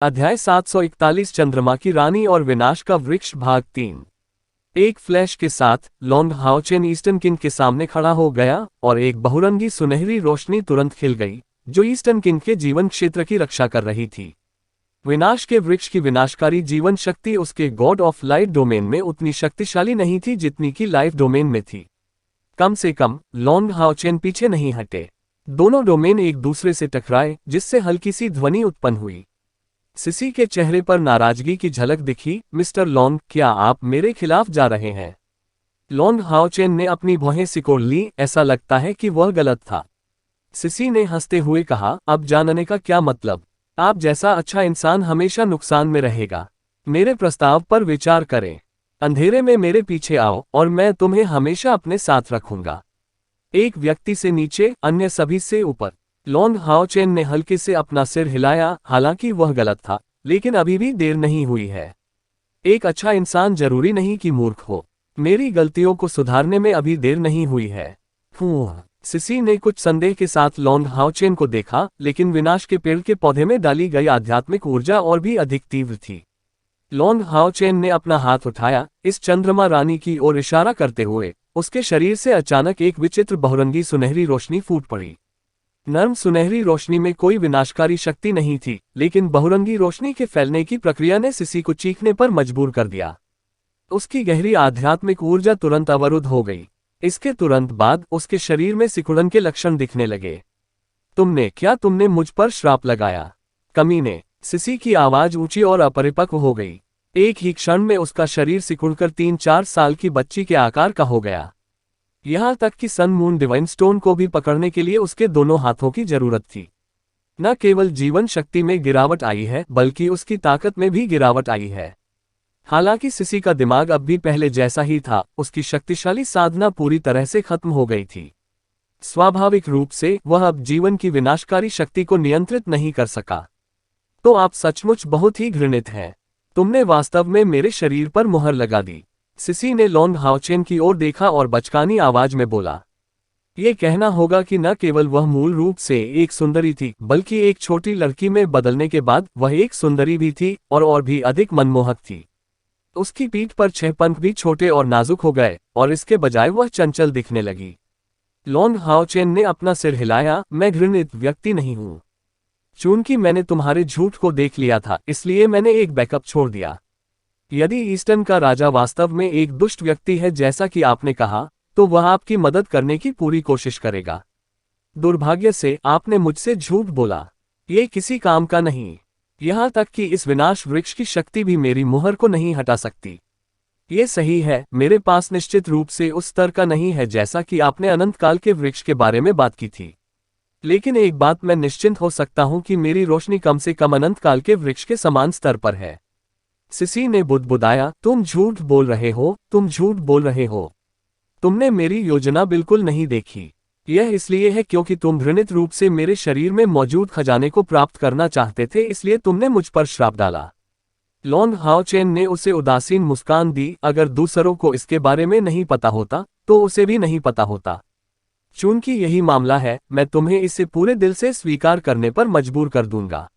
अध्याय 741 चंद्रमा की रानी और विनाश का वृक्ष भाग 3। एक फ्लैश के साथ लॉन्ग हाओचेन ईस्टर्न किंग के सामने खड़ा हो गया और एक बहुरंगी सुनहरी रोशनी तुरंत खिल गई जो ईस्टर्न किंग के जीवन क्षेत्र की रक्षा कर रही थी। विनाश के वृक्ष की विनाशकारी जीवन शक्ति उसके गॉड ऑफ लाइट डोमेन में उतनी शक्तिशाली नहीं थी जितनी कि लाइफ डोमेन में थी। कम से कम लॉन्ग हाओचेन पीछे नहीं हटे। दोनों डोमेन एक दूसरे से टकराए जिससे हल्की सी ध्वनि उत्पन्न हुई। सिसी के चेहरे पर नाराजगी की झलक दिखी। मिस्टर लॉन्ग, क्या आप मेरे खिलाफ जा रहे हैं? लॉन्ग हाओचेन ने अपनी भौहें सिकोड़ ली। ऐसा लगता है कि वह गलत था। सिसी ने हंसते हुए कहा, अब जानने का क्या मतलब? आप जैसा अच्छा इंसान हमेशा नुकसान में रहेगा। मेरे प्रस्ताव पर विचार करें। अंधेरे में मेरे पीछे आओ और मैं तुम्हें हमेशा अपने साथ रखूंगा। एक व्यक्ति से नीचे, अन्य सभी से ऊपर। लॉन्ग हाओचेन ने हल्के से अपना सिर हिलाया। हालांकि वह गलत था, लेकिन अभी भी देर नहीं हुई है। एक अच्छा इंसान जरूरी नहीं कि मूर्ख हो। मेरी गलतियों को सुधारने में अभी देर नहीं हुई है। सिसी ने कुछ संदेह के साथ लॉन्ग हाओचेन को देखा, लेकिन विनाश के पेड़ के पौधे में डाली गई आध्यात्मिक ऊर्जा और भी अधिक तीव्र थी। लॉन्ग हाओचेन ने अपना हाथ उठाया, इस चंद्रमा रानी की ओर इशारा करते हुए। उसके शरीर से अचानक एक विचित्र बहुरंगी सुनहरी रोशनी फूट पड़ी। नर्म सुनहरी रोशनी में कोई विनाशकारी शक्ति नहीं थी, लेकिन बहुरंगी रोशनी के फैलने की प्रक्रिया ने सिसी को चीखने पर मजबूर कर दिया। उसकी गहरी आध्यात्मिक ऊर्जा तुरंत अवरुद्ध हो गई। इसके तुरंत बाद उसके शरीर में सिकुड़न के लक्षण दिखने लगे। तुमने मुझ पर श्राप लगाया, कमीने। सिसी की आवाज ऊंची और अपरिपक्व हो गई। एक ही क्षण में उसका शरीर सिकुड़कर 3-4 साल की बच्ची के आकार का हो गया। यहां तक कि सन मून डिवाइन स्टोन को भी पकड़ने के लिए उसके दोनों हाथों की जरूरत थी। न केवल जीवन शक्ति में गिरावट आई है, बल्कि उसकी ताकत में भी गिरावट आई है। हालांकि सिसी का दिमाग अब भी पहले जैसा ही था, उसकी शक्तिशाली साधना पूरी तरह से खत्म हो गई थी। स्वाभाविक रूप से वह अब जीवन की विनाशकारी शक्ति को नियंत्रित नहीं कर सका। तो आप सचमुच बहुत ही घृणित हैं। तुमने वास्तव में मेरे शरीर पर मुहर लगा दी। सिसी ने लॉन्ग हाओचेन की ओर देखा और बचकानी आवाज में बोला। ये कहना होगा कि न केवल वह मूल रूप से एक सुंदरी थी, बल्कि एक छोटी लड़की में बदलने के बाद वह एक सुंदरी भी थी और भी अधिक मनमोहक थी। उसकी पीठ पर 6 पंख भी छोटे और नाजुक हो गए और इसके बजाय वह चंचल दिखने लगी। लॉन्ग हाओचेन ने अपना सिर हिलाया। मैं घृणित व्यक्ति नहीं हूं। चूंकि मैंने तुम्हारे झूठ को देख लिया था, इसलिए मैंने एक बैकअप छोड़ दिया। यदि ईस्टर्न का राजा वास्तव में एक दुष्ट व्यक्ति है जैसा कि आपने कहा, तो वह आपकी मदद करने की पूरी कोशिश करेगा। दुर्भाग्य से आपने मुझसे झूठ बोला। ये किसी काम का नहीं। यहां तक कि इस विनाश वृक्ष की शक्ति भी मेरी मुहर को नहीं हटा सकती। ये सही है, मेरे पास निश्चित रूप से उस स्तर का नहीं है जैसा कि आपने अनंत काल के वृक्ष के बारे में बात की थी। लेकिन एक बात मैं निश्चिंत हो सकता हूं कि मेरी रोशनी कम से कम अनंत काल के वृक्ष के समान स्तर पर है। सिसी ने बुदबुदाया, तुम झूठ बोल रहे हो, तुम झूठ बोल रहे हो। तुमने मेरी योजना बिल्कुल नहीं देखी। यह इसलिए है क्योंकि तुम घृणित रूप से मेरे शरीर में मौजूद खजाने को प्राप्त करना चाहते थे, इसलिए तुमने मुझ पर श्राप डाला। लॉन्ग हाओचेन ने उसे उदासीन मुस्कान दी। अगर दूसरों को इसके बारे में नहीं पता होता, तो उसे भी नहीं पता होता। चूंकि यही मामला है, मैं तुम्हें इसे पूरे दिल से स्वीकार करने पर मजबूर कर दूंगा।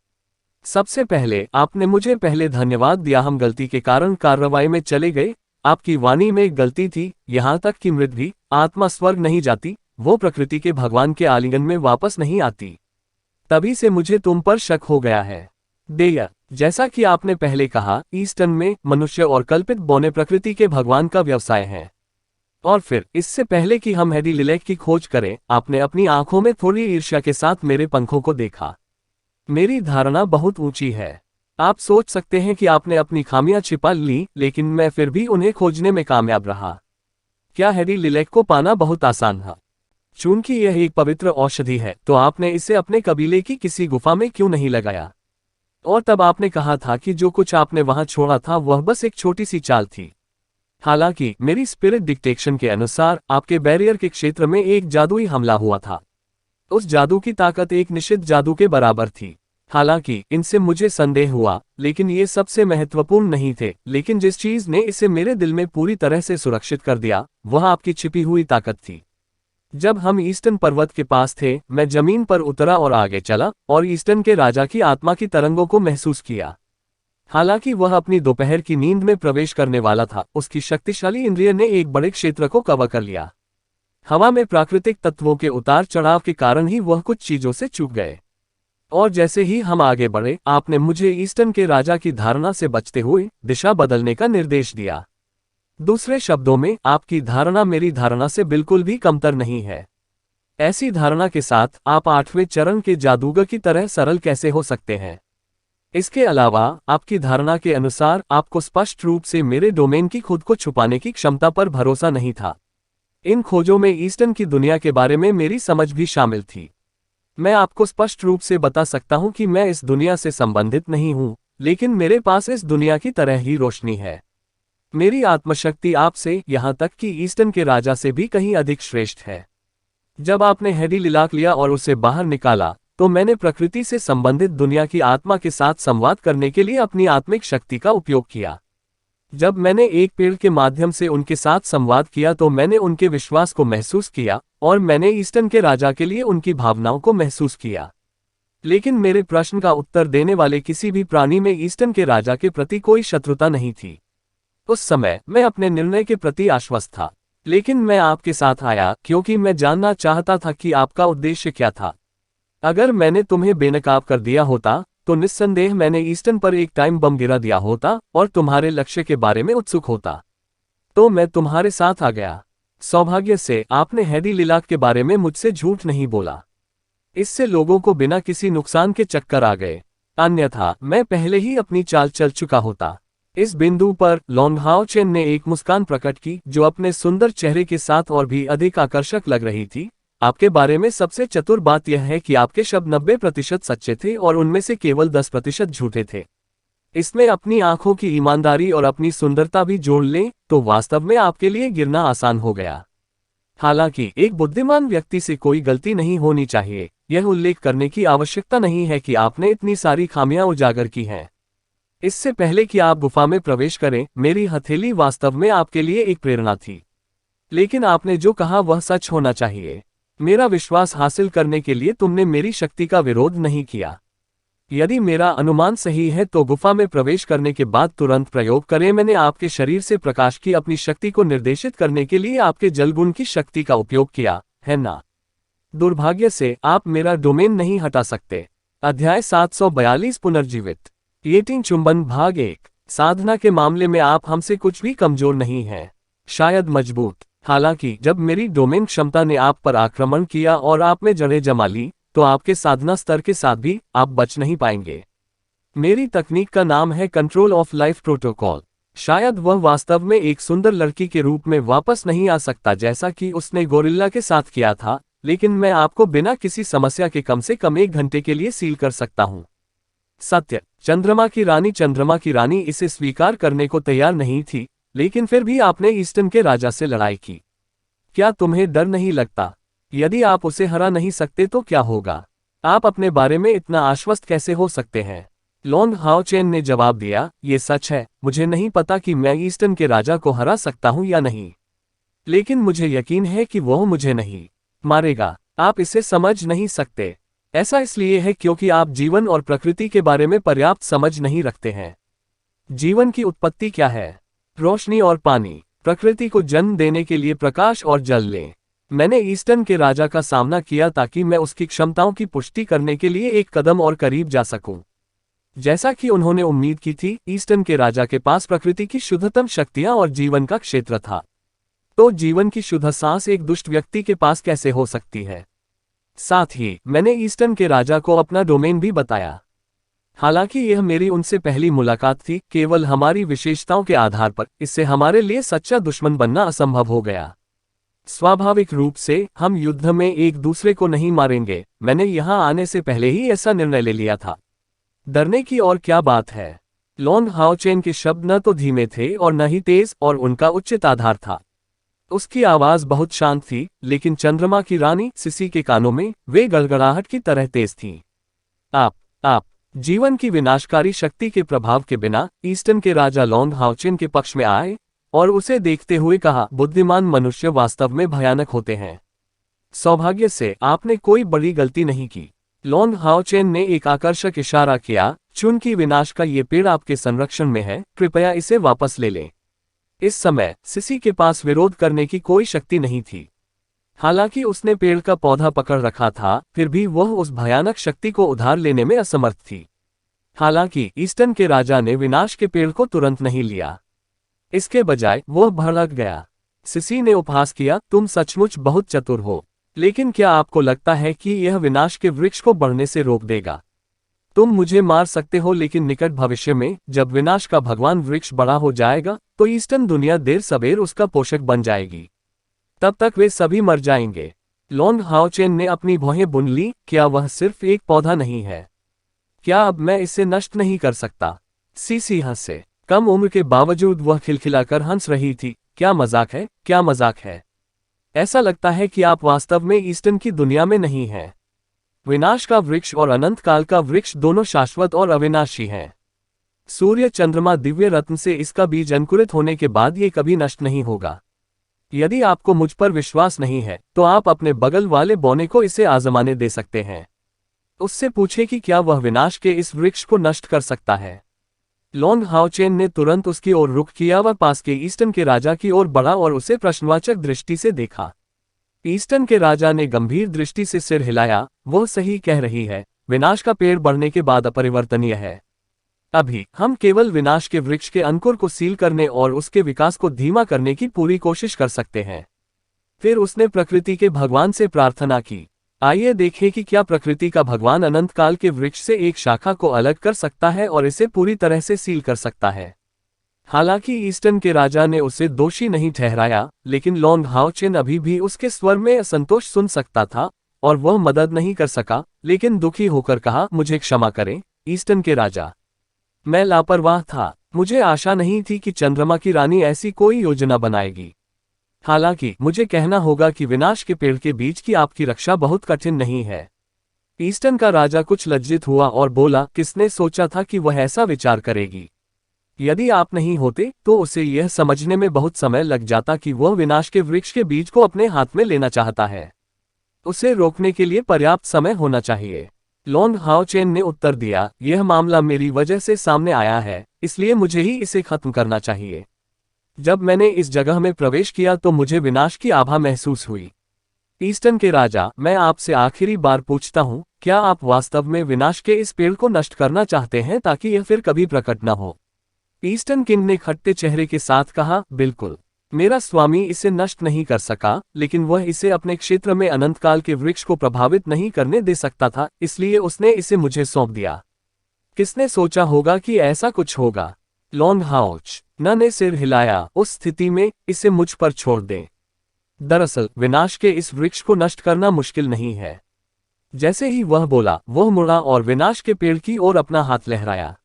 सबसे पहले आपने मुझे पहले धन्यवाद दिया। हम गलती के कारण कार्रवाई में चले गए। आपकी वाणी में एक गलती थी। यहां तक कि मृत भी आत्मा स्वर्ग नहीं जाती, वो प्रकृति के भगवान के आलिंगन में वापस नहीं आती। तभी से मुझे तुम पर शक हो गया है। देय, जैसा कि आपने पहले कहा, ईस्टर्न में मनुष्य और कल्पित बौने प्रकृति के भगवान का व्यवसाय है। और फिर इससे पहले कि हम हेडी लिलेक की खोज करें, आपने अपनी आंखों में थोड़ी ईर्ष्या के साथ मेरे पंखों को देखा। मेरी धारणा बहुत ऊंची है। आप सोच सकते हैं कि आपने अपनी खामियां छिपा ली, लेकिन मैं फिर भी उन्हें खोजने में कामयाब रहा। क्या हेडी लिलेक को पाना बहुत आसान है? चूंकि यह एक पवित्र औषधि है, तो आपने इसे अपने कबीले की किसी गुफा में क्यों नहीं लगाया? और तब आपने कहा था कि जो कुछ आपने वहां छोड़ा था वह बस एक छोटी सी चाल थी। हालांकि मेरी स्पिरिट डिटेक्शन के अनुसार आपके बैरियर के क्षेत्र में एक जादुई हमला हुआ था। उस जादू की ताकत एक निषिद्ध जादू के बराबर थी। हालांकि इनसे मुझे संदेह हुआ, लेकिन ये सबसे महत्वपूर्ण नहीं थे। लेकिन जिस चीज ने इसे मेरे दिल में पूरी तरह से सुरक्षित कर दिया, वह आपकी छिपी हुई ताकत थी। जब हम ईस्टर्न पर्वत के पास थे, मैं जमीन पर उतरा और आगे चला और ईस्टर्न के राजा की आत्मा की तरंगों को महसूस किया। हालांकि वह अपनी दोपहर की नींद में प्रवेश करने वाला था, उसकी शक्तिशाली इंद्रिय ने एक बड़े क्षेत्र को कवर कर लिया। हवा में प्राकृतिक तत्वों के उतार चढ़ाव के कारण ही वह कुछ चीजों से चूक गए। और जैसे ही हम आगे बढ़े, आपने मुझे ईस्टर्न के राजा की धारणा से बचते हुए दिशा बदलने का निर्देश दिया। दूसरे शब्दों में, आपकी धारणा मेरी धारणा से बिल्कुल भी कमतर नहीं है। ऐसी धारणा के साथ आप 8वें चरण के जादूगर की तरह सरल कैसे हो सकते हैं? इसके अलावा, आपकी धारणा के अनुसार आपको स्पष्ट रूप से मेरे डोमेन की खुद को छुपाने की क्षमता पर भरोसा नहीं था। इन खोजों में ईस्टर्न की दुनिया के बारे में मेरी समझ भी शामिल थी। मैं आपको स्पष्ट रूप से बता सकता हूं कि मैं इस दुनिया से संबंधित नहीं हूं, लेकिन मेरे पास इस दुनिया की तरह ही रोशनी है। मेरी आत्मशक्ति आपसे, यहां तक कि ईस्टर्न के राजा से भी कहीं अधिक श्रेष्ठ है। जब आपने हेडी लिलाक लिया और उसे बाहर निकाला, तो मैंने प्रकृति से संबंधित दुनिया की आत्मा के साथ संवाद करने के लिए अपनी आत्मिक शक्ति का उपयोग किया। जब मैंने एक पेड़ के माध्यम से उनके साथ संवाद किया तो मैंने उनके विश्वास को महसूस किया, और मैंने ईस्टर्न के राजा के लिए उनकी भावनाओं को महसूस किया। लेकिन मेरे प्रश्न का उत्तर देने वाले किसी भी प्राणी में ईस्टर्न के राजा के प्रति कोई शत्रुता नहीं थी। उस समय मैं अपने निर्णय के प्रति आश्वस्त था, लेकिन मैं आपके साथ आया क्योंकि मैं जानना चाहता था कि आपका उद्देश्य क्या था। अगर मैंने तुम्हें बेनकाब कर दिया होता, तो निस्संदेह मैंने ईस्टर्न पर एक टाइम बम गिरा दिया होता और तुम्हारे लक्ष्य के बारे में उत्सुक होता। तो मैं तुम्हारे साथ आ गया। सौभाग्य से आपने हेडी लिलाक के बारे में मुझसे झूठ नहीं बोला। इससे लोगों को बिना किसी नुकसान के चक्कर आ गए, अन्यथा मैं पहले ही अपनी चाल चल चुका होता। इस बिंदु पर लॉन्ग हाओ चेन ने एक मुस्कान प्रकट की, जो अपने सुंदर चेहरे के साथ और भी अधिक आकर्षक लग रही थी। आपके बारे में सबसे चतुर बात यह है कि आपके शब्द 90% सच्चे थे और उनमें से केवल 10% झूठे थे। इसमें अपनी आंखों की ईमानदारी और अपनी सुंदरता भी जोड़ लें तो वास्तव में आपके लिए गिरना आसान हो गया। हालांकि एक बुद्धिमान व्यक्ति से कोई गलती नहीं होनी चाहिए, यह उल्लेख करने की आवश्यकता नहीं है कि आपने इतनी सारी खामियां उजागर की हैं। इससे पहले कि आप गुफा में प्रवेश करें, मेरी हथेली वास्तव में आपके लिए एक प्रेरणा थी। लेकिन आपने जो कहा वह सच होना चाहिए। मेरा विश्वास हासिल करने के लिए तुमने मेरी शक्ति का विरोध नहीं किया। यदि मेरा अनुमान सही है तो गुफा में प्रवेश करने के बाद तुरंत प्रयोग करें। मैंने आपके शरीर से प्रकाश की अपनी शक्ति को निर्देशित करने के लिए आपके जलगुण की शक्ति का उपयोग किया, है ना? दुर्भाग्य से आप मेरा डोमेन नहीं हटा सकते। अध्याय 742 पुनर्जीवित। येटिंग चुंबन भाग 1। साधना के मामले में आप हमसे कुछ भी कमजोर नहीं हैं, शायद मजबूत। हालांकि जब मेरी डोमेन क्षमता ने आप पर आक्रमण किया और आप में जड़ें जमा ली, तो आपके साधना स्तर के साथ भी आप बच नहीं पाएंगे। मेरी तकनीक का नाम है कंट्रोल ऑफ लाइफ प्रोटोकॉल। शायद वह वास्तव में एक सुंदर लड़की के रूप में वापस नहीं आ सकता जैसा कि उसने गोरिल्ला के साथ किया था, लेकिन मैं आपको बिना किसी समस्या के कम से कम 1 घंटे के लिए सील कर सकता हूं। सत्य, चंद्रमा की रानी इसे स्वीकार करने को तैयार नहीं थी, लेकिन फिर भी आपने ईस्टर्न के राजा से लड़ाई की। क्या तुम्हें डर नहीं लगता? यदि आप उसे हरा नहीं सकते तो क्या होगा? आप अपने बारे में इतना आश्वस्त कैसे हो सकते हैं? लॉन्ग हाओ चेन ने जवाब दिया, ये सच है, मुझे नहीं पता कि मैं ईस्टर्न के राजा को हरा सकता हूं या नहीं, लेकिन मुझे यकीन है कि वह मुझे नहीं मारेगा। आप इसे समझ नहीं सकते। ऐसा इसलिए है क्योंकि आप जीवन और प्रकृति के बारे में पर्याप्त समझ नहीं रखते हैं। जीवन की उत्पत्ति क्या है? रोशनी और पानी। प्रकृति को जन्म देने के लिए प्रकाश और जल लें। मैंने ईस्टर्न के राजा का सामना किया ताकि मैं उसकी क्षमताओं की पुष्टि करने के लिए एक कदम और करीब जा सकूं। जैसा कि उन्होंने उम्मीद की थी, ईस्टर्न के राजा के पास प्रकृति की शुद्धतम शक्तियां और जीवन का क्षेत्र था। तो जीवन की शुद्ध सांस एक दुष्ट व्यक्ति के पास कैसे हो सकती है? साथ ही मैंने ईस्टर्न के राजा को अपना डोमेन भी बताया। हालांकि यह मेरी उनसे पहली मुलाकात थी, केवल हमारी विशेषताओं के आधार पर इससे हमारे लिए सच्चा दुश्मन बनना असंभव हो गया। स्वाभाविक रूप से हम युद्ध में एक दूसरे को नहीं मारेंगे। मैंने यहां आने से पहले ही ऐसा निर्णय ले लिया था। डरने की और क्या बात है? लॉन्ग हाओ चेन के शब्द न तो धीमे थे और न ही तेज, और उनका उच्च आधार था। उसकी आवाज बहुत शांत थी, लेकिन चंद्रमा की रानी सिसी के कानों में वे गड़गड़ाहट की तरह तेज थीं। आप जीवन की विनाशकारी शक्ति के प्रभाव के बिना ईस्टर्न के राजा लॉन्ग हाओ चेन के पक्ष में आए और उसे देखते हुए कहा, बुद्धिमान मनुष्य वास्तव में भयानक होते हैं। सौभाग्य से आपने कोई बड़ी गलती नहीं की। लॉन्ग हाओचेन ने एक आकर्षक इशारा किया, चुनकी विनाश का ये पेड़ आपके संरक्षण में है, कृपया इसे वापस ले लें। इस समय सिसी के पास विरोध करने की कोई शक्ति नहीं थी। हालांकि उसने पेड़ का पौधा पकड़ रखा था, फिर भी वह उस भयानक शक्ति को उधार लेने में असमर्थ थी। हालांकि ईस्टर्न के राजा ने विनाश के पेड़ को तुरंत नहीं लिया। इसके बजाय वह भड़क गया। सिसी ने उपहास किया, तुम सचमुच बहुत चतुर हो, लेकिन क्या आपको लगता है कि यह विनाश के वृक्ष को बढ़ने से रोक देगा? तुम मुझे मार सकते हो, लेकिन निकट भविष्य में जब विनाश का भगवान वृक्ष बड़ा हो जाएगा तो ईस्टर्न दुनिया देर सवेर उसका पोषक बन जाएगी। तब तक वे सभी मर जाएंगे। लॉन्ग हाओचेन ने अपनी भौहें बुन ली, क्या वह सिर्फ एक पौधा नहीं है? क्या अब मैं इसे नष्ट नहीं कर सकता? सीसी हंसे। कम उम्र के बावजूद वह खिलखिलाकर हंस रही थी। क्या मजाक है, क्या मजाक है। ऐसा लगता है कि आप वास्तव में ईस्टर्न की दुनिया में नहीं हैं। विनाश का वृक्ष और अनंत काल का वृक्ष दोनों शाश्वत और अविनाशी हैं। सूर्य चंद्रमा दिव्य रत्न से इसका बीज अंकुरित होने के बाद ये कभी नष्ट नहीं होगा। यदि आपको मुझ पर विश्वास नहीं है तो आप अपने बगल वाले बौने को इसे आजमाने दे सकते हैं। उससे पूछे कि क्या वह विनाश के इस वृक्ष को नष्ट कर सकता है। लॉन्ग हाओचेन ने तुरंत उसकी ओर रुख किया। वह पास के ईस्टर्न के राजा की ओर बढ़ा और उसे प्रश्नवाचक दृष्टि से देखा। ईस्टर्न के राजा ने गंभीर दृष्टि से सिर हिलाया। वह सही कह रही है, विनाश का पेड़ बढ़ने के बाद अपरिवर्तनीय है। अभी हम केवल विनाश के वृक्ष के अंकुर को सील करने और उसके विकास को धीमा करने की पूरी कोशिश कर सकते हैं। फिर उसने प्रकृति के भगवान से प्रार्थना की, आइए देखें कि क्या प्रकृति का भगवान अनंत काल के वृक्ष से एक शाखा को अलग कर सकता है और इसे पूरी तरह से सील कर सकता है। हालांकि ईस्टर्न के राजा ने उसे दोषी नहीं ठहराया, लेकिन लॉन्ग हाओचेन अभी भी उसके स्वर में असंतोष सुन सकता था और वह मदद नहीं कर सका, लेकिन दुखी होकर कहा, मुझे क्षमा करें ईस्टर्न के राजा, मैं लापरवाह था। मुझे आशा नहीं थी कि चंद्रमा की रानी ऐसी कोई योजना बनाएगी। हालांकि मुझे कहना होगा कि विनाश के पेड़ के बीज की आपकी रक्षा बहुत कठिन नहीं है। ईस्टर्न का राजा कुछ लज्जित हुआ और बोला, किसने सोचा था कि वह ऐसा विचार करेगी। यदि आप नहीं होते तो उसे यह समझने में बहुत समय लग जाता कि वह विनाश के वृक्ष के बीज को अपने हाथ में लेना चाहता है। उसे रोकने के लिए पर्याप्त समय होना चाहिए। लॉन्ग हाओचेन ने उत्तर दिया, यह मामला मेरी वजह से सामने आया है, इसलिए मुझे ही इसे खत्म करना चाहिए। जब मैंने इस जगह में प्रवेश किया तो मुझे विनाश की आभा महसूस हुई। ईस्टर्न के राजा, मैं आपसे आखिरी बार पूछता हूँ, क्या आप वास्तव में विनाश के इस पेड़ को नष्ट करना चाहते हैं ताकि यह फिर कभी प्रकट न हो? ईस्टर्न किंग ने खट्टे चेहरे के साथ कहा, बिल्कुल। मेरा स्वामी इसे नष्ट नहीं कर सका, लेकिन वह इसे अपने क्षेत्र में अनंतकाल के वृक्ष को प्रभावित नहीं करने दे सकता था, इसलिए उसने इसे मुझे सौंप दिया। किसने सोचा होगा कि ऐसा कुछ होगा? लॉन्ग हाओच न ने सिर हिलाया। उस स्थिति में इसे मुझ पर छोड़ दें। दरअसल विनाश के इस वृक्ष को नष्ट करना मुश्किल नहीं है। जैसे ही वह बोला, वह मुड़ा और विनाश के पेड़ की ओर अपना हाथ लहराया।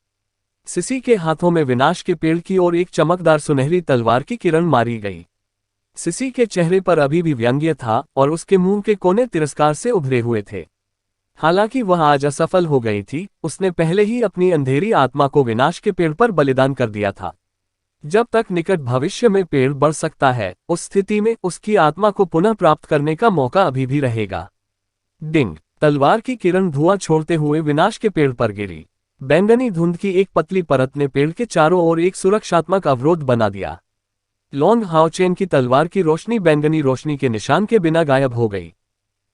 सिसी के हाथों में विनाश के पेड़ की ओर एक चमकदार सुनहरी तलवार की किरण मारी गई। सिसी के चेहरे पर अभी भी व्यंग्य था और उसके मुंह के कोने तिरस्कार से उभरे हुए थे। हालांकि वह आज असफल हो गई थी, उसने पहले ही अपनी अंधेरी आत्मा को विनाश के पेड़ पर बलिदान कर दिया था। जब तक निकट भविष्य में पेड़ बढ़ सकता है, उस स्थिति में उसकी आत्मा को पुनः प्राप्त करने का मौका अभी भी रहेगा। डिंग! तलवार की किरण धुआं छोड़ते हुए विनाश के पेड़ पर गिरी। बैंगनी धुंध की एक पतली परत ने पेड़ के चारों ओर एक सुरक्षात्मक अवरोध बना दिया। लॉन्ग हाओचेन की तलवार की रोशनी बैंगनी रोशनी के निशान के बिना गायब हो गई।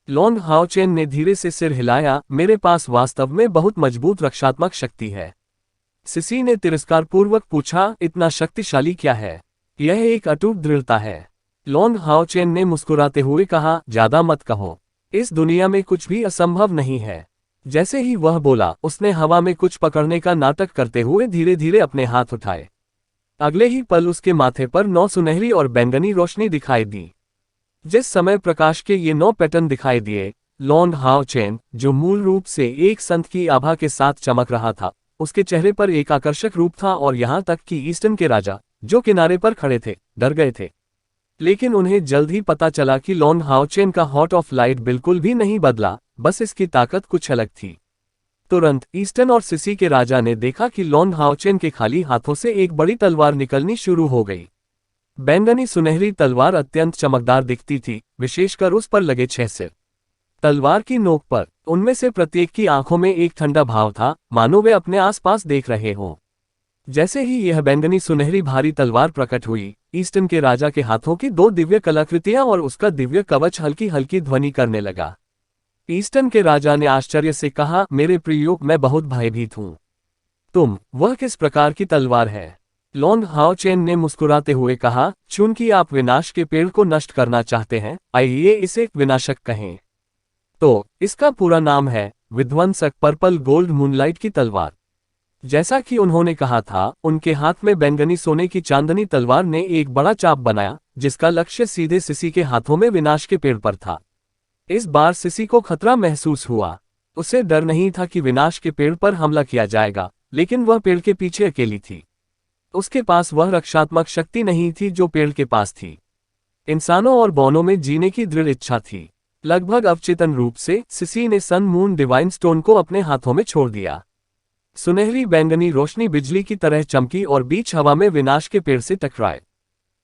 लॉन्ग हाओचेन ने धीरे से सिर हिलाया, मेरे पास वास्तव में बहुत मजबूत रक्षात्मक शक्ति है। सिसी ने तिरस्कारपूर्वक पूछा, इतना शक्तिशाली क्या है? यह एक अटूट दृढ़ता है। लॉन्ग हाओचेन ने मुस्कुराते हुए कहा, ज्यादा मत कहो, इस दुनिया में कुछ भी असंभव नहीं है। जैसे ही वह बोला, उसने हवा में कुछ पकड़ने का नाटक करते हुए धीरे धीरे अपने हाथ उठाए। अगले ही पल उसके माथे पर 9 सुनहरी और बैंगनी रोशनी दिखाई दी। जिस समय प्रकाश के ये 9 पैटर्न दिखाई दिए, लॉन्ग हाओचेन, जो मूल रूप से एक संत की आभा के साथ चमक रहा था, उसके चेहरे पर एक आकर्षक रूप था और यहां तक कि ईस्टर्न के राजा, जो किनारे पर खड़े थे, डर गए थे। लेकिन उन्हें जल्द ही पता चला कि लॉन्ग हाओचेन का हॉट ऑफ लाइट बिल्कुल भी नहीं बदला, बस इसकी ताकत कुछ अलग थी। तुरंत ईस्टर्न और सिसी के राजा ने देखा कि लॉन्ग हाओचेन के खाली हाथों से एक बड़ी तलवार निकलनी शुरू हो गई। बैंगनी सुनहरी तलवार अत्यंत चमकदार दिखती थी, विशेषकर उस पर लगे 6 सिर। तलवार की नोक पर उनमें से प्रत्येक की आंखों में एक ठंडा भाव था, मानो वे अपने आसपास देख रहे हों। जैसे ही यह बैंगनी सुनहरी भारी तलवार प्रकट हुई, ईस्टर्न के राजा के हाथों की 2 दिव्य कलाकृतियां और उसका दिव्य कवच हल्की हल्की ध्वनि करने लगा। ईस्टर्न के राजा ने आश्चर्य से कहा, मेरे प्रियो, मैं बहुत भयभीत हूं। वह किस प्रकार की तलवार है? लॉन्ग हाओ चेन ने मुस्कुराते हुए कहा, चूंकि आप विनाश के पेड़ को नष्ट करना चाहते हैं, आइए इसे विनाशक कहें। तो इसका पूरा नाम है विध्वंसक पर्पल गोल्ड मूनलाइट की तलवार। जैसा कि उन्होंने कहा था, उनके हाथ में बैंगनी सोने की चांदनी तलवार ने एक बड़ा चाप बनाया, जिसका लक्ष्य सीधे सिसी के हाथों में विनाश के पेड़ पर था। इस बार सिसी को खतरा महसूस हुआ। उसे डर नहीं था कि विनाश के पेड़ पर हमला किया जाएगा, लेकिन वह पेड़ के पीछे अकेली थी। उसके पास वह रक्षात्मक शक्ति नहीं थी जो पेड़ के पास थी। इंसानों और बौनों में जीने की दृढ़ इच्छा थी। लगभग अवचेतन रूप से सिसी ने सन मून डिवाइन स्टोन को अपने हाथों में छोड़ दिया। सुनहरी बैंगनी रोशनी बिजली की तरह चमकी और बीच हवा में विनाश के पेड़ से टकराए।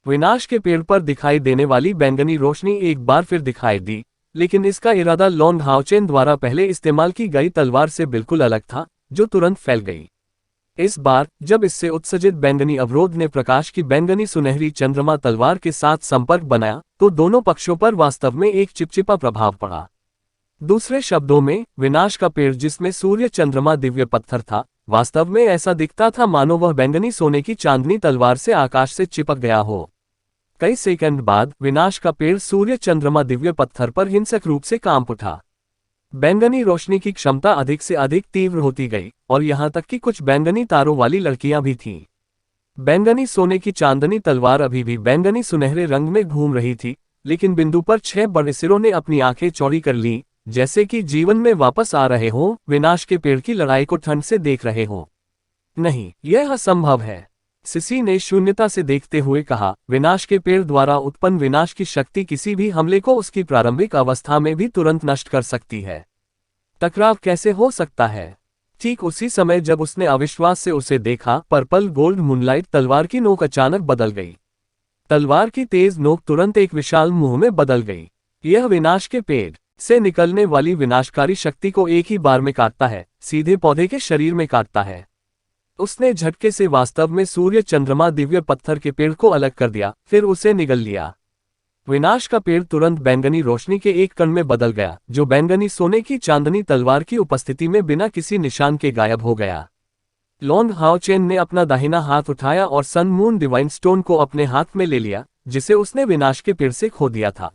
विनाश के पेड़ पर दिखाई देने वाली बैंगनी रोशनी एक बार फिर दिखाई दी, लेकिन इसका इरादा लॉन्ग हाओचेन द्वारा पहले इस्तेमाल की गई तलवार से बिल्कुल अलग था, जो तुरंत फैल गई। इस बार जब इससे उत्सर्जित बैंगनी अवरोध ने प्रकाश की बैंगनी सुनहरी चंद्रमा तलवार के साथ संपर्क बनाया, तो दोनों पक्षों पर वास्तव में एक चिपचिपा प्रभाव पड़ा। दूसरे शब्दों में, विनाश का पेड़ जिसमें सूर्य चंद्रमा दिव्य पत्थर था, वास्तव में ऐसा दिखता था मानो वह बैंगनी सोने की चांदनी तलवार से आकाश से चिपक गया हो। कई सेकंड बाद विनाश का पेड़ सूर्य चंद्रमा दिव्य पत्थर पर हिंसक रूप से कांप उठा। बैंगनी रोशनी की क्षमता अधिक से अधिक तीव्र होती गई, और यहां तक कि कुछ बैंगनी तारों वाली लड़कियां भी थीं। बैंगनी सोने की चांदनी तलवार अभी भी बैंगनी सुनहरे रंग में घूम रही थी, लेकिन बिंदु पर 6 बड़े सिरों ने अपनी आंखें चौड़ी कर लीं, जैसे कि जीवन में वापस आ रहे हों, विनाश के पेड़ की लड़ाई को ठंड से देख रहे हों। नहीं, यह असंभव है, सिसी ने शून्यता से देखते हुए कहा। विनाश के पेड़ द्वारा उत्पन्न विनाश की शक्ति किसी भी हमले को उसकी प्रारंभिक अवस्था में भी तुरंत नष्ट कर सकती है। टकराव कैसे हो सकता है? ठीक उसी समय जब उसने अविश्वास से उसे देखा, पर्पल गोल्ड मूनलाइट तलवार की नोक अचानक बदल गई। तलवार की तेज नोक तुरंत एक विशाल मुंह में बदल गई। यह विनाश के पेड़ से निकलने वाली विनाशकारी शक्ति को एक ही बार में काटता है, सीधे पौधे के शरीर में काटता है। उसने झटके से वास्तव में सूर्य चंद्रमा दिव्य पत्थर के पेड़ को अलग कर दिया, फिर उसे निगल लिया। विनाश का पेड़ तुरंत बैंगनी रोशनी के एक कण में बदल गया, जो बैंगनी सोने की चांदनी तलवार की उपस्थिति में बिना किसी निशान के गायब हो गया। लॉन्ग हाओचेन ने अपना दाहिना हाथ उठाया और सन मून डिवाइन स्टोन को अपने हाथ में ले लिया, जिसे उसने विनाश के पेड़ से खो दिया था।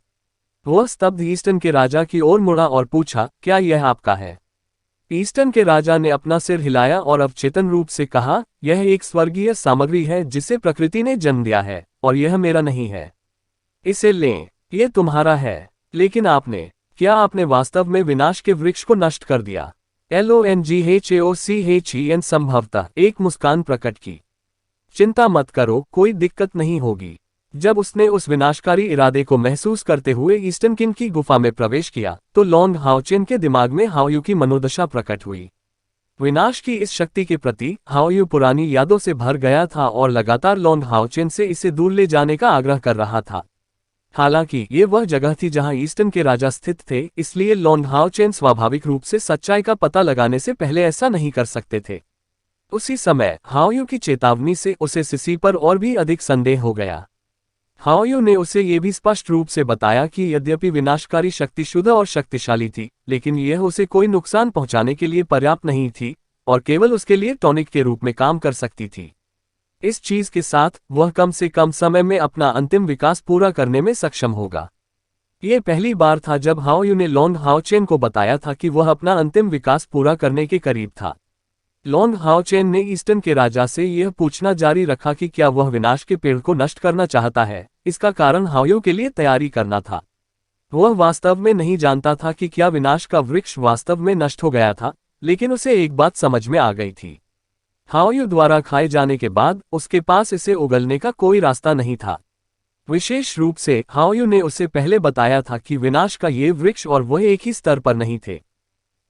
वह स्तब्ध ईस्टर्न के राजा की ओर मुड़ा और पूछा, क्या यह आपका है? ईस्टर्न के राजा ने अपना सिर हिलाया और अवचेतन रूप से कहा, यह एक स्वर्गीय सामग्री है जिसे प्रकृति ने जन्म दिया है, और यह मेरा नहीं है। इसे लें, यह तुम्हारा है। लेकिन क्या आपने वास्तव में विनाश के वृक्ष को नष्ट कर दिया? LONGHAOCHEN संभवतः एक मुस्कान प्रकट की। चिंता मत करो, कोई दिक्कत नहीं होगी। जब उसने उस विनाशकारी इरादे को महसूस करते हुए ईस्टर्न किन की गुफा में प्रवेश किया, तो लॉन्ग हाओचेन के दिमाग में हाओयू की मनोदशा प्रकट हुई। विनाश की इस शक्ति के प्रति हाओयू पुरानी यादों से भर गया था और लगातार लॉन्ग हाओचेन से इसे दूर ले जाने का आग्रह कर रहा था। हालांकि ये वह जगह थी जहां ईस्टर्न के राजा स्थित थे, इसलिए लॉन्ग हाओचेन स्वाभाविक रूप से सच्चाई का पता लगाने से पहले ऐसा नहीं कर सकते थे। उसी समय हाओयू की चेतावनी से उसे सिसी पर और भी अधिक संदेह हो गया। हाओयू ने उसे ये भी स्पष्ट रूप से बताया कि यद्यपि विनाशकारी शक्ति शुद्ध और शक्तिशाली थी, लेकिन यह उसे कोई नुकसान पहुंचाने के लिए पर्याप्त नहीं थी, और केवल उसके लिए टॉनिक के रूप में काम कर सकती थी। इस चीज के साथ वह कम से कम समय में अपना अंतिम विकास पूरा करने में सक्षम होगा। यह पहली बार था जब हाओयू ने लॉन्ग हाओचेन को बताया था कि वह अपना अंतिम विकास पूरा करने के करीब था। लॉन्ग हाओचेन ने ईस्टर्न के राजा से यह पूछना जारी रखा कि क्या वह विनाश के पेड़ को नष्ट करना चाहता है। इसका कारण हाओयू के लिए तैयारी करना था। वह वास्तव में नहीं जानता था कि क्या विनाश का वृक्ष वास्तव में नष्ट हो गया था, लेकिन उसे एक बात समझ में आ गई थी। हाओयू द्वारा खाए जाने के बाद उसके पास इसे उगलने का कोई रास्ता नहीं था। विशेष रूप से हाओयू ने उसे पहले बताया था कि विनाश का ये वृक्ष और वह एक ही स्तर पर नहीं थे।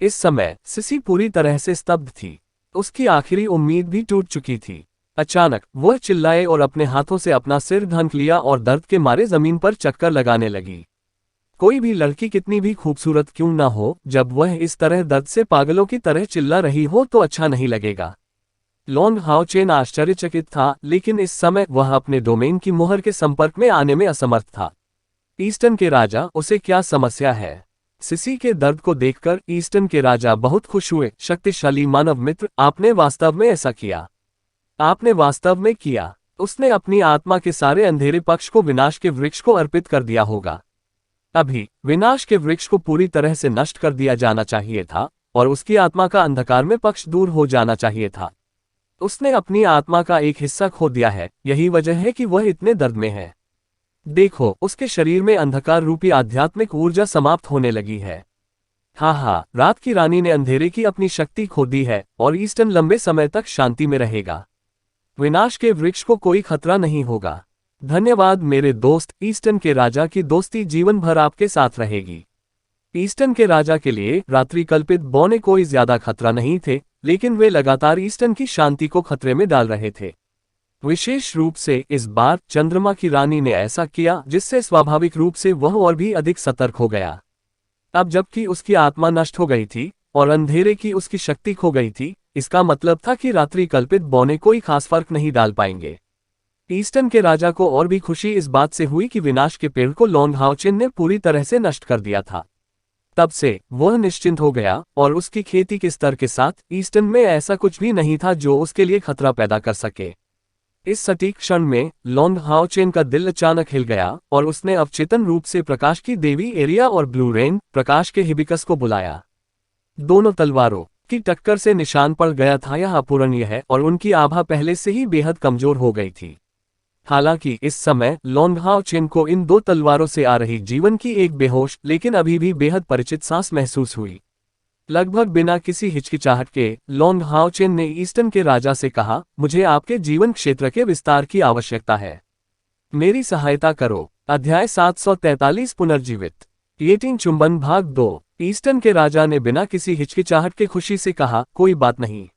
इस समय सिसी पूरी तरह से स्तब्ध थी। उसकी आखिरी उम्मीद भी टूट चुकी थी। अचानक वह चिल्लाए और अपने हाथों से अपना सिर ढक लिया और दर्द के मारे जमीन पर चक्कर लगाने लगी। कोई भी लड़की कितनी भी खूबसूरत क्यों ना हो, जब वह इस तरह दर्द से पागलों की तरह चिल्ला रही हो तो अच्छा नहीं लगेगा। लॉन्ग हाओचेन आश्चर्यचकित था, लेकिन इस समय वह अपने डोमेन की मुहर के संपर्क में आने में असमर्थ था। ईस्टर्न के राजा, उसे क्या समस्या है? सिसी के दर्द को देखकर ईस्टर्न के राजा बहुत खुश हुए। शक्तिशाली मानव मित्र, आपने वास्तव में ऐसा किया। आपने वास्तव में किया। उसने अपनी आत्मा के सारे अंधेरे पक्ष को विनाश के वृक्ष को अर्पित कर दिया होगा। अभी विनाश के वृक्ष को पूरी तरह से नष्ट कर दिया जाना चाहिए था और उसकी आत्मा का अंधकार में पक्ष दूर हो जाना चाहिए था। उसने अपनी आत्मा का एक हिस्सा खो दिया है, यही वजह है कि वह इतने दर्द में है। देखो, उसके शरीर में अंधकार रूपी आध्यात्मिक ऊर्जा समाप्त होने लगी है। हाँ, रात की रानी ने अंधेरे की अपनी शक्ति खो दी है और ईस्टर्न लंबे समय तक शांति में रहेगा। विनाश के वृक्ष को कोई खतरा नहीं होगा। धन्यवाद मेरे दोस्त, ईस्टर्न के राजा की दोस्ती जीवन भर आपके साथ रहेगी। ईस्टर्न के राजा के लिए रात्रि कल्पित बौने कोई ज्यादा खतरा नहीं थे, लेकिन वे लगातार ईस्टर्न की शांति को खतरे में डाल रहे थे। विशेष रूप से इस बार चंद्रमा की रानी ने ऐसा किया, जिससे स्वाभाविक रूप से वह और भी अधिक सतर्क हो गया। अब जबकि उसकी आत्मा नष्ट हो गई थी और अंधेरे की उसकी शक्ति खो गई थी, इसका मतलब था कि रात्रि कल्पित बौने कोई खास फर्क नहीं डाल पाएंगे। ईस्टर्न के राजा को और भी खुशी इस बात से हुई कि विनाश के पेड़ को लॉन्ग हाओचेन ने पूरी तरह से नष्ट कर दिया था। तब से वह निश्चिंत हो गया और उसकी खेती के स्तर के साथ ईस्टर्न में ऐसा कुछ भी नहीं था जो उसके लिए खतरा पैदा कर सके। इस सटीक क्षण में लॉन्ग हाओचेन का दिल अचानक हिल गया और उसने अवचेतन रूप से प्रकाश की देवी एरिया और ब्लू रेन प्रकाश के हिबिकस को बुलाया। दोनों तलवारों की टक्कर से निशान पड़ गया था, यह अपूरणीय है और उनकी आभा पहले से ही बेहद कमजोर हो गई थी। हालांकि इस समय लॉन्ग हाओचेन को इन दो तलवारों से आ रही जीवन की एक बेहोश लेकिन अभी भी बेहद परिचित सांस महसूस हुई। लगभग बिना किसी हिचकिचाहट के लॉन्ग हाओचेन ने ईस्टर्न के राजा से कहा, मुझे आपके जीवन क्षेत्र के विस्तार की आवश्यकता है। मेरी सहायता करो। अध्याय 743 पुनर्जीवित। येटिंग चुंबन भाग 2। ईस्टर्न के राजा ने बिना किसी हिचकिचाहट के खुशी से कहा, कोई बात नहीं,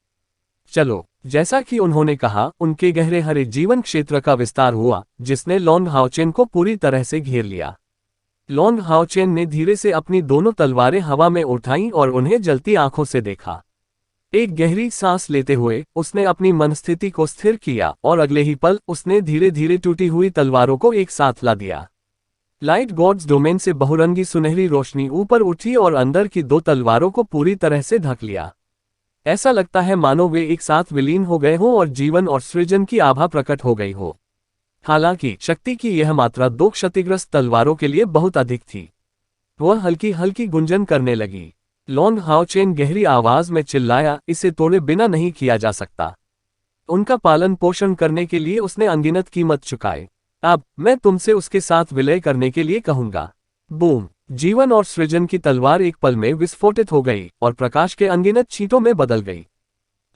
चलो। जैसा कि उन्होंने कहा, उनके गहरे हरे जीवन क्षेत्र का विस्तार हुआ, जिसने लॉन्ग हाओचेन को पूरी तरह से घेर लिया। लॉन्ग हाओचेन ने धीरे से अपनी दोनों तलवारें हवा में उठाईं और उन्हें जलती आंखों से देखा। एक गहरी सांस लेते हुए उसने अपनी मनस्थिति को स्थिर किया और अगले ही पल उसने धीरे धीरे टूटी हुई तलवारों को एक साथ ला दिया। लाइट गॉड्स डोमेन से बहुरंगी सुनहरी रोशनी ऊपर उठी और अंदर की दो तलवारों को पूरी तरह से ढक लिया। ऐसा लगता है मानो वे एक साथ विलीन हो गए हों और जीवन और सृजन की आभा प्रकट हो गई हो। हालांकि शक्ति की यह मात्रा दो क्षतिग्रस्त तलवारों के लिए बहुत अधिक थी। वह हल्की हल्की गुंजन करने लगी। लॉन्ग हाओचेन गहरी आवाज में चिल्लाया, इसे तोड़े बिना नहीं किया जा सकता। उनका पालन पोषण करने के लिए उसने अनगिनत कीमत चुकाए। अब मैं तुमसे उसके साथ विलय करने के लिए कहूंगा। बूम! जीवन और सृजन की तलवार एक पल में विस्फोटित हो गई और प्रकाश के अनगिनत छींटों में बदल गई,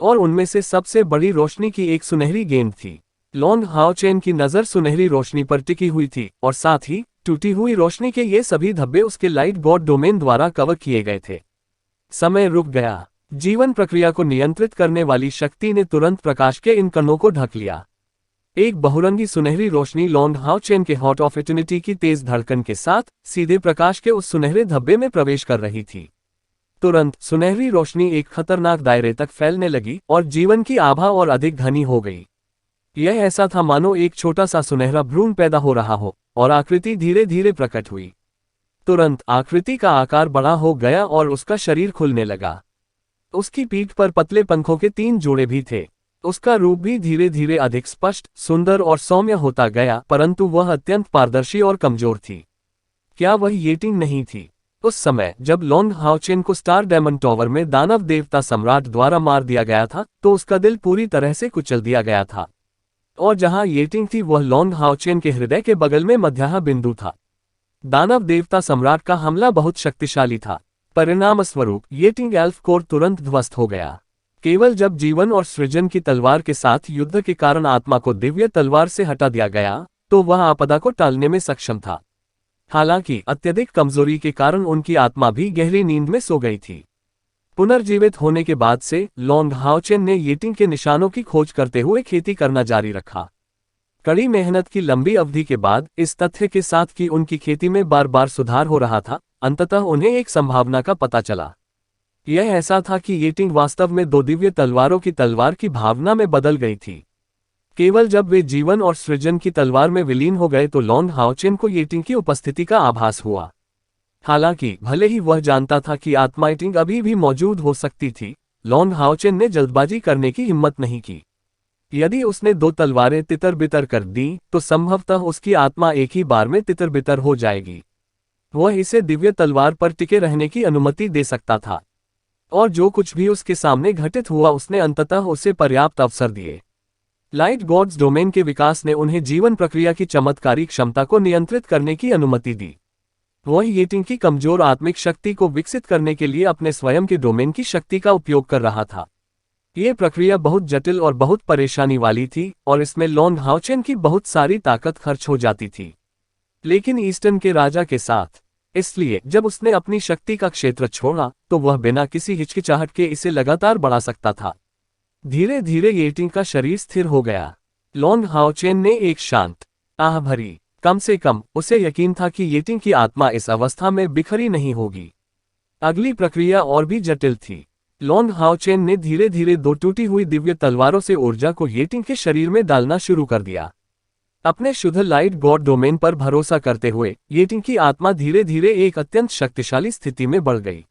और उनमें से सबसे बड़ी रोशनी की एक सुनहरी गेंद थी। लॉन्ग हाओचेन की नजर सुनहरी रोशनी पर टिकी हुई थी और साथ ही टूटी हुई रोशनी के ये सभी धब्बे उसके लाइट गॉड डोमेन द्वारा कवर किए गए थे। समय रुक गया। जीवन प्रक्रिया को नियंत्रित करने वाली शक्ति ने तुरंत प्रकाश के इन कणों को ढक लिया। एक बहुरंगी सुनहरी रोशनी लॉन्ग हाओचेन के हॉट ऑफ इटर्निटी की तेज धड़कन के साथ सीधे प्रकाश के उस सुनहरे धब्बे में प्रवेश कर रही थी। तुरंत सुनहरी रोशनी एक खतरनाक दायरे तक फैलने लगी और जीवन की आभा और अधिक घनी हो गई। यह ऐसा था मानो एक छोटा सा सुनहरा भ्रूण पैदा हो रहा हो और आकृति धीरे धीरे प्रकट हुई। तुरंत आकृति का आकार बड़ा हो गया और उसका शरीर खुलने लगा। उसकी पीठ पर पतले पंखों के 3 जोड़े भी थे। उसका रूप भी धीरे धीरे अधिक स्पष्ट, सुंदर और सौम्य होता गया, परंतु वह अत्यंत पारदर्शी और कमजोर थी। क्या वह येटिंग नहीं थी? उस समय जब लॉन्ग हाओचेन को स्टार डायमंड टॉवर में दानव देवता सम्राट द्वारा मार दिया गया था, तो उसका दिल पूरी तरह से कुचल दिया गया था, और जहां येटिंग थी वह लॉन्ग हाओचेन के हृदय के बगल में मध्य बिंदु था। दानव देवता सम्राट का हमला बहुत शक्तिशाली था। परिणामस्वरूप येटिंग एल्फ कोर तुरंत ध्वस्त हो गया। केवल जब जीवन और सृजन की तलवार के साथ युद्ध के कारण आत्मा को दिव्य तलवार से हटा दिया गया, तो वह आपदा को टालने में सक्षम था। हालांकि अत्यधिक कमजोरी के कारण उनकी आत्मा भी गहरी नींद में सो गई थी। पुनर्जीवित होने के बाद से लॉन्ग हाओचेन ने येटिंग के निशानों की खोज करते हुए खेती करना जारी रखा। कड़ी मेहनत की लंबी अवधि के बाद इस तथ्य के साथ कि उनकी खेती में बार बार सुधार हो रहा था, अंततः उन्हें एक संभावना का पता चला। यह ऐसा था कि येटिंग वास्तव में दो दिव्य तलवारों की तलवार की भावना में बदल गई थी। केवल जब वे जीवन और सृजन की तलवार में विलीन हो गए तो लॉन्ग हाओचेन को येटिंग की उपस्थिति का आभास हुआ। हालांकि भले ही वह जानता था कि आत्मा येटिंग अभी भी मौजूद हो सकती थी, लॉन्ग हाओचेन ने जल्दबाजी करने की हिम्मत नहीं की। यदि उसने दो तलवारें तितर-बितर कर दी तो संभवतः उसकी आत्मा एक ही बार में तितर-बितर हो जाएगी। वह इसे दिव्य तलवार पर टिके रहने की अनुमति दे सकता था, और जो कुछ भी उसके सामने घटित हुआ उसने अंततः उसे पर्याप्त अवसर दिए। लाइट गॉड्स डोमेन के विकास ने उन्हें जीवन प्रक्रिया की चमत्कारी क्षमता को नियंत्रित करने की अनुमति दी। वह येटिंग की कमजोर आत्मिक शक्ति को विकसित करने के लिए अपने स्वयं के डोमेन की शक्ति का उपयोग कर रहा था। ये प्रक्रिया बहुत जटिल और बहुत परेशानी वाली थी और इसमें लॉन्ग हाओचेन की बहुत सारी ताकत खर्च हो जाती थी, लेकिन ईस्टर्न के राजा के साथ। इसलिए जब उसने अपनी शक्ति का क्षेत्र छोड़ा तो वह बिना किसी हिचकिचाहट के इसे लगातार बढ़ा सकता था। धीरे धीरे येटिंग का शरीर स्थिर हो गया। लॉन्ग हाओचेन ने एक शांत आह भरी। कम से कम उसे यकीन था कि येटिंग की आत्मा इस अवस्था में बिखरी नहीं होगी। अगली प्रक्रिया और भी जटिल थी। लॉन्ग हाओचेन ने धीरे धीरे दो टूटी हुई दिव्य तलवारों से ऊर्जा को येटिंग के शरीर में डालना शुरू कर दिया। अपने शुद्ध लाइट गॉड डोमेन पर भरोसा करते हुए येटिंग की आत्मा धीरे धीरे एक अत्यंत शक्तिशाली स्थिति में बढ़ गई।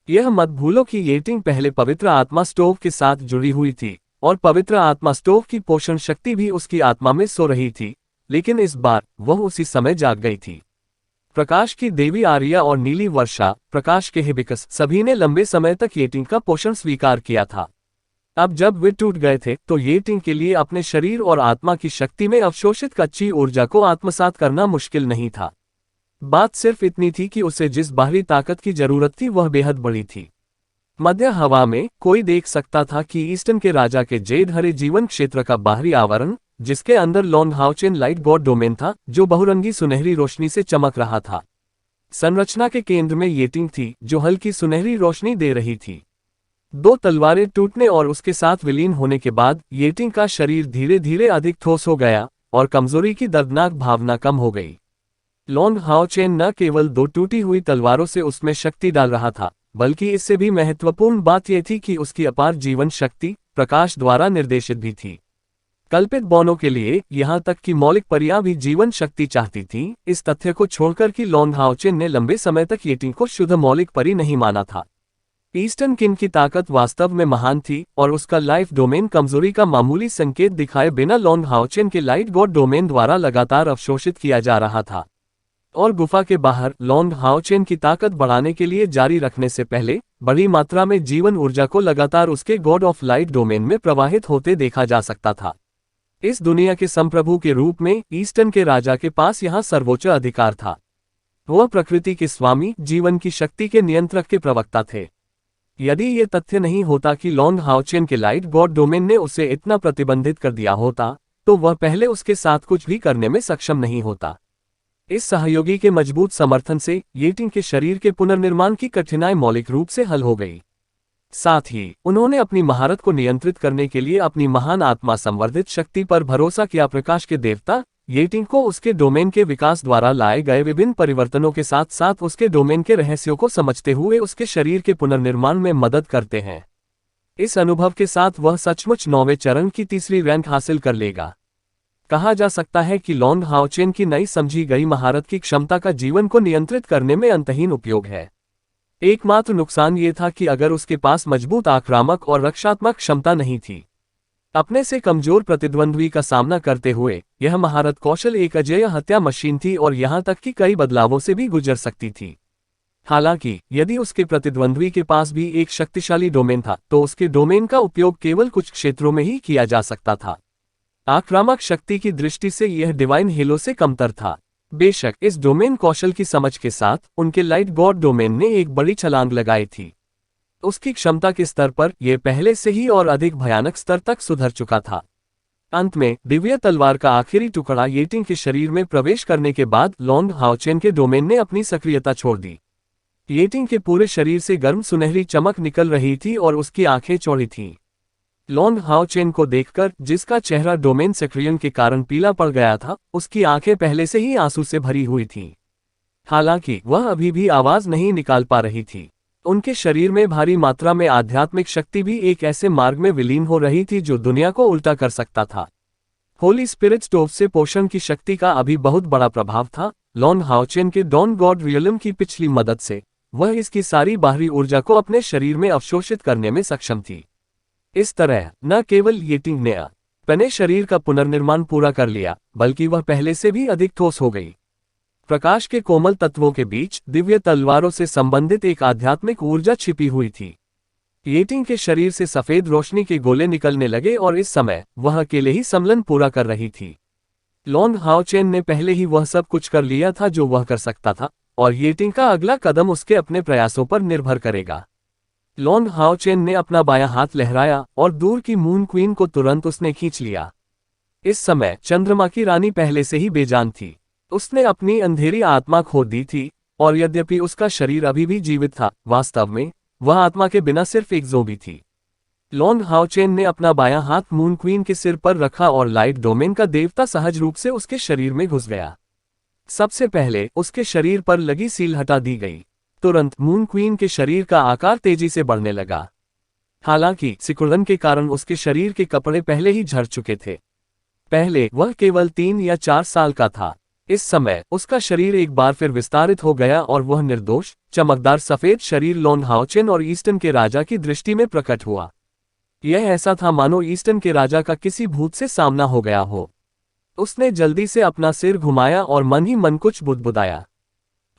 यह मत भूलो कि येटिंग पहले पवित्र आत्मा स्टोव के साथ जुड़ी हुई थी और पवित्र आत्मा स्टोव की पोषण शक्ति भी उसकी आत्मा में सो रही थी, लेकिन इस बार वह उसी समय जाग गई थी। प्रकाश की देवी आर्या और नीली वर्षा, प्रकाश के हिबिकस, सभी ने लंबे समय तक येटिंग का पोषण स्वीकार किया था। अब जब वे टूट गए थे तो येटिंग के लिए अपने शरीर और आत्मा की शक्ति में अवशोषित कच्ची ऊर्जा को आत्मसात करना मुश्किल नहीं था। बात सिर्फ इतनी थी कि उसे जिस बाहरी ताकत की जरूरत थी वह बेहद बड़ी थी। मध्य हवा में कोई देख सकता था कि ईस्टर्न के राजा के जेड हरे जीवन क्षेत्र का बाहरी आवरण, जिसके अंदर लॉन्ग हाओचेन लाइट गॉड डोमेन था, जो बहुरंगी सुनहरी रोशनी से चमक रहा था। संरचना के केंद्र में येटिंग थी जो हल्की सुनहरी रोशनी दे रही थी। दो तलवारें टूटने और उसके साथ विलीन होने के बाद येटिंग का शरीर धीरे धीरे अधिक ठोस हो गया और कमजोरी की दर्दनाक भावना कम हो गई। लॉन्ग हाओचेन न केवल दो टूटी हुई तलवारों से उसमें शक्ति डाल रहा था, बल्कि इससे भी महत्वपूर्ण बात यह थी कि उसकी अपार जीवन शक्ति प्रकाश द्वारा निर्देशित भी थी। कल्पित बौनों के लिए यहाँ तक कि मौलिक परियां भी जीवन शक्ति चाहती थीं। इस तथ्य को छोड़कर कि लॉन्ग हाओचेन ने लंबे समय तक येटिंग को शुद्ध मौलिक परी नहीं माना था। ईस्टर्न किन की ताकत वास्तव में महान थी और उसका लाइफ डोमेन कमजोरी का मामूली संकेत दिखाए बिना लॉन्ग हाओचेन के लाइट गॉड डोमेन द्वारा लगातार अवशोषित किया जा रहा था। और गुफा के बाहर लॉन्ग हाओचेन की ताकत बढ़ाने के लिए जारी रखने से पहले बड़ी मात्रा में जीवन ऊर्जा को लगातार उसके गॉड ऑफ लाइट डोमेन में प्रवाहित होते देखा जा सकता था। इस दुनिया के संप्रभु के रूप में ईस्टर्न के राजा के पास यहाँ सर्वोच्च अधिकार था। वह प्रकृति के स्वामी, जीवन की शक्ति के नियंत्रक के प्रवक्ता थे। यदि ये तथ्य नहीं होता कि लॉन्ग हाओचेन के लाइट गॉड डोमेन ने उसे इतना प्रतिबंधित कर दिया होता, तो वह पहले उसके साथ कुछ भी करने में सक्षम नहीं होता। इस सहयोगी के मजबूत समर्थन से येटिंग के शरीर के पुनर्निर्माण की कठिनाई मौलिक रूप से हल हो गई। साथ ही उन्होंने अपनी महारत को नियंत्रित करने के लिए अपनी महान आत्मा संवर्धित शक्ति पर भरोसा किया। प्रकाश के देवता येटिंग को उसके डोमेन के विकास द्वारा लाए गए विभिन्न परिवर्तनों के साथ साथ उसके डोमेन के रहस्यों को समझते हुए उसके शरीर के पुनर्निर्माण में मदद करते हैं। इस अनुभव के साथ वह सचमुच 9वें चरण की तीसरी रैंक हासिल कर लेगा। कहा जा सकता है कि लॉन्ग हाओचेन की नई समझी गई महारत की क्षमता का जीवन को नियंत्रित करने में अंतहीन उपयोग है। एकमात्र नुकसान ये था कि अगर उसके पास मजबूत आक्रामक और रक्षात्मक क्षमता नहीं थी। अपने से कमजोर प्रतिद्वंद्वी का सामना करते हुए यह महारत कौशल एक अजेय हत्या मशीन थी और यहाँ तक कि कई बदलावों से भी गुजर सकती थी। हालांकि यदि उसके प्रतिद्वंद्वी के पास भी एक शक्तिशाली डोमेन था तो उसके डोमेन का उपयोग केवल कुछ क्षेत्रों में ही किया जा सकता था। आक्रामक शक्ति की दृष्टि से यह डिवाइन हेलो से कमतर था। बेशक इस डोमेन कौशल की समझ के साथ उनके लाइट गॉड डोमेन ने एक बड़ी छलांग लगाई थी। उसकी क्षमता के स्तर पर यह पहले से ही और अधिक भयानक स्तर तक सुधर चुका था। अंत में दिव्य तलवार का आखिरी टुकड़ा येटिंग के शरीर में प्रवेश करने के बाद लॉन्ग हाओचेन के डोमेन ने अपनी सक्रियता छोड़ दी। येटिंग के पूरे शरीर से गर्म सुनहरी चमक निकल रही थी और उसकी आंखें चौड़ी थीं। लॉन्ग हाओचेन को देखकर, जिसका चेहरा डोमेन सक्रियन के कारण पीला पड़ गया था, उसकी आंखें पहले से ही आंसू से भरी हुई थीं। हालांकि वह अभी भी आवाज नहीं निकाल पा रही थी। उनके शरीर में भारी मात्रा में आध्यात्मिक शक्ति भी एक ऐसे मार्ग में विलीन हो रही थी जो दुनिया को उल्टा कर सकता था। होली स्पिरिट स्टोव से पोषण की शक्ति का अभी बहुत बड़ा प्रभाव था। लॉन्ग हाओचेन के डॉन गॉड रियलम की पिछली मदद से वह इसकी सारी बाहरी ऊर्जा को अपने शरीर में अवशोषित करने में सक्षम थी। इस तरह न केवल येटिंग ने अपने शरीर का पुनर्निर्माण पूरा कर लिया, बल्कि वह पहले से भी अधिक ठोस हो गई। प्रकाश के कोमल तत्वों के बीच दिव्य तलवारों से संबंधित एक आध्यात्मिक ऊर्जा छिपी हुई थी। येटिंग के शरीर से सफेद रोशनी के गोले निकलने लगे और इस समय वह अकेले ही सम्मेलन पूरा कर रही थी। लॉन्ग हाओचेन ने पहले ही वह सब कुछ कर लिया था जो वह कर सकता था, और येटिंग का अगला कदम उसके अपने प्रयासों पर निर्भर करेगा। लॉन्ग हाओचेन ने अपना बायां हाथ लहराया और दूर की मून क्वीन को तुरंत उसने खींच लिया। इस समय चंद्रमा की रानी पहले से ही बेजान थी। उसने अपनी अंधेरी आत्मा खो दी थी, और यद्यपि उसका शरीर अभी भी जीवित था, वास्तव में वह आत्मा के बिना सिर्फ एक ज़ोंबी थी। लॉन्ग हाओचेन ने अपना बायां हाथ मून क्वीन के सिर पर रखा और लाइट डोमेन का देवता सहज रूप से उसके शरीर में घुस गया। सबसे पहले उसके शरीर पर लगी सील हटा दी गई। तुरंत मून क्वीन के शरीर का आकार तेजी से बढ़ने लगा। हालांकि सिकुड़न के कारण उसके शरीर के कपड़े पहले ही झड़ चुके थे। पहले वह केवल 3 या 4 साल का था। इस समय उसका शरीर एक बार फिर विस्तारित हो गया और वह निर्दोष, चमकदार सफेद शरीर लॉन्ग हाओचेन और ईस्टर्न के राजा की दृष्टि में प्रकट हुआ। यह ऐसा था मानो ईस्टर्न के राजा का किसी भूत से सामना हो गया हो। उसने जल्दी से अपना सिर घुमाया और मन ही मन कुछ बुदबुदाया।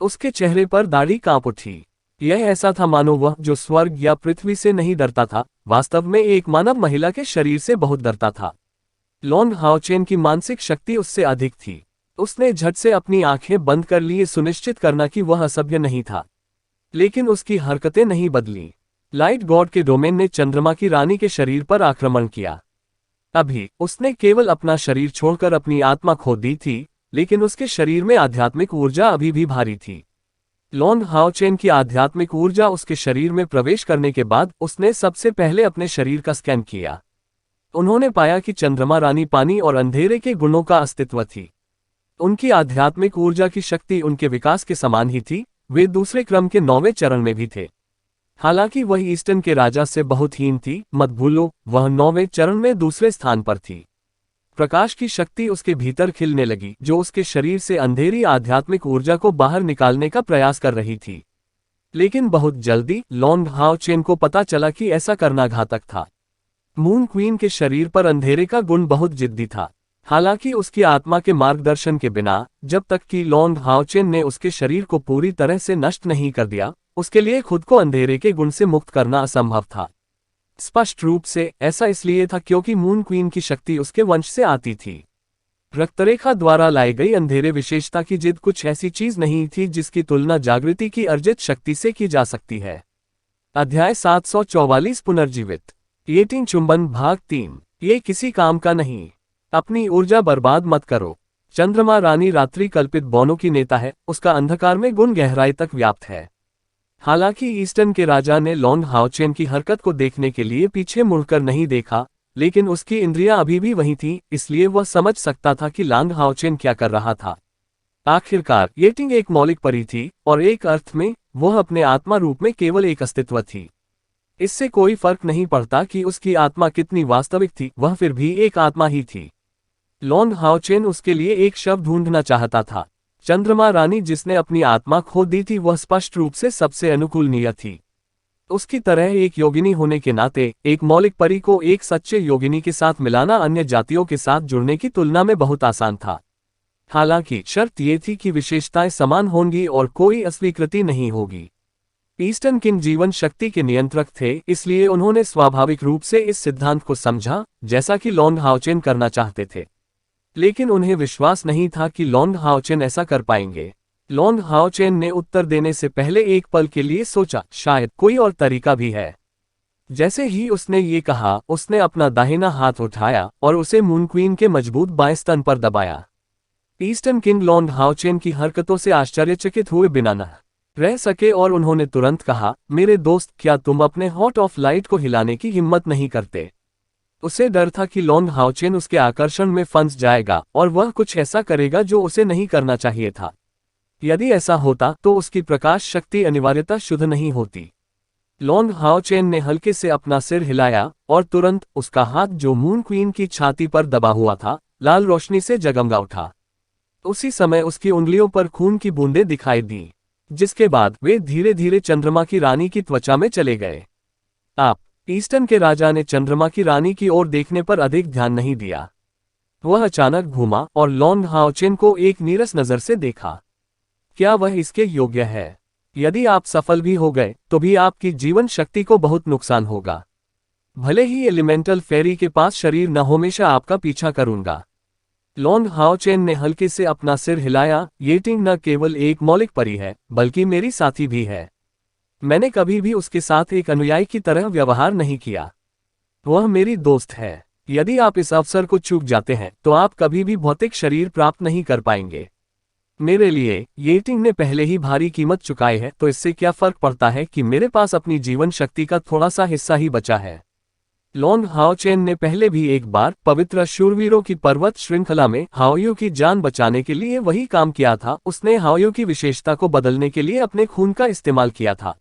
उसके चेहरे पर दाढ़ी कांप उठी। यह ऐसा था मानो वह, जो स्वर्ग या पृथ्वी से नहीं डरता था, वास्तव में एक मानव महिला के शरीर से बहुत डरता था। लॉन्ग हाओचेन की मानसिक शक्ति उससे अधिक थी। उसने झट से अपनी आंखें बंद कर लिए, सुनिश्चित करना कि वह असभ्य नहीं था। लेकिन उसकी हरकतें नहीं बदली। लाइट गॉड के डोमेन ने चंद्रमा की रानी के शरीर पर आक्रमण किया। अभी उसने केवल अपना शरीर छोड़कर अपनी आत्मा खो दी थी, लेकिन उसके शरीर में आध्यात्मिक ऊर्जा अभी भी भारी थी। लॉन्ग हाओचेन की आध्यात्मिक ऊर्जा उसके शरीर में प्रवेश करने के बाद उसने सबसे पहले अपने शरीर का स्कैन किया। उन्होंने पाया कि चंद्रमा रानी पानी और अंधेरे के गुणों का अस्तित्व थी। उनकी आध्यात्मिक ऊर्जा की शक्ति उनके विकास के समान ही थी। वे दूसरे क्रम के 9वें चरण में भी थे। हालांकि वह ईस्टर्न के राजा से बहुत हीन थी, मत भूलो, वह 9वें चरण में दूसरे स्थान पर थी। प्रकाश की शक्ति उसके भीतर खिलने लगी, जो उसके शरीर से अंधेरी आध्यात्मिक ऊर्जा को बाहर निकालने का प्रयास कर रही थी। लेकिन बहुत जल्दी लॉन्ग हाओचेन को पता चला कि ऐसा करना घातक था। मून क्वीन के शरीर पर अंधेरे का गुण बहुत जिद्दी था। हालांकि उसकी आत्मा के मार्गदर्शन के बिना, जब तक कि लॉन्ग हाओचेन ने उसके शरीर को पूरी तरह से नष्ट नहीं कर दिया, उसके लिए खुद को अंधेरे के गुण से मुक्त करना असंभव था। स्पष्ट रूप से ऐसा इसलिए था क्योंकि मून क्वीन की शक्ति उसके वंश से आती थी। रक्तरेखा द्वारा लाई गई अंधेरे विशेषता की जिद कुछ ऐसी चीज नहीं थी जिसकी तुलना जागृति की अर्जित शक्ति से की जा सकती है। अध्याय 744 पुनर्जीवित। येटिंग चुंबन भाग 3। ये किसी काम का नहीं। अपनी ऊर्जा बर्बाद मत करो। चंद्रमा रानी रात्रि कल्पित बौनों की नेता है, उसका अंधकार में गुण गहराई तक व्याप्त है। हालांकि ईस्टर्न के राजा ने लॉन्ग हाओचेन की हरकत को देखने के लिए पीछे मुड़कर नहीं देखा, लेकिन उसकी इंद्रियां अभी भी वहीं थीं, इसलिए वह समझ सकता था कि लॉन्ग हाओचेन क्या कर रहा था। आखिरकार येटिंग एक मौलिक परी थी, और एक अर्थ में वह अपने आत्मा रूप में केवल एक अस्तित्व थी। इससे कोई फर्क नहीं पड़ता कि उसकी आत्मा कितनी वास्तविक थी, वह फिर भी एक आत्मा ही थी। लॉन्ग हाओचेन उसके लिए एक शब्द ढूंढना चाहता था। चंद्रमा रानी जिसने अपनी आत्मा खो दी थी, वह स्पष्ट रूप से सबसे अनुकूलनीय थी। उसकी तरह एक योगिनी होने के नाते एक मौलिक परी को एक सच्चे योगिनी के साथ मिलाना अन्य जातियों के साथ जुड़ने की तुलना में बहुत आसान था। हालांकि शर्त यह थी कि विशेषताएं समान होंगी और कोई अस्वीकृति नहीं होगी। ईस्टर्न किंग जीवन शक्ति के नियंत्रक थे, इसलिए उन्होंने स्वाभाविक रूप से इस सिद्धांत को समझा, जैसा कि लॉन्ग हाओचेन करना चाहते थे। लेकिन उन्हें विश्वास नहीं था कि लॉन्ग हाओचेन ऐसा कर पाएंगे। लॉन्ग हाओचेन ने उत्तर देने से पहले एक पल के लिए सोचा, शायद कोई और तरीका भी है। जैसे ही उसने ये कहा, उसने अपना दाहिना हाथ उठाया और उसे मून क्वीन के मजबूत बाएं स्तन पर दबाया। ईस्टर्न किंग लॉन्ग हाओचेन की हरकतों से आश्चर्यचकित हुए बिना न रह सके और उन्होंने तुरंत कहा, मेरे दोस्त, क्या तुम अपने हॉट ऑफ लाइट को हिलाने की हिम्मत नहीं करते? उसे डर था कि लॉन्ग हाओचेन उसके आकर्षण में फंस जाएगा और वह कुछ ऐसा करेगा जो उसे नहीं करना चाहिए था। यदि ऐसा होता तो उसकी प्रकाश शक्ति अनिवार्यता शुद्ध नहीं होती। लॉन्ग हाओचेन ने हल्के से अपना सिर हिलाया और तुरंत उसका हाथ, जो मून क्वीन की छाती पर दबा हुआ था, लाल रोशनी से जगमगा उठा। उसी समय उसकी उंगलियों पर खून की बूंदें दिखाई दी, जिसके बाद वे धीरे धीरे चंद्रमा की रानी की त्वचा में चले गए। आप ईस्टर्न के राजा ने चंद्रमा की रानी की ओर देखने पर अधिक ध्यान नहीं दिया। वह अचानक घूमा और लॉन्ग हाओचेन को एक नीरस नजर से देखा। क्या वह इसके योग्य है? यदि आप सफल भी हो गए तो भी आपकी जीवन शक्ति को बहुत नुकसान होगा। भले ही एलिमेंटल फेरी के पास शरीर न, हमेशा आपका पीछा करूंगा। लॉन्ग हाओचेन ने हल्के से अपना सिर हिलाया। येटिंग न केवल एक मौलिक परी है, बल्कि मेरी साथी भी है। मैंने कभी भी उसके साथ एक अनुयायी की तरह व्यवहार नहीं किया। वह मेरी दोस्त है। यदि आप इस अवसर को चूक जाते हैं तो आप कभी भी भौतिक शरीर प्राप्त नहीं कर पाएंगे। मेरे लिए येटिंग ने पहले ही भारी कीमत चुकाई है, तो इससे क्या फर्क पड़ता है कि मेरे पास अपनी जीवन शक्ति का थोड़ा सा हिस्सा ही बचा है। लॉन्ग हाओचेन ने पहले भी एक बार पवित्र शूरवीरों की पर्वत श्रृंखला में हाओयू की जान बचाने के लिए वही काम किया था। उसने हाओयू की विशेषता को बदलने के लिए अपने खून का इस्तेमाल किया था।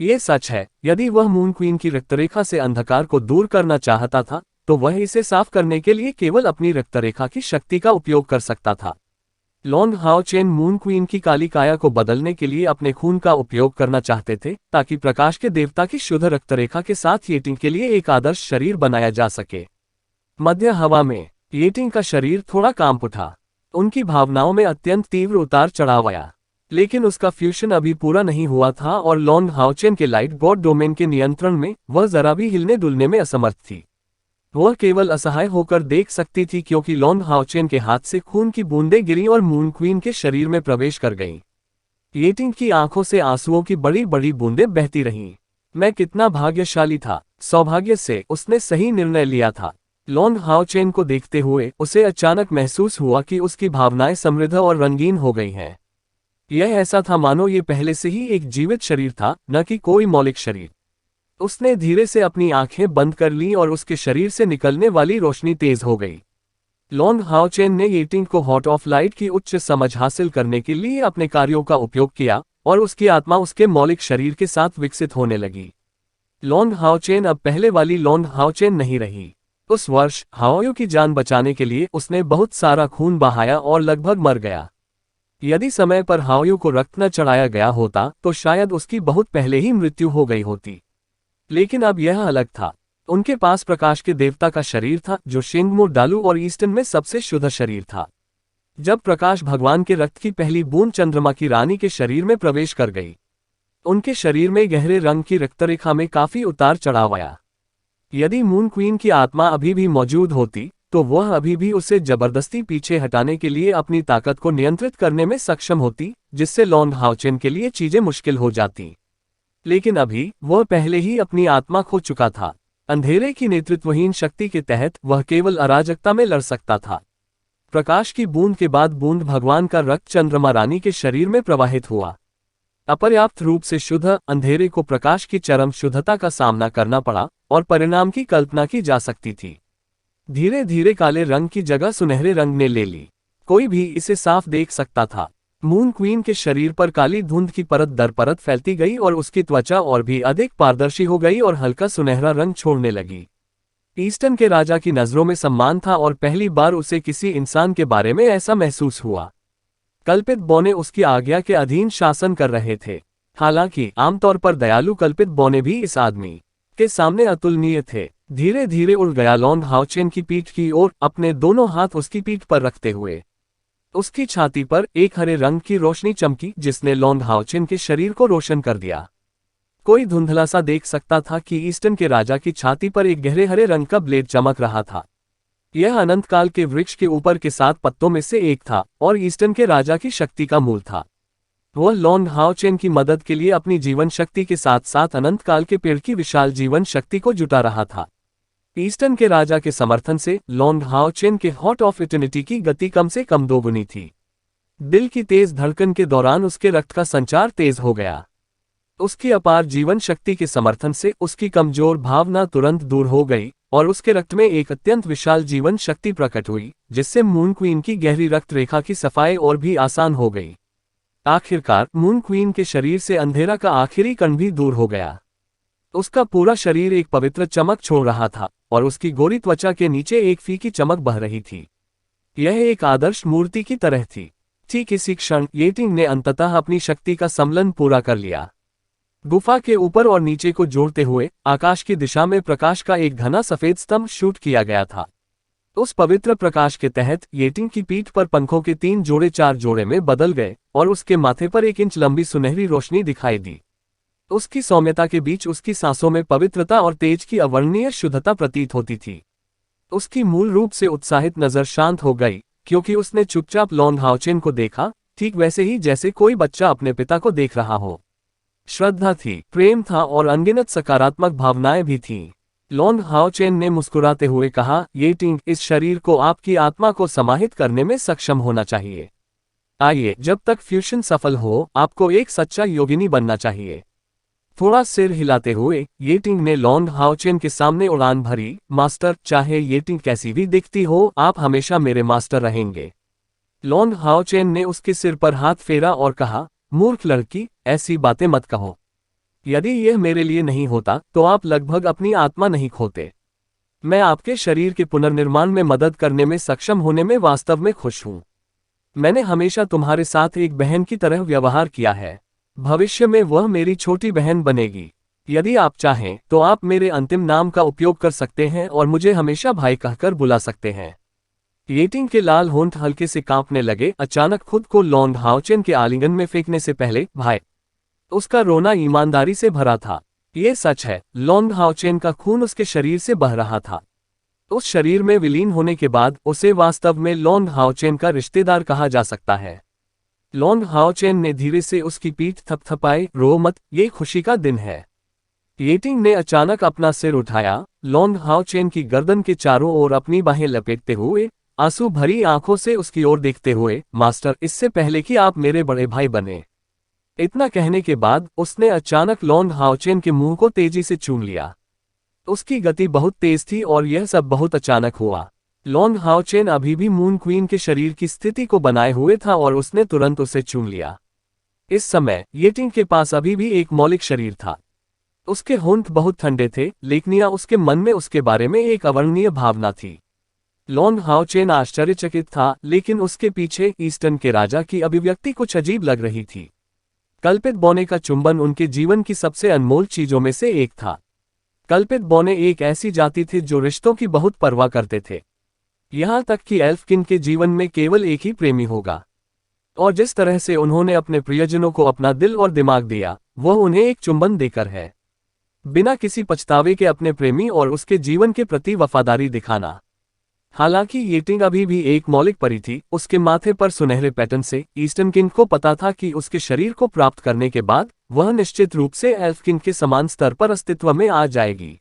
ये सच है, यदि वह मून क्वीन की रक्तरेखा से अंधकार को दूर करना चाहता था तो वह इसे साफ करने के लिए केवल अपनी रक्तरेखा की शक्ति का उपयोग कर सकता था। लॉन्ग हाओचेन मून क्वीन की काली काया को बदलने के लिए अपने खून का उपयोग करना चाहते थे, ताकि प्रकाश के देवता की शुद्ध रक्तरेखा के साथ येटिंग के लिए एक आदर्श शरीर बनाया जा सके। मध्य हवा में येटिंग का शरीर थोड़ा कांप उठा। उनकी भावनाओं में अत्यंत तीव्र उतार चढ़ाव आया, लेकिन उसका फ्यूशन अभी पूरा नहीं हुआ था और लॉन्ग हाओचेन के लाइट गॉड डोमेन के नियंत्रण में वह जरा भी हिलने डुलने में असमर्थ थी। वह केवल असहाय होकर देख सकती थी, क्योंकि लॉन्ग हाओचेन के हाथ से खून की बूंदें गिरी और मून क्वीन के शरीर में प्रवेश कर गईं। येटिंग की आंखों से आंसुओं की बड़ी बड़ी बूंदें बहती रहीं। मैं कितना भाग्यशाली था, सौभाग्य से उसने सही निर्णय लिया था। लॉन्ग हाओचेन को देखते हुए उसे अचानक महसूस हुआ कि उसकी भावनाएं समृद्ध और रंगीन हो गई हैं। यह ऐसा था मानो ये पहले से ही एक जीवित शरीर था, न कि कोई मौलिक शरीर। उसने धीरे से अपनी आंखें बंद कर लीं और उसके शरीर से निकलने वाली रोशनी तेज हो गई। लॉन्ग हाओचेन ने येटिंग को हॉट ऑफ लाइट की उच्च समझ हासिल करने के लिए अपने कार्यों का उपयोग किया और उसकी आत्मा उसके मौलिक शरीर के साथ विकसित होने लगी। लॉन्ग हाओचेन अब पहले वाली लॉन्ग हाओचेन नहीं रही। उस वर्ष हाओयू की जान बचाने के लिए उसने बहुत सारा खून बहाया और लगभग मर गया। यदि समय पर हाओयू को रक्त न चढ़ाया गया होता तो शायद उसकी बहुत पहले ही मृत्यु हो गई होती। लेकिन अब यह अलग था। उनके पास प्रकाश के देवता का शरीर था, जो शेंगमो डालू और ईस्टर्न में सबसे शुद्ध शरीर था। जब प्रकाश भगवान के रक्त की पहली बूंद चंद्रमा की रानी के शरीर में प्रवेश कर गई, उनके शरीर में गहरे रंग की रक्तरेखा में काफी उतार चढ़ाव आया। यदि मून क्वीन की आत्मा अभी भी मौजूद होती तो वह अभी भी उसे जबरदस्ती पीछे हटाने के लिए अपनी ताकत को नियंत्रित करने में सक्षम होती, जिससे लॉन्ग हाओचेन के लिए चीजें मुश्किल हो जाती। लेकिन अभी वह पहले ही अपनी आत्मा खो चुका था। अंधेरे की नेतृत्वहीन शक्ति के तहत वह केवल अराजकता में लड़ सकता था। प्रकाश की बूंद के बाद बूंद भगवान का रक्त चंद्रमा रानी के शरीर में प्रवाहित हुआ। अपर्याप्त रूप से शुद्ध अंधेरे को प्रकाश की चरम शुद्धता का सामना करना पड़ा और परिणाम की कल्पना की जा सकती थी। धीरे धीरे काले रंग की जगह सुनहरे रंग ने ले ली। कोई भी इसे साफ देख सकता था। मून क्वीन के शरीर पर काली धुंध की परत दर परत फैलती गई और उसकी त्वचा और भी अधिक पारदर्शी हो गई और हल्का सुनहरा रंग छोड़ने लगी। ईस्टर्न के राजा की नजरों में सम्मान था और पहली बार उसे किसी इंसान के बारे में ऐसा महसूस हुआ। कल्पित बौने उसकी आज्ञा के अधीन शासन कर रहे थे। हालांकि आमतौर पर दयालु कल्पित बौने भी इस आदमी के सामने अतुलनीय थे। धीरे धीरे उड़ गया लॉन्ग हाओचेन की पीठ की ओर, अपने दोनों हाथ उसकी पीठ पर रखते हुए। उसकी छाती पर एक हरे रंग की रोशनी चमकी, जिसने लॉन्ग हाओचेन के शरीर को रोशन कर दिया। कोई धुंधला सा देख सकता था कि ईस्टर्न के राजा की छाती पर एक गहरे हरे रंग का ब्लेड चमक रहा था। यह अनंतकाल के वृक्ष के ऊपर के 7 पत्तों में से एक था और ईस्टर्न के राजा की शक्ति का मूल था। वह लॉन्ग हाओचेन की मदद के लिए अपनी जीवन शक्ति के साथ साथ अनंतकाल के पेड़ की विशाल जीवन शक्ति को जुटा रहा था। ईस्टर्न के राजा के समर्थन से लॉन्ग हाओचेन के हॉट ऑफ इटर्निटी की गति कम से कम दोगुनी थी। दिल की तेज धड़कन के दौरान उसके रक्त का संचार तेज हो गया। उसकी अपार जीवन शक्ति के समर्थन से उसकी कमजोर भावना तुरंत दूर हो गई और उसके रक्त में एक अत्यंत विशाल जीवन शक्ति प्रकट हुई, जिससे मून क्वीन की गहरी रक्त रेखा की सफाई और भी आसान हो गई। आखिरकार मून क्वीन के शरीर से अंधेरा का आखिरी कण भी दूर हो गया। उसका पूरा शरीर एक पवित्र चमक छोड़ रहा था और उसकी गोरी त्वचा के नीचे एक फीकी चमक बह रही थी। यह एक आदर्श मूर्ति की तरह थी। ठीक इसी क्षण येटिंग ने अंततः अपनी शक्ति का सम्मेलन पूरा कर लिया। गुफा के ऊपर और नीचे को जोड़ते हुए आकाश की दिशा में प्रकाश का एक घना सफेद स्तंभ शूट किया गया था। उस पवित्र प्रकाश के तहत येटिंग की पीठ पर पंखों के 3 जोड़े 4 जोड़े में बदल गए और उसके माथे पर 1 इंच लंबी सुनहरी रोशनी दिखाई दी। उसकी सौम्यता के बीच उसकी सांसों में पवित्रता और तेज की अवर्णनीय शुद्धता प्रतीत होती थी। उसकी मूल रूप से उत्साहित नजर शांत हो गई, क्योंकि उसने चुपचाप लॉन्ग हाओचेन को देखा, ठीक वैसे ही जैसे कोई बच्चा अपने पिता को देख रहा हो। श्रद्धा थी, प्रेम था और अनगिनत सकारात्मक भावनाएं भी थीं। लॉन्ग हाओचेन ने मुस्कुराते हुए कहा, येटिंग, इस शरीर को आपकी आत्मा को समाहित करने में सक्षम होना चाहिए। आइए, जब तक फ्यूजन सफल हो, आपको एक सच्चा योगिनी बनना चाहिए। थोड़ा सिर हिलाते हुए येटिंग ने लॉन्ग हाओचेन के सामने उड़ान भरी। मास्टर, चाहे येटिंग कैसी भी दिखती हो, आप हमेशा मेरे मास्टर रहेंगे। लॉन्ग हाओचेन ने उसके सिर पर हाथ फेरा और कहा, मूर्ख लड़की, ऐसी बातें मत कहो। यदि यह मेरे लिए नहीं होता तो आप लगभग अपनी आत्मा नहीं खोते। मैं आपके शरीर के पुनर्निर्माण में मदद करने में सक्षम होने में वास्तव में खुश हूं। मैंने हमेशा तुम्हारे साथ एक बहन की तरह व्यवहार किया है। भविष्य में वह मेरी छोटी बहन बनेगी। यदि आप चाहें तो आप मेरे अंतिम नाम का उपयोग कर सकते हैं और मुझे हमेशा भाई कहकर बुला सकते हैं। येटिंग के लाल होंठ हल्के से कांपने लगे। अचानक खुद को लॉन्ग हाओचेन के आलिंगन में फेंकने से पहले, भाई। उसका रोना ईमानदारी से भरा था। ये सच है, लॉन्ग हाओचेन का खून उसके शरीर से बह रहा था। उस शरीर में विलीन होने के बाद उसे वास्तव में लॉन्ग हाओचेन का रिश्तेदार कहा जा सकता है। लॉन्ग हाओचेन ने धीरे से उसकी पीठ थपथपाई। रो मत, ये खुशी का दिन है। येटिंग ने अचानक अपना सिर उठाया, लॉन्ग हाओचेन की गर्दन के चारों ओर अपनी बाहें लपेटते हुए, आंसू भरी आंखों से उसकी ओर देखते हुए, मास्टर, इससे पहले कि आप मेरे बड़े भाई बने। इतना कहने के बाद उसने अचानक लॉन्ग हाओचेन के मुंह को तेजी से चूम लिया। उसकी गति बहुत तेज थी और यह सब बहुत अचानक हुआ। लॉन्ग हाओचेन अभी भी मून क्वीन के शरीर की स्थिति को बनाए हुए था और उसने तुरंत उसे चूम लिया। इस समय येटिंग के पास अभी भी एक मौलिक शरीर था। उसके होंठ बहुत ठंडे थे, लेकिन उसके मन में उसके बारे में एक अवर्णनीय भावना थी। लॉन्ग हाओचेन आश्चर्यचकित था, लेकिन उसके पीछे ईस्टर्न के राजा की अभिव्यक्ति कुछ अजीब लग रही थी। कल्पित बौने का चुंबन उनके जीवन की सबसे अनमोल चीजों में से एक था। कल्पित बौने एक ऐसी जाति थी जो रिश्तों की बहुत परवाह करते थे। यहां तक कि एल्फकिन के जीवन में केवल एक ही प्रेमी होगा। और जिस तरह से उन्होंने अपने प्रियजनों को अपना दिल और दिमाग दिया, वह उन्हें एक चुंबन देकर है। बिना किसी पछतावे के अपने प्रेमी और उसके जीवन के प्रति वफादारी दिखाना। हालांकि येटिंग अभी भी एक मौलिक परी थी, उसके माथे पर सुनहरे पैटर्न से ईस्टर्न किंग को पता था कि उसके शरीर को प्राप्त करने के बाद वह निश्चित रूप से एल्फ किंग के समान स्तर पर अस्तित्व में आ जाएगी।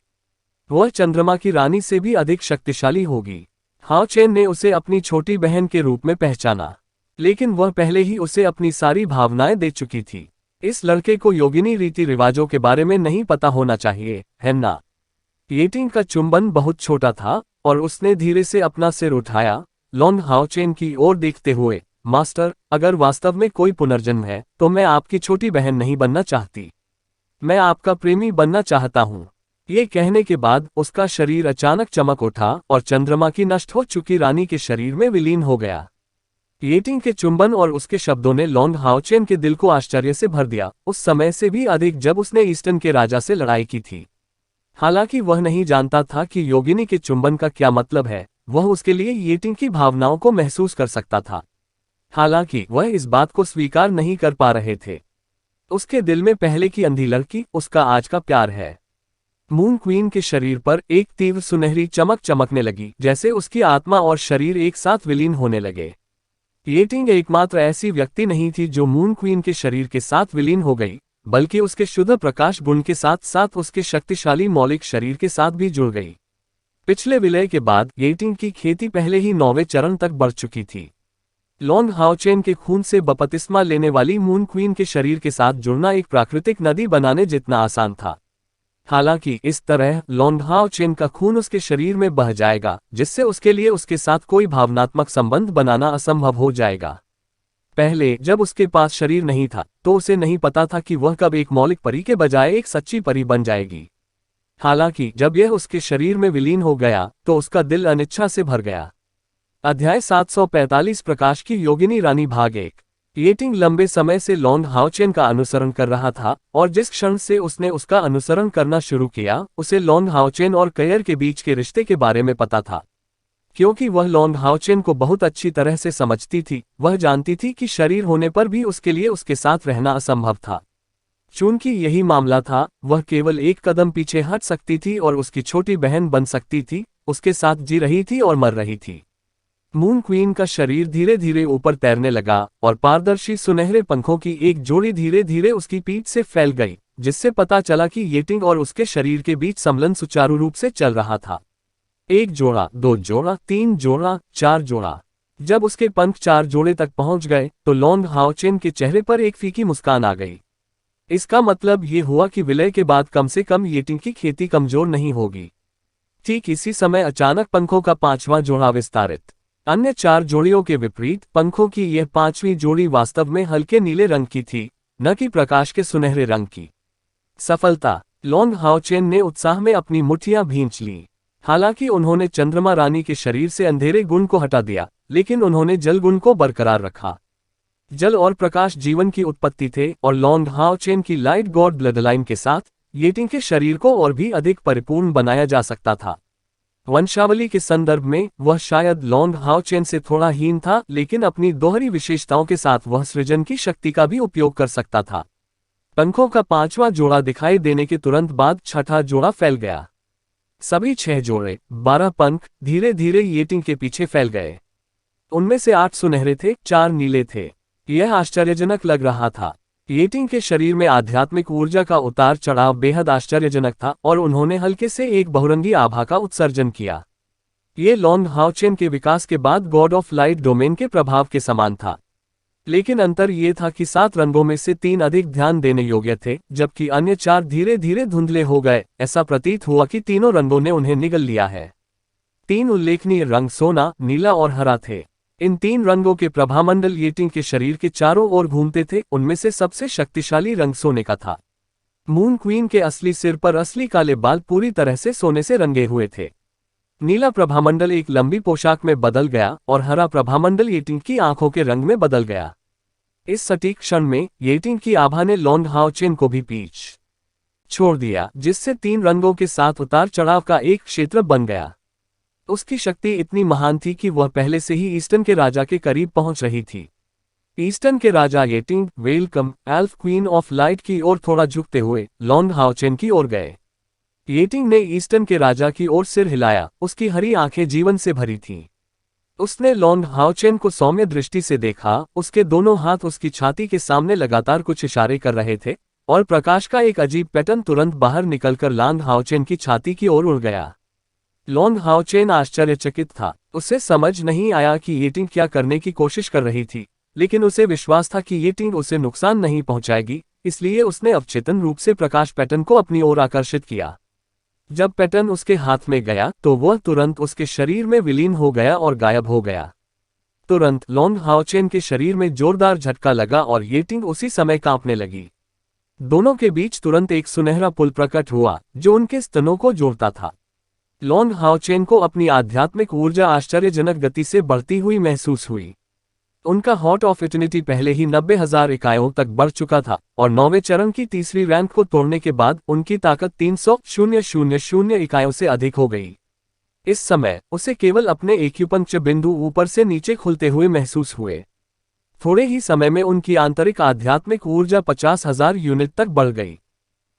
वह चंद्रमा की रानी से भी अधिक शक्तिशाली होगी। हाओचेन ने उसे अपनी छोटी बहन के रूप में पहचाना, लेकिन वह पहले ही उसे अपनी सारी भावनाएं दे चुकी थी। इस लड़के को योगिनी रीति रिवाजों के बारे में नहीं पता होना चाहिए, है ना? येटिंग का चुंबन बहुत छोटा था और उसने धीरे से अपना सिर उठाया, लॉन्ग हाओचेन की ओर देखते हुए, मास्टर, अगर वास्तव में कोई पुनर्जन्म है तो मैं आपकी छोटी बहन नहीं बनना चाहती। मैं आपका प्रेमी बनना चाहता हूँ। ये कहने के बाद उसका शरीर अचानक चमक उठा और चंद्रमा की नष्ट हो चुकी रानी के शरीर में विलीन हो गया। येटिंग के चुंबन और उसके शब्दों ने लॉन्ग हाओचेन के दिल को आश्चर्य से भर दिया, उस समय से भी अधिक जब उसने ईस्टर्न के राजा से लड़ाई की थी। हालांकि वह नहीं जानता था कि योगिनी के चुंबन का क्या मतलब है, वह उसके लिए येटिंग की भावनाओं को महसूस कर सकता था। हालांकि वह इस बात को स्वीकार नहीं कर पा रहे थे। उसके दिल में पहले की अंधी लड़की उसका आज का प्यार है। मून क्वीन के शरीर पर एक तीव्र सुनहरी चमक चमकने लगी, जैसे उसकी आत्मा और शरीर एक साथ विलीन होने लगे। येटिंग एकमात्र ऐसी व्यक्ति नहीं थी जो मून क्वीन के शरीर के साथ विलीन हो गई, बल्कि उसके शुद्ध प्रकाश गुण के साथ साथ उसके शक्तिशाली मौलिक शरीर के साथ भी जुड़ गई। पिछले विलय के बाद येटिंग की खेती पहले ही 9वें चरण तक बढ़ चुकी थी। लॉन्ग हाओचेन के खून से बपतिस्मा लेने वाली मून क्वीन के शरीर के साथ जुड़ना एक प्राकृतिक नदी बनाने जितना आसान था। हालांकि इस तरह लॉन्ग हाओचेन का खून उसके शरीर में बह जाएगा, जिससे उसके लिए उसके साथ कोई भावनात्मक संबंध बनाना असंभव हो जाएगा। पहले जब उसके पास शरीर नहीं था तो उसे नहीं पता था कि वह कब एक मौलिक परी के बजाय एक सच्ची परी बन जाएगी। हालांकि जब यह उसके शरीर में विलीन हो गया तो उसका दिल अनिच्छा से भर गया। अध्याय 745 प्रकाश की योगिनी रानी भाग 1। येटिंग लंबे समय से लॉन्ग हाओचेन का अनुसरण कर रहा था, और जिस क्षण से उसने उसका अनुसरण करना शुरू किया उसे लॉन्ग हाओचेन और कयर के बीच के रिश्ते के बारे में पता था। क्योंकि वह लॉन्ग हाओचेन को बहुत अच्छी तरह से समझती थी, वह जानती थी कि शरीर होने पर भी उसके लिए उसके साथ रहना असंभव था। चूंकि यही मामला था, वह केवल एक कदम पीछे हट सकती थी और उसकी छोटी बहन बन सकती थी, उसके साथ जी रही थी और मर रही थी। मून क्वीन का शरीर धीरे धीरे ऊपर तैरने लगा और पारदर्शी सुनहरे पंखों की एक जोड़ी धीरे धीरे उसकी पीठ से फैल गई, जिससे पता चला कि येटिंग और उसके शरीर के बीच संलग्न सुचारू रूप से चल रहा था। एक जोड़ा, दो जोड़ा, तीन जोड़ा, चार जोड़ा। जब उसके पंख चार जोड़े तक पहुंच गए तो लॉन्ग हाओचेन के चेहरे पर एक फीकी मुस्कान आ गई। इसका मतलब ये हुआ कि विलय के बाद कम से कम येटिंग की खेती कमजोर नहीं होगी। ठीक इसी समय अचानक पंखों का पांचवां जोड़ा विस्तारित। अन्य चार जोड़ियों के विपरीत पंखों की यह पांचवी जोड़ी वास्तव में हल्के नीले रंग की थी, न कि प्रकाश के सुनहरे रंग की। सफलता। लॉन्ग हाओचेन ने उत्साह में अपनी मुट्ठियां भींच लीं। हालांकि उन्होंने चंद्रमा रानी के शरीर से अंधेरे गुण को हटा दिया, लेकिन उन्होंने जल गुण को बरकरार रखा। जल और प्रकाश जीवन की उत्पत्ति थे, और लॉन्ग हाओचेन की लाइट गॉड ब्लडलाइन के साथ येटिंग के शरीर को और भी अधिक परिपूर्ण बनाया जा सकता था। वंशावली के संदर्भ में वह शायद लॉन्ग हाओचेन से थोड़ा हीन था, लेकिन अपनी दोहरी विशेषताओं के साथ वह सृजन की शक्ति का भी उपयोग कर सकता था। पंखों का पांचवा जोड़ा दिखाई देने के तुरंत बाद छठा जोड़ा फैल गया। सभी 6 जोड़े, 12 पंख धीरे धीरे येटिंग के पीछे फैल गए। उनमें से 8 सुनहरे थे, 4 नीले थे। यह आश्चर्यजनक लग रहा था। येटिंग के शरीर में आध्यात्मिक ऊर्जा का उतार चढ़ाव बेहद आश्चर्यजनक था, और उन्होंने हल्के से एक बहुरंगी आभा का उत्सर्जन किया। ये लॉन्ग हाओचेन के विकास के बाद गॉड ऑफ लाइट डोमेन के प्रभाव के समान था। लेकिन अंतर ये था कि 7 रंगों में से 3 अधिक ध्यान देने योग्य थे, जबकि अन्य 4 धीरे धीरे धुंधले हो गए। ऐसा प्रतीत हुआ कि तीनों रंगों ने उन्हें निगल लिया है। 3 उल्लेखनीय रंग सोना, नीला और हरा थे। इन 3 रंगों के प्रभामंडल येटिंग के शरीर के चारों ओर घूमते थे। उनमें से सबसे शक्तिशाली रंग सोने का था। मून क्वीन के असली सिर पर असली काले बाल पूरी तरह से सोने से रंगे हुए थे। नीला प्रभामंडल एक लंबी पोशाक में बदल गया, और हरा प्रभामंडल येटिंग की आंखों के रंग में बदल गया। इस सटीक क्षण में येटिंग की आभा ने लॉन्ग हाओचेन को भी पीछ छोड़ दिया, जिससे 3 रंगों के साथ उतार चढ़ाव का एक क्षेत्र बन गया। उसकी शक्ति इतनी महान थी कि वह पहले से ही ईस्टर्न के राजा के करीब पहुंच रही थी। ईस्टर्न के राजा येटिंग, welcome, elf queen of light की ओर थोड़ा झुकते हुए लॉन्ग हाओचेन की ओर गए। येटिंग ने ईस्टर्न के राजा की ओर सिर हिलाया, उसकी हरी आंखें जीवन से भरी थीं। उसने लॉन्ग हाओचेन को सौम्य दृष्टि से देखा। उसके दोनों हाथ उसकी छाती के सामने लगातार कुछ इशारे कर रहे थे, और प्रकाश का एक अजीब पैटर्न तुरंत बाहर निकलकर लॉन्ग हाओचेन की छाती की ओर उड़ गया। लॉन्ग हाओचेन आश्चर्यचकित था। उसे समझ नहीं आया कि येटिंग क्या करने की कोशिश कर रही थी, लेकिन उसे विश्वास था कि येटिंग उसे नुकसान नहीं पहुंचाएगी, इसलिए उसने अवचेतन रूप से प्रकाश पैटर्न को अपनी ओर आकर्षित किया। जब पैटर्न उसके हाथ में गया तो वह तुरंत उसके शरीर में विलीन हो गया और गायब हो गया। तुरंत लॉन्ग हाओचेन के शरीर में जोरदार झटका लगा और येटिंग उसी समय कांपने लगी। दोनों के बीच तुरंत एक सुनहरा पुल प्रकट हुआ, जो उनके स्तनों को जोड़ता था। लॉन्ग हाओचेन को अपनी आध्यात्मिक ऊर्जा आश्चर्यजनक गति से बढ़ती हुई महसूस हुई। उनका हॉट ऑफ इटर्निटी पहले ही 90,000 इकाइयों तक बढ़ चुका था, और 9वें चरण की तीसरी रैंक को तोड़ने के बाद उनकी ताकत 300,000 इकाइयों से अधिक हो गई। इस समय उसे केवल अपने एक्यूपंक्चर बिंदु ऊपर से नीचे खुलते हुए महसूस हुए। थोड़े ही समय में उनकी आंतरिक आध्यात्मिक ऊर्जा 50,000 यूनिट तक बढ़ गई।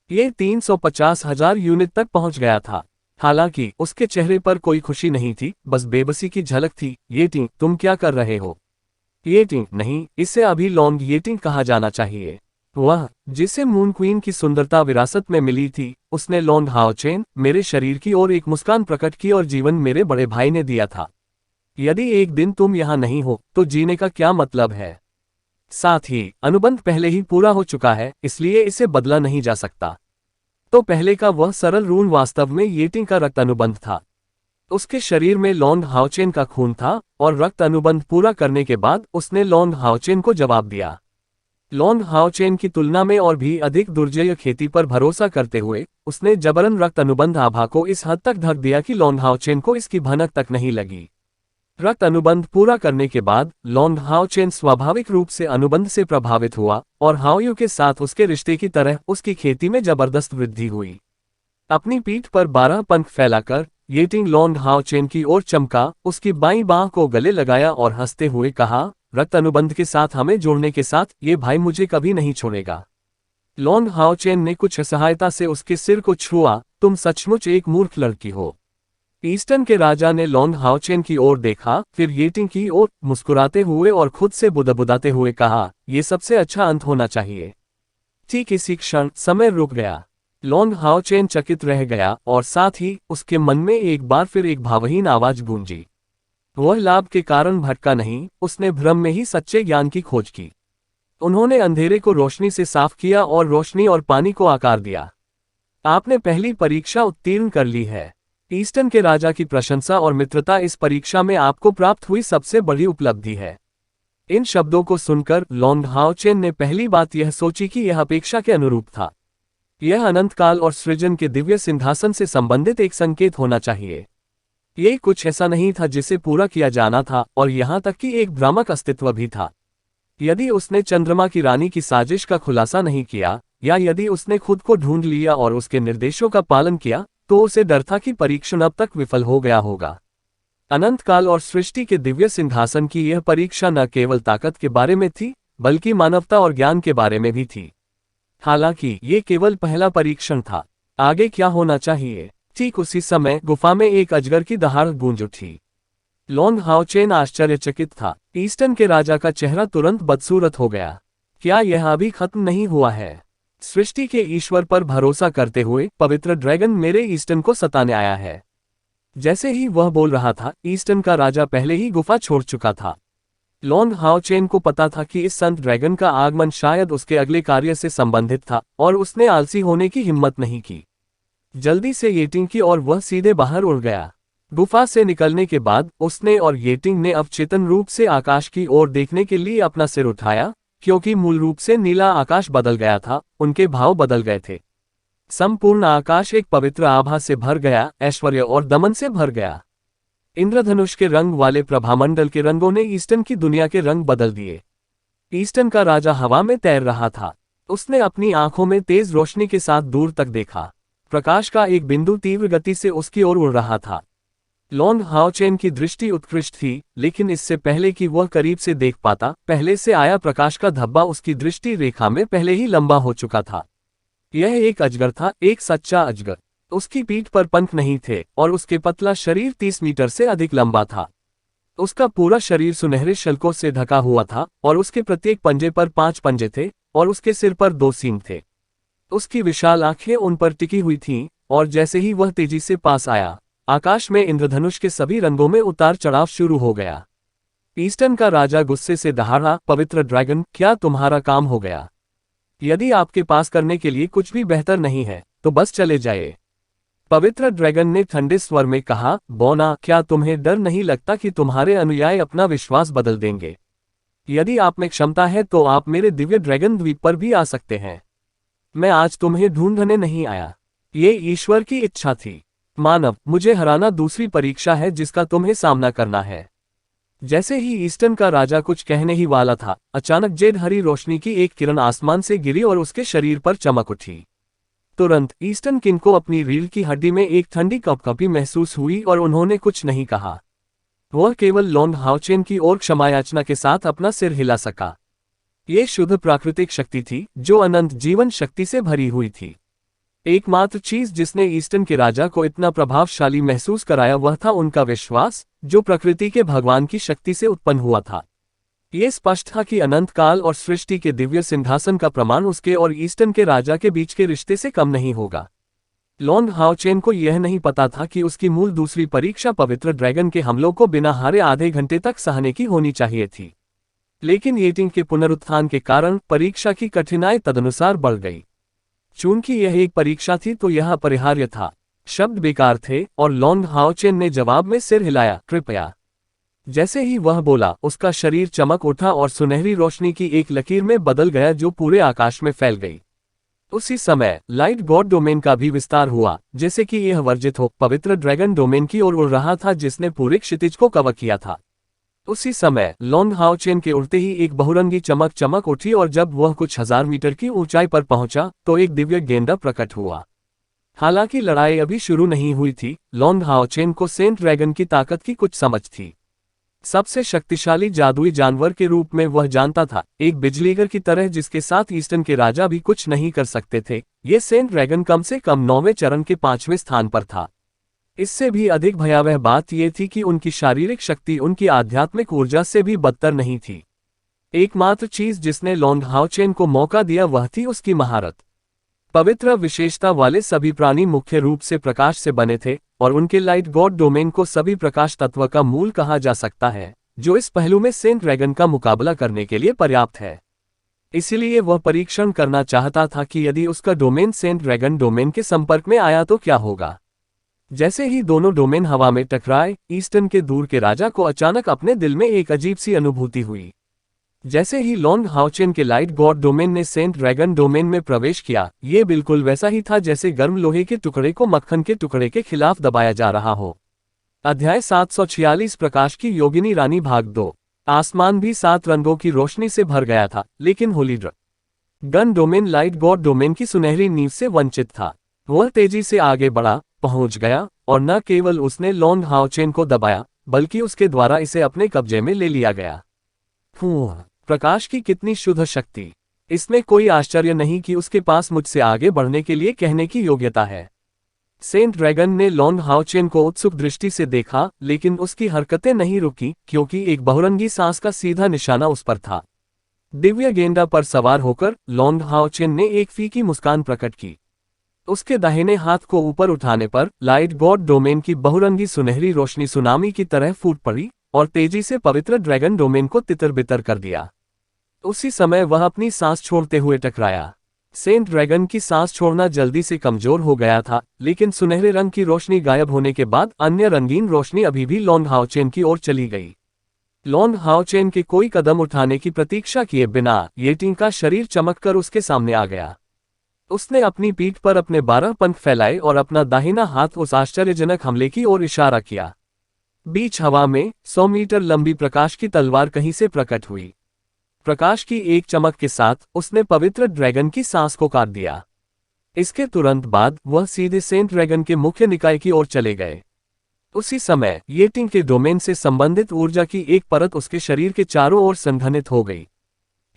ये 350,000 यूनिट तक पहुंच गया था। हालांकि उसके चेहरे पर कोई खुशी नहीं थी, बस बेबसी की झलक थी। येटिंग, तुम क्या कर रहे हो? येटिंग, नहीं, इसे अभी लॉन्ग येटिंग कहा जाना चाहिए। वह जिसे मून क्वीन की सुंदरता विरासत में मिली थी, उसने लॉन्ग हाओचेन, मेरे शरीर की ओर एक मुस्कान प्रकट की और जीवन मेरे बड़े भाई ने दिया था। यदि एक दिन तुम यहाँ नहीं हो तो जीने का क्या मतलब है? साथ ही अनुबंध पहले ही पूरा हो चुका है, इसलिए इसे बदला नहीं जा सकता। तो पहले का वह सरल रून वास्तव में येटिंग का रक्त अनुबंध था। उसके शरीर में लॉन्ग हाओचेन का खून था और रक्त अनुबंध पूरा करने के बाद उसने लॉन्ग हाओचेन को जवाब दिया। लॉन्ग हाओचेन की तुलना में और भी अधिक दुर्जय खेती पर भरोसा करते हुए उसने जबरन रक्त अनुबंध आभा को इस हद तक ढक दिया कि लॉन्ग हाओचेन को इसकी भनक तक नहीं लगी। रक्त अनुबंध पूरा करने के बाद लॉन्ग हाओचेन स्वाभाविक रूप से अनुबंध से प्रभावित हुआ और हाओयू के साथ उसके रिश्ते की तरह उसकी खेती में जबरदस्त वृद्धि हुई। अपनी पीठ पर 12 पंख फैलाकर येटिंग लॉन्ग हाओचेन की ओर चमका, उसकी बाईं बांह को गले लगाया और हंसते हुए कहा, रक्त अनुबंध के साथ हमें जोड़ने के साथ ये भाई मुझे कभी नहीं छोड़ेगा। लॉन्ग हाओचेन ने कुछ असहायता से उसके सिर को छुआ, तुम सचमुच एक मूर्ख लड़की हो। ईस्टर्न के राजा ने लॉन्ग हाओचेन की ओर देखा, फिर येटिंग की ओर मुस्कुराते हुए और खुद से बुदबुदाते हुए कहा, यह सबसे अच्छा अंत होना चाहिए। ठीक इसी क्षण समय रुक गया। लॉन्ग हाओचेन चकित रह गया और साथ ही उसके मन में एक बार फिर एक भावहीन आवाज गूंजी। वह लाभ के कारण भटका नहीं, उसने भ्रम में ही सच्चे ज्ञान की खोज की। उन्होंने अंधेरे को रोशनी से साफ किया और रोशनी और पानी को आकार दिया। आपने पहली परीक्षा उत्तीर्ण कर ली है। ईस्टर्न के राजा की प्रशंसा और मित्रता इस परीक्षा में आपको प्राप्त हुई सबसे बड़ी उपलब्धि है। इन शब्दों को सुनकर लॉन्ग हाओचेन ने पहली बात यह सोची कि यह अपेक्षा के अनुरूप था। यह अनंत काल और सृजन के दिव्य सिंहासन से संबंधित एक संकेत होना चाहिए। ये कुछ ऐसा नहीं था जिसे पूरा किया जाना था, और यहां तक कि एक भ्रामक अस्तित्व भी था। यदि उसने चंद्रमा की रानी की साजिश का खुलासा नहीं किया, या यदि उसने खुद को ढूंढ लिया और उसके निर्देशों का पालन किया, तो उसे डर था कि परीक्षण अब तक विफल हो गया होगा। अनंत काल और सृष्टि के दिव्य सिंहासन की यह परीक्षा न केवल ताकत के बारे में थी, बल्कि मानवता और ज्ञान के बारे में भी थी। हालांकि ये केवल पहला परीक्षण था। आगे क्या होना चाहिए? ठीक उसी समय गुफा में एक अजगर की दहाड़ गूंज उठी। लॉन्ग हाओचेन आश्चर्यचकित था। ईस्टर्न के राजा का चेहरा तुरंत बदसूरत हो गया। क्या यह अभी खत्म नहीं हुआ है? सृष्टि के ईश्वर पर भरोसा करते हुए पवित्र ड्रैगन मेरे ईस्टर्न को सताने आया है। जैसे ही वह बोल रहा था, ईस्टर्न का राजा पहले ही गुफा छोड़ चुका था। लॉन्ग हाओचेन को पता था कि इस संत ड्रैगन का आगमन शायद उसके अगले कार्य से संबंधित था, और उसने आलसी होने की हिम्मत नहीं की। जल्दी से येटिंग की और वह सीधे बाहर उड़ गया। गुफा से निकलने के बाद उसने और येटिंग ने अवचेतन रूप से आकाश की ओर देखने के लिए अपना सिर उठाया, क्योंकि मूल रूप से नीला आकाश बदल गया था, उनके भाव बदल गए थे। संपूर्ण आकाश एक पवित्र आभा से भर गया, ऐश्वर्य और दमन से भर गया। इंद्रधनुष के रंग वाले प्रभामंडल के रंगों ने ईस्टर्न की दुनिया के रंग बदल दिए। ईस्टर्न का राजा हवा में तैर रहा था। उसने अपनी आंखों में तेज रोशनी के साथ दूर तक देखा। प्रकाश का एक बिंदु तीव्र गति से उसकी ओर उड़ रहा था। लॉन्ग हाओचेन की दृष्टि उत्कृष्ट थी, लेकिन इससे पहले कि वह करीब से देख पाता, पहले से आया प्रकाश का धब्बा उसकी दृष्टि रेखा में पहले ही लंबा हो चुका था। यह एक अजगर था, एक सच्चा अजगर। उसकी पीठ पर पंख नहीं थे और उसके पतला शरीर 30 मीटर से अधिक लंबा था। उसका पूरा शरीर सुनहरे शल्कों से ढका हुआ था और उसके प्रत्येक पंजे पर 5 पंजे थे और उसके सिर पर 2 सींग थे। उसकी विशाल आंखें उन पर टिकी हुई थीं, और जैसे ही वह तेजी से पास आया, आकाश में इंद्रधनुष के सभी रंगों में उतार चढ़ाव शुरू हो गया। ईस्टर्न का राजा गुस्से से दहाड़ा, पवित्र ड्रैगन, क्या तुम्हारा काम हो गया? यदि आपके पास करने के लिए कुछ भी बेहतर नहीं है तो बस चले जाइए। पवित्र ड्रैगन ने ठंडे स्वर में कहा, बोना, क्या तुम्हें डर नहीं लगता कि तुम्हारे अनुयायी अपना विश्वास बदल देंगे? यदि आप में क्षमता है तो आप मेरे दिव्य ड्रैगन द्वीप पर भी आ सकते हैं। मैं आज तुम्हें ढूंढने नहीं आया। ये ईश्वर की इच्छा थी। मानव, मुझे हराना दूसरी परीक्षा है जिसका तुम्हें सामना करना है। जैसे ही ईस्टर्न का राजा कुछ कहने ही वाला था, अचानक जेड हरी रोशनी की एक किरण आसमान से गिरी और उसके शरीर पर चमक उठी। तुरंत ईस्टर्न किंग को अपनी रीढ़ की हड्डी में एक ठंडी कपकपी महसूस हुई और उन्होंने कुछ नहीं कहा। वह केवल लॉन्ग हाओचेन की ओर क्षमायाचना के साथ अपना सिर हिला सका। ये शुद्ध प्राकृतिक शक्ति थी जो अनंत जीवन शक्ति से भरी हुई थी। एकमात्र चीज जिसने ईस्टर्न के राजा को इतना प्रभावशाली महसूस कराया वह था उनका विश्वास, जो प्रकृति के भगवान की शक्ति से उत्पन्न हुआ था। ये स्पष्ट था कि अनंत काल और सृष्टि के दिव्य सिंहासन का प्रमाण उसके और ईस्टर्न के राजा के बीच के रिश्ते से कम नहीं होगा। लॉन्ग हाओचेन को यह नहीं पता था कि उसकी मूल दूसरी परीक्षा पवित्र ड्रैगन के हमलों को बिना हारे आधे घंटे तक सहने की होनी चाहिए थी। लेकिन येटिंग के पुनरुत्थान के कारण परीक्षा की कठिनाई तदनुसार बढ़ गई। चूंकि यह एक परीक्षा थी तो यह अपरिहार्य था। शब्द बेकार थे और लॉन्ग हाओचेन ने जवाब में सिर हिलाया, कृपया। जैसे ही वह बोला, उसका शरीर चमक उठा और सुनहरी रोशनी की एक लकीर में बदल गया जो पूरे आकाश में फैल गई। उसी समय लाइट गॉड डोमेन का भी विस्तार हुआ, जैसे कि यह वर्जित हो पवित्र ड्रैगन डोमेन की ओर उड़ रहा था जिसने पूरे क्षितिज को कवर किया था। उसी समय लॉन्ग हाओचेन के उड़ते ही एक बहुरंगी चमक उठी और जब वह कुछ हजार मीटर की ऊंचाई पर पहुंचा तो एक दिव्य गेंडा प्रकट हुआ। हालांकि लड़ाई अभी शुरू नहीं हुई थी, लॉन्ग हाओचेन को सेंट ड्रैगन की ताकत की कुछ समझ थी। सबसे शक्तिशाली जादुई जानवर के रूप में वह जानता था, एक बिजलीगर की तरह जिसके साथ ईस्टर्न के राजा भी कुछ नहीं कर सकते थे। ये सेंट ड्रैगन कम से कम 9वें चरण के 5वें स्थान पर था। इससे भी अधिक भयावह बात यह थी कि उनकी शारीरिक शक्ति उनकी आध्यात्मिक ऊर्जा से भी बदतर नहीं थी। एकमात्र चीज जिसने लॉन्ग हाओचेन को मौका दिया वह थी उसकी महारत। पवित्र विशेषता वाले सभी प्राणी मुख्य रूप से प्रकाश से बने थे और उनके लाइट गॉड डोमेन को सभी प्रकाश तत्व का मूल कहा जा सकता है, जो इस पहलू में सेंट ड्रैगन का मुकाबला करने के लिए पर्याप्त है। इसलिए वह परीक्षण करना चाहता था कि यदि उसका डोमेन सेंट ड्रैगन डोमेन के संपर्क में आया तो क्या होगा। जैसे ही दोनों डोमेन हवा में टकराए, ईस्टर्न के दूर के राजा को अचानक अपने दिल में एक अजीब सी अनुभूति हुई। जैसे ही लॉन्ग हाओचेन के लाइट गॉड डोमेन ने सेंट ड्रैगन डोमेन में प्रवेश किया, ये बिल्कुल वैसा ही था जैसे गर्म लोहे के टुकड़े को मक्खन के टुकड़े के खिलाफ दबाया जा रहा हो। अध्याय 746 प्रकाश की योगिनी रानी भाग 2। आसमान भी 7 रंगों की रोशनी से भर गया था, लेकिन Holi dragon domain light God domain की सुनहरी नींव से वंचित था। वह तेजी से आगे बढ़ा, पहुंच गया और न केवल उसने लॉन्ग हाओचेन को दबाया, बल्कि उसके द्वारा इसे अपने कब्जे में ले लिया गया। प्रकाश की कितनी शुद्ध शक्ति! इसमें कोई आश्चर्य नहीं कि उसके पास मुझसे आगे बढ़ने के लिए कहने की योग्यता है। सेंट ड्रैगन ने लॉन्ग हाओचेन को उत्सुक दृष्टि से देखा, लेकिन उसकी हरकतें नहीं रुकी क्योंकि एक बहुरंगी सांस का सीधा निशाना उस पर था। दिव्य गेंडा पर सवार होकर लॉन्ग हाओचेन ने एक फीकी मुस्कान प्रकट की। उसके दाहिने हाथ को ऊपर उठाने पर लाइट गॉड डोमेन की बहुरंगी सुनहरी रोशनी सुनामी की तरह फूट पड़ी और तेजी से पवित्र ड्रैगन डोमेन को तितर-बितर कर दिया। उसी समय वह अपनी सांस छोड़ते हुए टकराया। सेंट ड्रैगन की सांस छोड़ना जल्दी से कमजोर हो गया था, लेकिन सुनहरे रंग की रोशनी गायब होने के बाद अन्य रंगीन रोशनी अभी भी लॉन्ग हाओचेन की ओर चली गई। लॉन्ग हाओचेन के कोई कदम उठाने की प्रतीक्षा किए बिना येटिंग का शरीर चमककर उसके सामने आ गया। उसने अपनी पीठ पर अपने 12 पंख फैलाए और अपना दाहिना हाथ उस आश्चर्यजनक हमले की ओर इशारा किया। बीच हवा में 100 मीटर लंबी प्रकाश की तलवार कहीं से प्रकट हुई। प्रकाश की एक चमक के साथ उसने पवित्र ड्रैगन की सांस को काट दिया। इसके तुरंत बाद वह सीधे सेंट ड्रैगन के मुख्य निकाय की ओर चले गए। उसी समय येटिंग के डोमेन से संबंधित ऊर्जा की एक परत उसके शरीर के चारों ओर संघनित हो गई।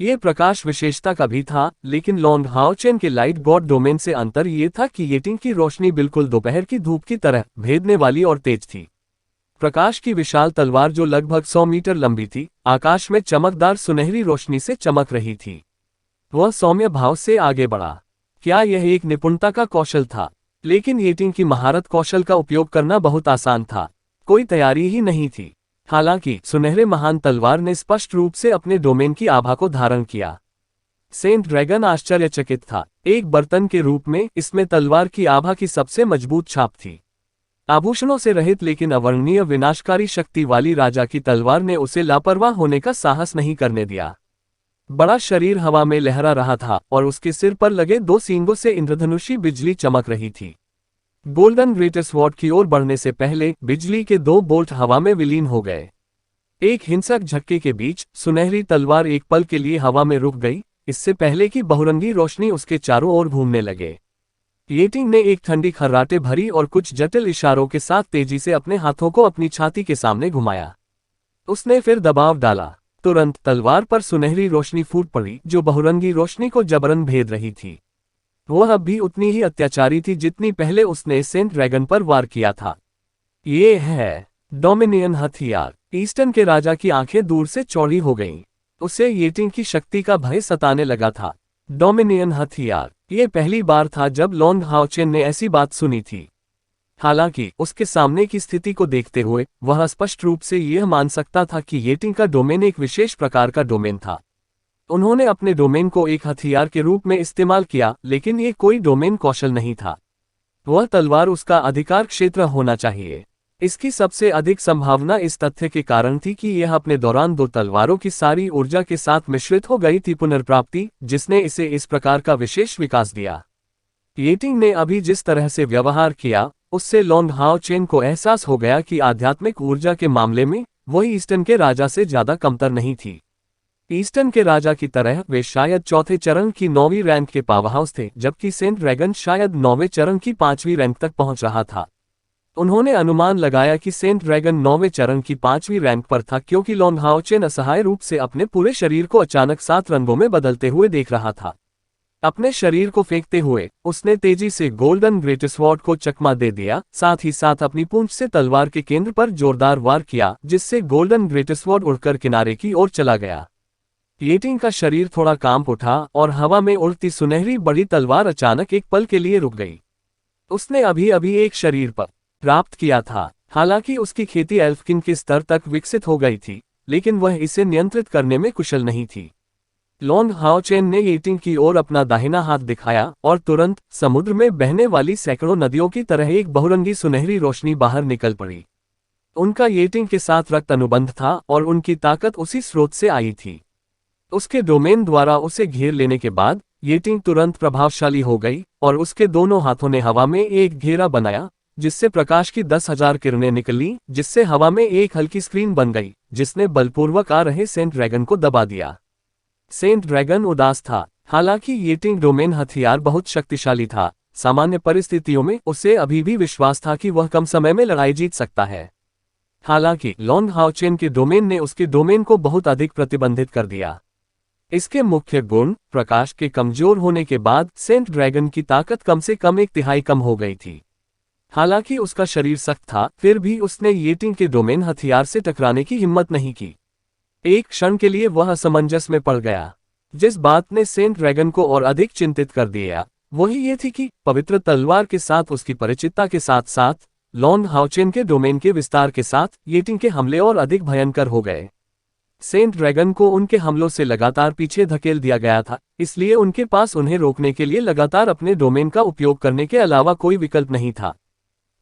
ये प्रकाश विशेषता का भी था, लेकिन लॉन्ग हाओचेन के लाइट गॉड डोमेन से अंतर ये था कि येटिंग की रोशनी बिल्कुल दोपहर की धूप की तरह भेदने वाली और तेज थी। प्रकाश की विशाल तलवार जो लगभग 100 मीटर लंबी थी, आकाश में चमकदार सुनहरी रोशनी से चमक रही थी। वह सौम्य भाव से आगे बढ़ा। क्या यह एक निपुणता का कौशल था? लेकिन येटिंग की महारत कौशल का उपयोग करना बहुत आसान था। कोई तैयारी ही नहीं थी। हालांकि सुनहरे महान तलवार ने स्पष्ट रूप से अपने डोमेन की आभा को धारण किया। सेंट ड्रैगन आश्चर्यचकित था। एक बर्तन के रूप में इसमें तलवार की आभा की सबसे मजबूत छाप थी। आभूषणों से रहित लेकिन अवर्णनीय विनाशकारी शक्ति वाली राजा की तलवार ने उसे लापरवाह होने का साहस नहीं करने दिया। बड़ा शरीर हवा में लहरा रहा था और उसके सिर पर लगे 2 सींगों से इंद्रधनुषी बिजली चमक रही थी। गोल्डन ग्रेटर स्वॉर्ड की ओर बढ़ने से पहले बिजली के 2 बोल्ट हवा में विलीन हो गए। एक हिंसक झटके के बीच सुनहरी तलवार एक पल के लिए हवा में रुक गई, इससे पहले कि बहुरंगी रोशनी उसके चारों ओर घूमने लगे। येटिंग ने एक ठंडी खर्राटे भरी और कुछ जटिल इशारों के साथ तेजी से अपने हाथों को अपनी छाती के सामने घुमाया। उसने फिर दबाव डाला। तुरंत तलवार पर सुनहरी रोशनी फूट पड़ी जो बहुरंगी रोशनी को जबरन भेद रही थी। वह अब भी उतनी ही अत्याचारी थी जितनी पहले उसने सेंट ड्रैगन पर वार किया था। ये है डोमिनियन हथियार। ईस्टर्न के राजा की आंखें दूर से चौड़ी हो गईं। उसे येटिंग की शक्ति का भय सताने लगा था। डोमिनियन हथियार। ये पहली बार था जब लॉन्ग हाओचेन ने ऐसी बात सुनी थी। हालांकि उसके सामने की स्थिति को देखते हुए वह स्पष्ट रूप से यह मान सकता था कि येटिंग का डोमेन एक विशेष प्रकार का डोमेन था। उन्होंने अपने डोमेन को एक हथियार के रूप में इस्तेमाल किया, लेकिन ये कोई डोमेन कौशल नहीं था। वह तलवार उसका अधिकार क्षेत्र होना चाहिए। इसकी सबसे अधिक संभावना इस तथ्य के कारण थी कि यह अपने दौरान दो तलवारों की सारी ऊर्जा के साथ मिश्रित हो गई थी पुनर्प्राप्ति, जिसने इसे इस प्रकार का विशेष विकास दिया। येटिंग ने अभी जिस तरह से व्यवहार किया, उससे लॉन्ग हाओचेन को एहसास हो गया कि आध्यात्मिक ऊर्जा के मामले में वही ईस्टर्न के राजा से ज्यादा कमतर नहीं थी। ईस्टर्न के राजा की तरह वे शायद चौथे चरण की 9वीं रैंक के पावरहाउस थे, जबकि सेंट ड्रैगन शायद 9वें चरण की 5वीं रैंक तक पहुंच रहा था। उन्होंने अनुमान लगाया कि सेंट ड्रैगन 9वें चरण की 5वीं रैंक पर था, क्योंकि लॉन्ग हाओचेन असहाय रूप से अपने पूरे शरीर को अचानक 7 रंगों में बदलते हुए देख रहा था। अपने शरीर को फेंकते हुए उसने तेजी से गोल्डन ग्रेटस्वॉर्ड को चकमा दे दिया, साथ ही साथ अपनी पूंछ से तलवार के केंद्र पर जोरदार वार किया, जिससे गोल्डन ग्रेटस्वॉर्ड उड़कर किनारे की ओर चला गया। येटिंग का शरीर थोड़ा कांप उठा और हवा में उड़ती सुनहरी बड़ी तलवार अचानक एक पल के लिए रुक गई। उसने अभी अभी एक शरीर पर प्राप्त किया था। हालांकि उसकी खेती एल्फकिन के स्तर तक विकसित हो गई थी, लेकिन वह इसे नियंत्रित करने में कुशल नहीं थी। लॉन्ग हाओचेन ने येटिंग की ओर अपना दाहिना हाथ दिखाया और तुरंत समुद्र में बहने वाली सैकड़ों नदियों की तरह एक बहुरंगी सुनहरी रोशनी बाहर निकल पड़ी। उनका येटिंग के साथ रक्त अनुबंध था और उनकी ताकत उसी स्रोत से आई थी। उसके डोमेन द्वारा उसे घेर लेने के बाद येटिंग तुरंत प्रभावशाली हो गई और उसके दोनों हाथों ने हवा में एक घेरा बनाया, जिससे प्रकाश की 10,000 किरणें निकली, जिससे हवा में एक हल्की स्क्रीन बन गई, जिसने बलपूर्वक आ रहे सेंट ड्रैगन को दबा दिया। सेंट ड्रैगन उदास था। हालांकि येटिंग डोमेन हथियार बहुत शक्तिशाली था, सामान्य परिस्थितियों में उसे अभी भी विश्वास था कि वह कम समय में लड़ाई जीत सकता है। हालांकि लॉन्ग हाओचेन के डोमेन ने उसके डोमेन को बहुत अधिक प्रतिबंधित कर दिया। इसके मुख्य गुण प्रकाश के कमजोर होने के बाद सेंट ड्रैगन की ताकत कम से कम 1/3 कम हो गई थी। हालांकि उसका शरीर सख्त था, फिर भी उसने येटिंग के डोमेन हथियार से टकराने की हिम्मत नहीं की। एक क्षण के लिए वह असमंजस में पड़ गया। जिस बात ने सेंट ड्रैगन को और अधिक चिंतित कर दिया वही ये थी कि पवित्र तलवार के साथ उसकी परिचितता के साथ साथ लॉन्ग हाओचेन के डोमेन के विस्तार के साथ येटिंग के हमले और अधिक भयंकर हो गए। सेंट ड्रैगन को उनके हमलों से लगातार पीछे धकेल दिया गया था, इसलिए उनके पास उन्हें रोकने के लिए लगातार अपने डोमेन का उपयोग करने के अलावा कोई विकल्प नहीं था।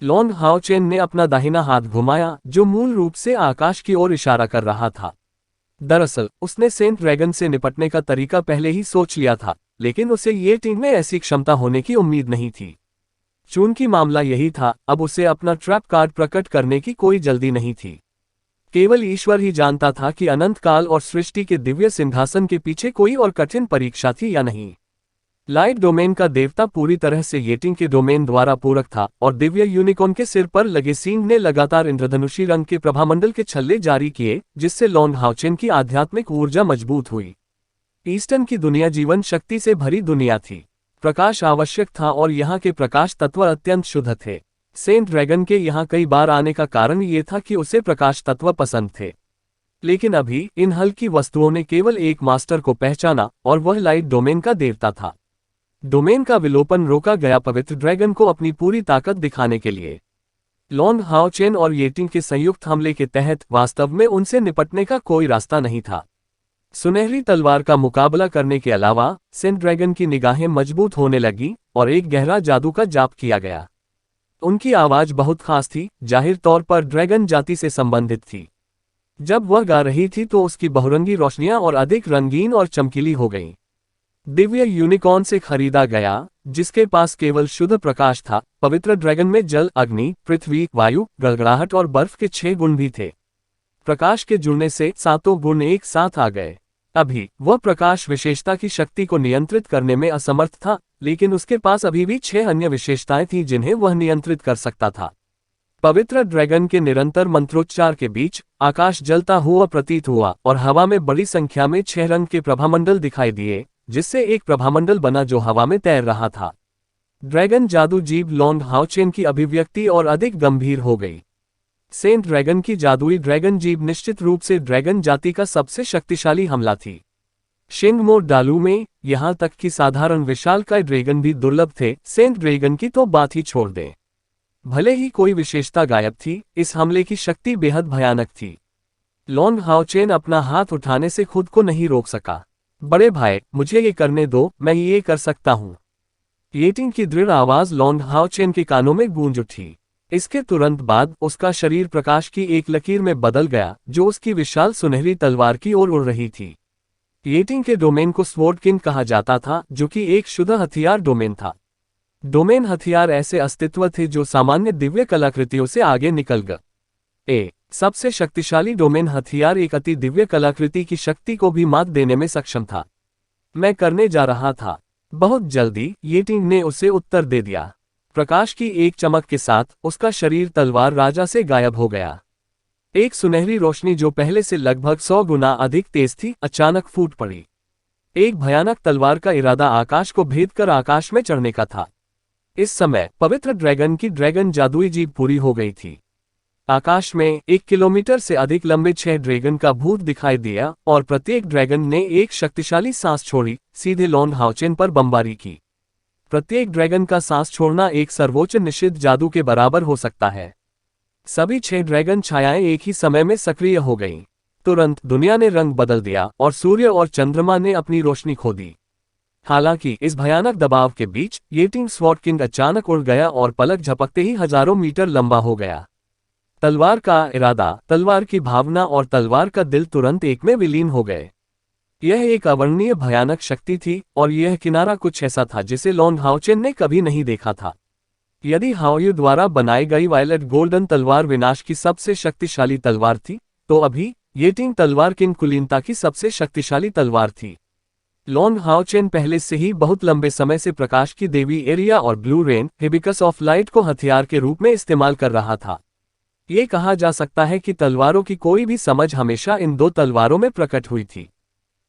लॉन्ग हाओचेन ने अपना दाहिना हाथ घुमाया, जो मूल रूप से आकाश की ओर इशारा कर रहा था। दरअसल उसने सेंट ड्रैगन से निपटने का तरीका पहले ही सोच लिया था, लेकिन उसे येटिंग में ऐसी क्षमता होने की उम्मीद नहीं थी। चूंकि मामला यही था, अब उसे अपना ट्रैप कार्ड प्रकट करने की कोई जल्दी नहीं थी। केवल ईश्वर ही जानता था कि अनंत काल और सृष्टि के दिव्य सिंहासन के पीछे कोई और कठिन परीक्षा थी या नहीं। लाइट डोमेन का देवता पूरी तरह से येटिंग के डोमेन द्वारा पूरक था और दिव्य यूनिकॉर्न के सिर पर लगे सींग ने लगातार इंद्रधनुषी रंग के प्रभामंडल के छल्ले जारी किए, जिससे लॉन्ग हाओचेन की आध्यात्मिक ऊर्जा मजबूत हुई। ईस्टर्न की दुनिया जीवन शक्ति से भरी दुनिया थी। प्रकाश आवश्यक था और यहाँ के प्रकाश तत्व अत्यंत शुद्ध थे। सेंट ड्रैगन के यहाँ कई बार आने का कारण ये था कि उसे प्रकाश तत्व पसंद थे, लेकिन अभी इन हल्की वस्तुओं ने केवल एक मास्टर को पहचाना और वह लाइट डोमेन का देवता था। डोमेन का विलोपन रोका गया पवित्र ड्रैगन को अपनी पूरी ताकत दिखाने के लिए। लॉन्ग हाओचेन और येटिंग के संयुक्त हमले के तहत वास्तव में उनसे निपटने का कोई रास्ता नहीं था। सुनहरी तलवार का मुकाबला करने के अलावा सेंट ड्रैगन की निगाहें मजबूत होने लगी और एक गहरा जादू का जाप किया गया। उनकी आवाज बहुत खास थी, जाहिर तौर पर ड्रैगन जाति से संबंधित थी। जब वह गा रही थी तो उसकी बहुरंगी रोशनियां और अधिक रंगीन और चमकीली हो गईं। दिव्य यूनिकॉर्न से खरीदा गया, जिसके पास केवल शुद्ध प्रकाश था। पवित्र ड्रैगन में जल, अग्नि, पृथ्वी, वायु, गड़गड़ाहट और बर्फ के 6 गुण भी थे। प्रकाश के जुड़ने से 7 गुण एक साथ आ गए। अभी वह प्रकाश विशेषता की शक्ति को नियंत्रित करने में असमर्थ था, लेकिन उसके पास अभी भी 6 अन्य विशेषताएं थीं जिन्हें वह नियंत्रित कर सकता था। पवित्र ड्रैगन के निरंतर मंत्रोच्चार के बीच आकाश जलता हुआ प्रतीत हुआ और हवा में बड़ी संख्या में 6 रंग के प्रभामंडल दिखाई दिए, जिससे एक प्रभामंडल बना जो हवा में तैर रहा था। ड्रैगन जादू जीव लॉन्ग हाओचेन की अभिव्यक्ति और अधिक गंभीर हो गई। सेंट ड्रैगन की जादुई ड्रैगन जीव निश्चित रूप से ड्रैगन जाति का सबसे शक्तिशाली हमला थी। शेंगमो डालू में यहां तक कि साधारण विशालकाय ड्रैगन भी दुर्लभ थे। सेंट ड्रैगन की तो बात ही छोड़ दें। भले ही कोई विशेषता गायब थी, इस हमले की शक्ति बेहद भयानक थी। लॉन्ग हाओचेन अपना हाथ उठाने से खुद को नहीं रोक सका। बड़े भाई, मुझे ये करने दो, मैं ये कर सकता हूँ। येटिंग की दृढ़ आवाज लॉन्ग हाओचेन के कानों में गूंज उठी। इसके तुरंत बाद उसका शरीर प्रकाश की एक लकीर में बदल गया, जो उसकी विशाल सुनहरी तलवार की ओर उड़ रही थी। येटिंग के डोमेन को स्वॉर्ड किंग कहा जाता था, जो कि एक शुद्ध हथियार डोमेन था। डोमेन हथियार ऐसे अस्तित्व थे जो सामान्य दिव्य कलाकृतियों से आगे निकल गए। सबसे शक्तिशाली डोमेन हथियार एक अति दिव्य कलाकृति की शक्ति को भी मात देने में सक्षम था। मैं करने जा रहा था। बहुत जल्दी येटिंग ने उसे उत्तर दे दिया। प्रकाश की एक चमक के साथ उसका शरीर तलवार राजा से गायब हो गया। एक सुनहरी रोशनी जो पहले से लगभग 100 गुना अधिक तेज थी, अचानक फूट पड़ी। एक भयानक तलवार का इरादा आकाश को भेद कर आकाश में चढ़ने का था। इस समय पवित्र ड्रैगन की ड्रैगन जादुई जीभ पूरी हो गई थी। आकाश में 1 किलोमीटर से अधिक लंबे 6 ड्रैगन का भूत दिखाई दिया और प्रत्येक ड्रैगन ने एक शक्तिशाली सांस छोड़ी, सीधे लॉन्ग हाओचेन पर बमबारी की। प्रत्येक ड्रैगन का सांस छोड़ना एक सर्वोच्च निषिद्ध जादू के बराबर हो सकता है। सभी 6 ड्रैगन छायाएं एक ही समय में सक्रिय हो गईं। तुरंत दुनिया ने रंग बदल दिया और सूर्य और चंद्रमा ने अपनी रोशनी खो दी। हालांकि इस भयानक दबाव के बीच येटिंग स्वॉर्ड किंग अचानक उड़ गया और पलक झपकते ही हजारों मीटर लंबा हो गया। तलवार का इरादा, तलवार की भावना और तलवार का दिल तुरंत एक में विलीन हो गए। यह एक अवर्णनीय भयानक शक्ति थी और यह किनारा कुछ ऐसा था जिसे लॉन्ग हाओचेन ने कभी नहीं देखा था। यदि हाओयू द्वारा बनाई गई वायलेट गोल्डन तलवार विनाश की सबसे शक्तिशाली तलवार थी, तो अभी येटिंग तलवार किंग कुलीनता की सबसे शक्तिशाली तलवार थी। लॉन्ग हाओचेन पहले से ही बहुत लंबे समय से प्रकाश की देवी एरिया और blue rain hibiscus of light को हथियार के रूप में इस्तेमाल कर रहा था। ये कहा जा सकता है कि तलवारों की कोई भी समझ हमेशा इन दो तलवारों में प्रकट हुई थी।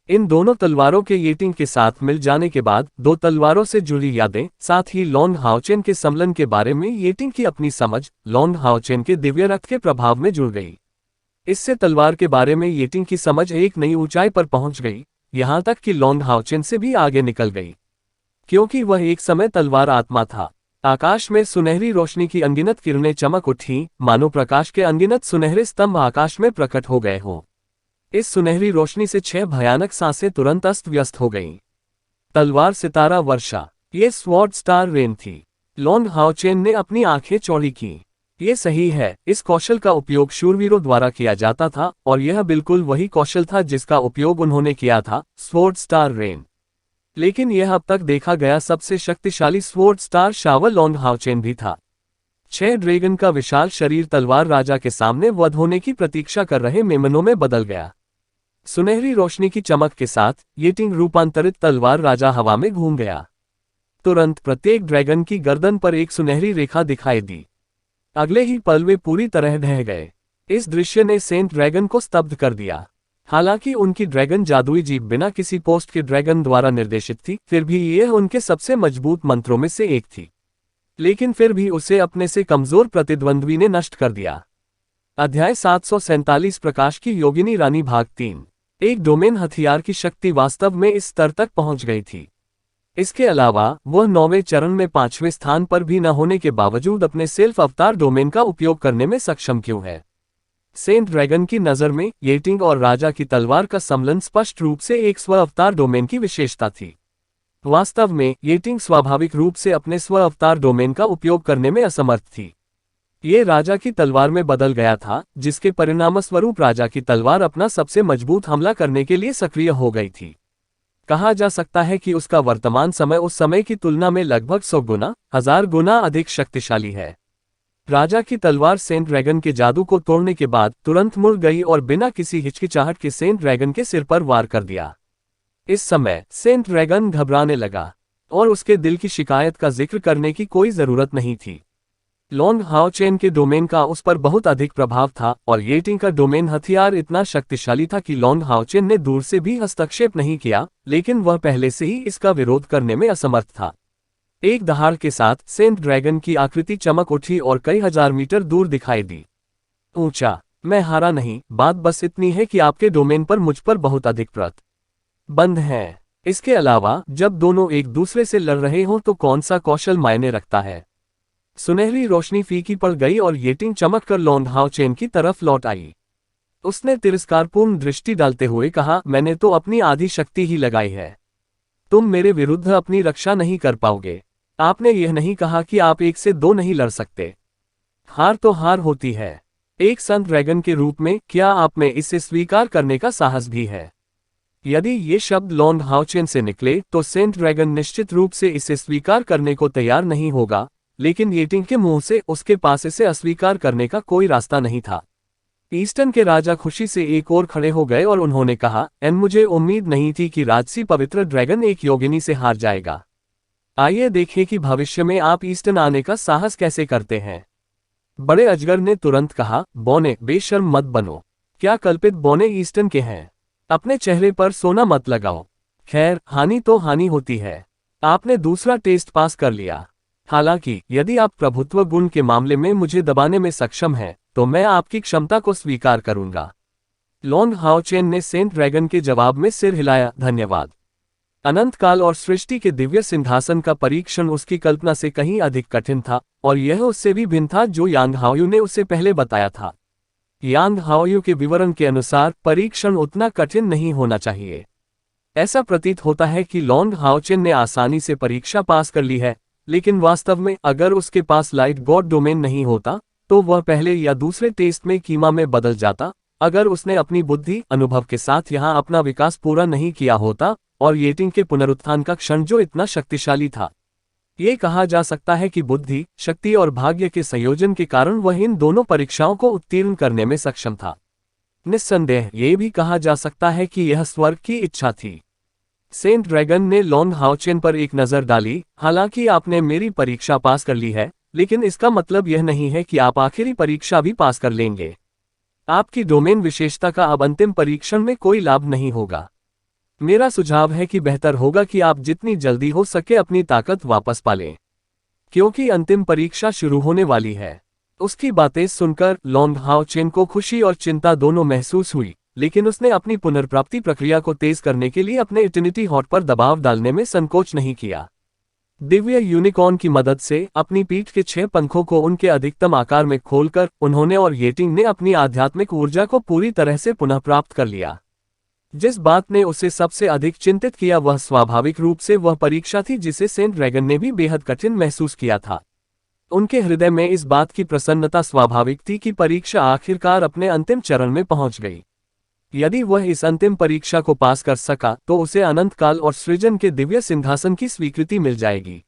इन दोनों तलवारों के येटिंग के साथ मिल जाने के बाद दो तलवारों से जुड़ी यादें, साथ ही लॉन्ग हाओचेन के सम्मेलन के बारे में येटिंग की अपनी समझ, लॉन्ग हाओचेन के दिव्य रक्त के प्रभाव में जुड़ गई। इससे तलवार के बारे में येटिंग की समझ एक नई ऊंचाई पर पहुंच गई, यहां तक कि लॉन्ग हाओचेन से भी आगे निकल गई। क्योंकि वह एक समय तलवार आत्मा था। आकाश में सुनहरी रोशनी की अनगिनत किरणें चमक उठीं, मानो प्रकाश के अनगिनत सुनहरे स्तंभ आकाश में प्रकट हो गए हों। इस सुनहरी रोशनी से 6 भयानक सांसें तुरंत अस्त व्यस्त हो गईं। तलवार सितारा वर्षा, ये स्वॉर्ड स्टार रेन थी। लॉन्ग हाओचेन ने अपनी आंखें चौड़ी की। ये सही है, इस कौशल का उपयोग शूरवीरों द्वारा किया जाता था और यह बिल्कुल वही कौशल था जिसका उपयोग उन्होंने किया था, स्वॉर्ड स्टार रेन। लेकिन यह अब तक देखा गया सबसे शक्तिशाली स्वॉर्ड स्टार शावर लॉन्ग हाओचेन भी था। 6 ड्रैगन का विशाल शरीर तलवार राजा के सामने वध होने की प्रतीक्षा कर रहे मेमनों में बदल गया। सुनहरी रोशनी की चमक के साथ येटिंग रूपांतरित तलवार राजा हवा में घूम गया। तुरंत प्रत्येक ड्रैगन की गर्दन पर एक सुनहरी रेखा दिखाई दी। अगले ही पल वे पूरी तरह ढह गए। इस दृश्य ने सेंट ड्रैगन को स्तब्ध कर दिया। हालांकि उनकी ड्रैगन जादुई जीभ बिना किसी पोस्ट के ड्रैगन द्वारा निर्देशित थी, फिर भी यह उनके सबसे मजबूत मंत्रों में से एक थी। लेकिन फिर भी उसे अपने से कमजोर प्रतिद्वंद्वी ने नष्ट कर दिया। अध्याय 747 प्रकाश की योगिनी रानी भाग 3। एक डोमेन हथियार की शक्ति वास्तव में इस स्तर तक पहुंच गई थी। इसके अलावा वह 9वें चरण में 5वें स्थान पर भी न होने के बावजूद अपने सेल्फ अवतार डोमेन का उपयोग करने में सक्षम क्यों है? सेंट ड्रैगन की नज़र में येटिंग और राजा की तलवार का सम्मिलन स्पष्ट रूप से एक स्व अवतार डोमेन की विशेषता थी। वास्तव में येटिंग स्वाभाविक रूप से अपने स्व अवतार डोमेन का उपयोग करने में असमर्थ थी। ये राजा की तलवार में बदल गया था, जिसके परिणामस्वरूप राजा की तलवार अपना सबसे मजबूत हमला करने के लिए सक्रिय हो गई थी। कहा जा सकता है कि उसका वर्तमान समय उस समय की तुलना में लगभग 100 गुना, 1000 गुना अधिक शक्तिशाली है। राजा की तलवार सेंट ड्रैगन के जादू को तोड़ने के बाद तुरंत मुड़ गई और बिना किसी हिचकिचाहट के सेंट ड्रैगन के सिर पर वार कर दिया। इस समय सेंट ड्रैगन घबराने लगा और उसके दिल की शिकायत का जिक्र करने की कोई जरूरत नहीं थी। लॉन्ग हाओचेन के डोमेन का उस पर बहुत अधिक प्रभाव था और येटिंग का डोमेन हथियार इतना शक्तिशाली था कि लॉन्ग हाओचेन ने दूर से भी हस्तक्षेप नहीं किया, लेकिन वह पहले से ही इसका विरोध करने में असमर्थ था। एक दहाड़ के साथ सेंट ड्रैगन की आकृति चमक उठी और कई हजार मीटर दूर दिखाई दी। ऊंचा, मैं हारा नहीं, बात बस इतनी है कि आपके डोमेन पर मुझ पर बहुत अधिक बंद हैं। इसके अलावा जब दोनों एक दूसरे से लड़ रहे हों तो कौन सा कौशल मायने रखता है। सुनहरी रोशनी फीकी पड़ गई और येटिंग चमक कर लॉन्ग हाओ चेन की तरफ लौट आई। उसने तिरस्कारपूर्ण दृष्टि डालते हुए कहा, मैंने तो अपनी आधी शक्ति ही लगाई है। तुम मेरे विरुद्ध अपनी रक्षा नहीं कर पाओगे। आपने यह नहीं कहा कि आप एक से दो नहीं लड़ सकते। हार तो हार होती है। एक संत ड्रैगन के रूप में क्या आप में इसे स्वीकार करने का साहस भी है? यदि ये शब्द लॉन्ग हाओ चेन से निकले तो सेंट ड्रैगन निश्चित रूप से इसे स्वीकार करने को तैयार नहीं होगा, लेकिन येटिंग के मुंह से उसके पास इसे अस्वीकार करने का कोई रास्ता नहीं था। ईस्टर्न के राजा खुशी से एक और खड़े हो गए और उन्होंने कहा, मुझे उम्मीद नहीं थी कि राजसी पवित्र ड्रैगन एक योगिनी से हार जाएगा। आइए देखें कि भविष्य में आप ईस्टर्न आने का साहस कैसे करते हैं। बड़े अजगर ने तुरंत कहा, बौने बेशर्म मत बनो। क्या कल्पित बौने ईस्टर्न के हैं? अपने चेहरे पर सोना मत लगाओ। खैर, हानि तो हानि होती है। आपने दूसरा टेस्ट पास कर लिया। हालांकि यदि आप प्रभुत्व गुण के मामले में मुझे दबाने में सक्षम हैं, तो मैं आपकी क्षमता को स्वीकार करूंगा। लॉन्ग हाओ चेन ने सेंट ड्रैगन के जवाब में सिर हिलाया, धन्यवाद। अनंत काल और सृष्टि के दिव्य सिंहासन का परीक्षण उसकी कल्पना से कहीं अधिक कठिन था, और यह उससे भी भिन्न था जो यांग हाओयू ने उसे पहले बताया था। यांग हाओयू के विवरण के अनुसार परीक्षण उतना कठिन नहीं होना चाहिए। ऐसा प्रतीत होता है कि लॉन्ग हाओ चेन ने आसानी से परीक्षा पास कर ली है, लेकिन वास्तव में अगर उसके पास लाइट गॉड डोमेन नहीं होता तो वह पहले या दूसरे टेस्ट में कीमा में बदल जाता। अगर उसने अपनी बुद्धि अनुभव के साथ यहाँ अपना विकास पूरा नहीं किया होता और येटिंग के पुनरुत्थान का क्षण जो इतना शक्तिशाली था। ये कहा जा सकता है कि बुद्धि, शक्ति और भाग्य के संयोजन के कारण वह इन दोनों परीक्षाओं को उत्तीर्ण करने में सक्षम था। निस्संदेह ये भी कहा जा सकता है कि यह स्वर्ग की इच्छा थी। सेंट ड्रैगन ने लॉन्ग हाओ चेन पर एक नज़र डाली। हालांकि आपने मेरी परीक्षा पास कर ली है, लेकिन इसका मतलब यह नहीं है कि आप आखिरी परीक्षा भी पास कर लेंगे। आपकी डोमेन विशेषता का अब अंतिम परीक्षण में कोई लाभ नहीं होगा। मेरा सुझाव है कि बेहतर होगा कि आप जितनी जल्दी हो सके अपनी ताकत वापस पालें, क्योंकि अंतिम परीक्षा शुरू होने वाली है। उसकी बातें सुनकर लॉन्ग हाओ चेन को खुशी और चिंता दोनों महसूस हुई, लेकिन उसने अपनी पुनर्प्राप्ति प्रक्रिया को तेज करने के लिए अपने इटर्निटी हॉट पर दबाव डालने में संकोच नहीं किया। दिव्य यूनिकॉर्न की मदद से अपनी पीठ के 6 पंखों को उनके अधिकतम आकार में खोलकर उन्होंने और येटिंग ने अपनी आध्यात्मिक ऊर्जा को पूरी तरह से पुनः प्राप्त कर लिया। जिस बात ने उसे सबसे अधिक चिंतित किया वह स्वाभाविक रूप से वह परीक्षा थी जिसे सेंट ड्रैगन ने भी बेहद कठिन महसूस किया था। उनके हृदय में इस बात की प्रसन्नता स्वाभाविक थी कि परीक्षा आखिरकार अपने अंतिम चरण में पहुंच गई। यदि वह इस अंतिम परीक्षा को पास कर सका तो उसे अनंत काल और सृजन के दिव्य सिंहासन की स्वीकृति मिल जाएगी।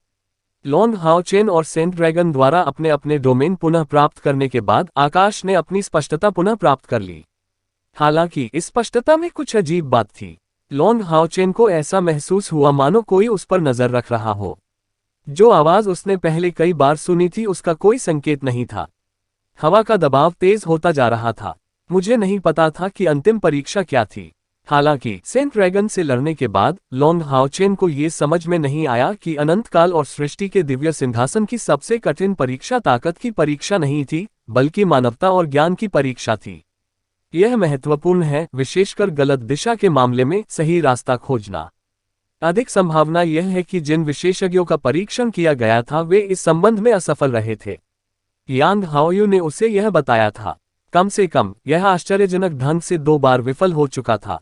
लॉन्ग हाओ चेन और सेंट ड्रैगन द्वारा अपने अपने डोमेन पुनः प्राप्त करने के बाद आकाश ने अपनी स्पष्टता पुनः प्राप्त कर ली। हालांकि इस स्पष्टता में कुछ अजीब बात थी। लॉन्ग हाओ चेन को ऐसा महसूस हुआ मानो कोई उस पर नजर रख रहा हो। जो आवाज उसने पहले कई बार सुनी थी उसका कोई संकेत नहीं था। हवा का दबाव तेज होता जा रहा था। मुझे नहीं पता था कि अंतिम परीक्षा क्या थी। हालांकि सेंट ड्रैगन से लड़ने के बाद लॉन्ग हाओ चेन को ये समझ में नहीं आया कि अनंत काल और सृष्टि के दिव्य सिंहासन की सबसे कठिन परीक्षा ताकत की परीक्षा नहीं थी, बल्कि मानवता और ज्ञान की परीक्षा थी। यह महत्वपूर्ण है, विशेषकर गलत दिशा के मामले में सही रास्ता खोजना। अधिक संभावना यह है कि जिन विशेषज्ञों का परीक्षण किया गया था वे इस संबंध में असफल रहे थे। यांग हाओयू ने उसे यह बताया था। कम से कम यह आश्चर्यजनक ढंग से 2 बार विफल हो चुका था।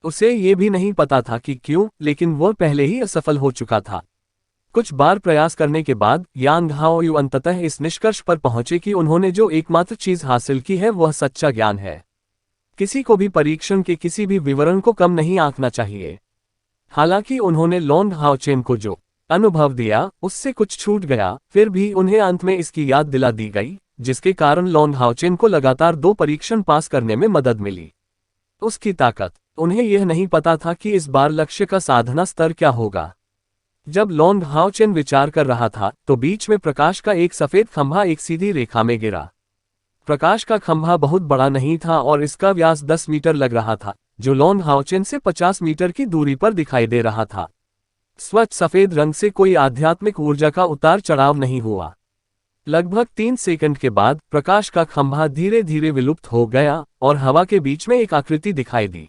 उसे ये भी नहीं पता था कि क्यों, लेकिन वह पहले ही असफल हो चुका था। कुछ बार प्रयास करने के बाद यांग हाओयू अंततः इस निष्कर्ष पर पहुंचे कि उन्होंने जो एकमात्र चीज हासिल की है वह सच्चा ज्ञान है। किसी को भी परीक्षण के किसी भी विवरण को कम नहीं आंकना चाहिए। हालांकि उन्होंने लॉन्ग हाओ चेन को जो अनुभव दिया उससे कुछ छूट गया, फिर भी उन्हें अंत में इसकी याद दिला दी गई, जिसके कारण लॉन्ग हाओ चेन को लगातार 2 परीक्षण पास करने में मदद मिली। उसकी ताकत। उन्हें यह नहीं पता था कि इस बार लक्ष्य का साधना स्तर क्या होगा। जब लॉन्ग हाओ चेन विचार कर रहा था तो बीच में प्रकाश का एक सफेद खंभा एक सीधी रेखा में गिरा। प्रकाश का खंभा बहुत बड़ा नहीं था और इसका व्यास 10 मीटर लग रहा था, जो लॉन्ग हाओ चेन से 50 मीटर की दूरी पर दिखाई दे रहा था। स्वच्छ सफेद रंग से कोई आध्यात्मिक ऊर्जा का उतार चढ़ाव नहीं हुआ। लगभग 3 सेकंड के बाद प्रकाश का खंभा धीरे धीरे विलुप्त हो गया और हवा के बीच में एक आकृति दिखाई दी।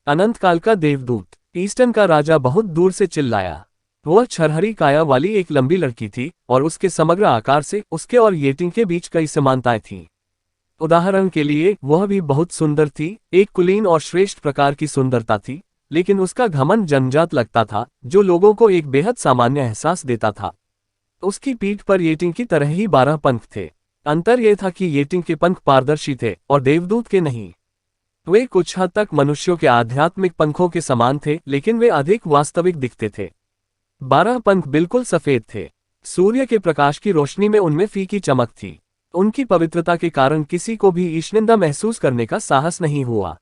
अनंत काल का देवदूत। ईस्टर्न का राजा बहुत दूर से चिल्लाया। वह छरहरी काया वाली एक लंबी लड़की थी और उसके समग्र आकार से उसके और येटिंग के बीच कई समानताएं थीं। उदाहरण के लिए वह भी बहुत सुंदर थी, एक कुलीन और श्रेष्ठ प्रकार की सुंदरता थी, लेकिन उसका घमंड जन्मजात लगता था जो लोगों को एक बेहद सामान्य एहसास देता था। उसकी पीठ पर येटिंग की तरह ही 12 पंख थे। अंतर यह था कि येटिंग के पंख पारदर्शी थे और देवदूत के नहीं। वे कुछ हद तक मनुष्यों के आध्यात्मिक पंखों के समान थे, लेकिन वे अधिक वास्तविक दिखते थे। 12 पंख बिल्कुल सफेद थे। सूर्य के प्रकाश की रोशनी में उनमें फीकी चमक थी। उनकी पवित्रता के कारण किसी को भी ईर्ष्या महसूस करने का साहस नहीं हुआ।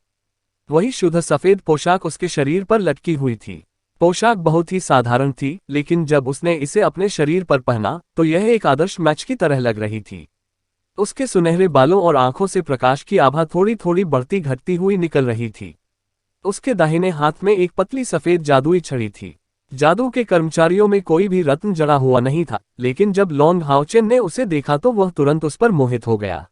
वही शुद्ध सफेद पोशाक उसके शरीर पर लटकी हुई थी। पोशाक बहुत ही साधारण थी, लेकिन जब उसने इसे अपने शरीर पर पहना तो यह एक आदर्श मैच की तरह लग रही थी। उसके सुनहरे बालों और आंखों से प्रकाश की आभा थोड़ी थोड़ी बढ़ती घटती हुई निकल रही थी। उसके दाहिने हाथ में एक पतली सफेद जादुई छड़ी थी। जादू के कर्मचारियों में कोई भी रत्न जड़ा हुआ नहीं था, लेकिन जब लॉन्ग हाओचेन ने उसे देखा तो वह तुरंत उस पर मोहित हो गया।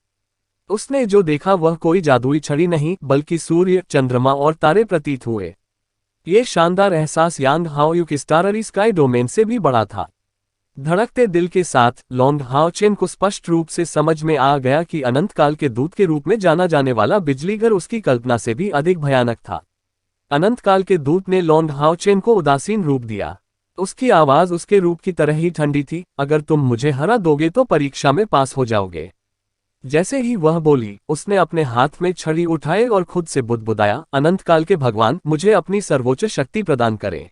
उसने जो देखा वह कोई जादुई छड़ी नहीं बल्कि सूर्य, चंद्रमा और तारे प्रतीत हुए। ये शानदार एहसास यांग हाओयू की स्टाररी स्काई डोमेन से भी बड़ा था। धड़कते दिल के साथ लॉन्ग हाओचेन को स्पष्ट रूप से समझ में आ गया कि अनंत काल के दूत के रूप में जाना जाने वाला बिजलीघर उसकी कल्पना से भी अधिक भयानक था। अनंत काल के दूत ने लॉन्ग हाओचेन को उदासीन रूप दिया। उसकी आवाज उसके रूप की तरह ही ठंडी थी, अगर तुम मुझे हरा दोगे तो परीक्षा में पास हो जाओगे। जैसे ही वह बोली, उसने अपने हाथ में छड़ी उठाए और खुद से बुदबुदाया, अनंत काल के भगवान, मुझे अपनी सर्वोच्च शक्ति प्रदान करें।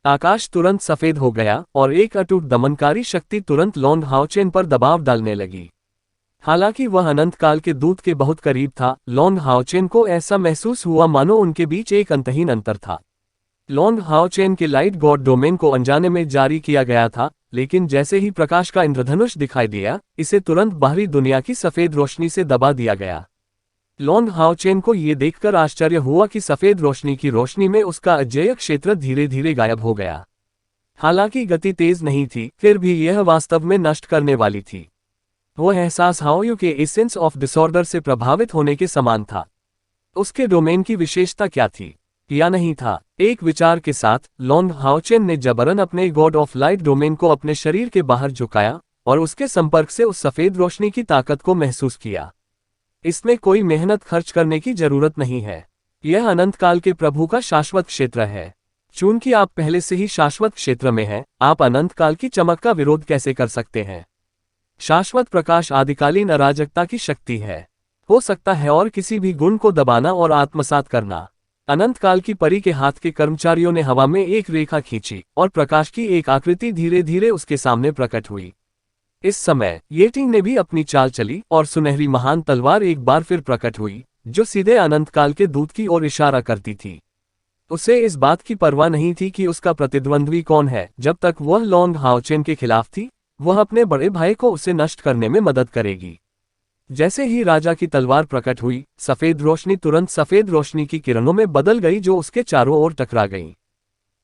आकाश तुरंत सफेद हो गया और एक अटूट दमनकारी शक्ति तुरंत लॉन्ग हाओचेन पर दबाव डालने लगी। हालांकि वह अनंत काल के दूत के बहुत करीब था, लॉन्ग हाओचेन को ऐसा महसूस हुआ मानो उनके बीच एक अंतहीन अंतर था। लॉन्ग हाओचेन के लाइट गॉड डोमेन को अनजाने में जारी किया गया था, लेकिन जैसे ही प्रकाश का इंद्रधनुष दिखाई दिया, इसे तुरंत बाहरी दुनिया की सफेद रोशनी से दबा दिया गया। लॉन्ग हाओचेन को यह देखकर आश्चर्य हुआ कि सफेद रोशनी की रोशनी में उसका अजेय क्षेत्र धीरे धीरे गायब हो गया। हालांकि गति तेज नहीं थी, फिर भी यह वास्तव में नष्ट करने वाली थी। वह एहसास हाओयू के एसेंस ऑफ डिसऑर्डर से प्रभावित होने के समान था। उसके डोमेन की विशेषता क्या थी या नहीं था? एक विचार के साथ लॉन्ग हाओचेन ने जबरन अपने गॉड ऑफ लाइट डोमेन को अपने शरीर के बाहर झुकाया और उसके संपर्क से उस सफेद रोशनी की ताकत को महसूस किया। इसमें कोई मेहनत खर्च करने की जरूरत नहीं है। यह अनंत काल के प्रभु का शाश्वत क्षेत्र है। चूंकि आप पहले से ही शाश्वत क्षेत्र में हैं, आप अनंत काल की चमक का विरोध कैसे कर सकते हैं? शाश्वत प्रकाश आदिकालीन अराजकता की शक्ति है। हो सकता है और किसी भी गुण को दबाना और आत्मसात करना। अनंत काल की परी के हाथ के कर्मचारियों ने हवा में एक रेखा खींची और प्रकाश की एक आकृति धीरे धीरे उसके सामने प्रकट हुई। इस समय येटिंग ने भी अपनी चाल चली और सुनहरी महान तलवार एक बार फिर प्रकट हुई, जो सीधे अनंत काल के दूत की ओर इशारा करती थी। उसे इस बात की परवाह नहीं थी कि उसका प्रतिद्वंद्वी कौन है। जब तक वह लॉन्ग हाओचेन के खिलाफ थी, वह अपने बड़े भाई को उसे नष्ट करने में मदद करेगी। जैसे ही राजा की तलवार प्रकट हुई, सफेद रोशनी तुरंत सफेद रोशनी की किरणों में बदल गई जो उसके चारों ओर टकरा गई।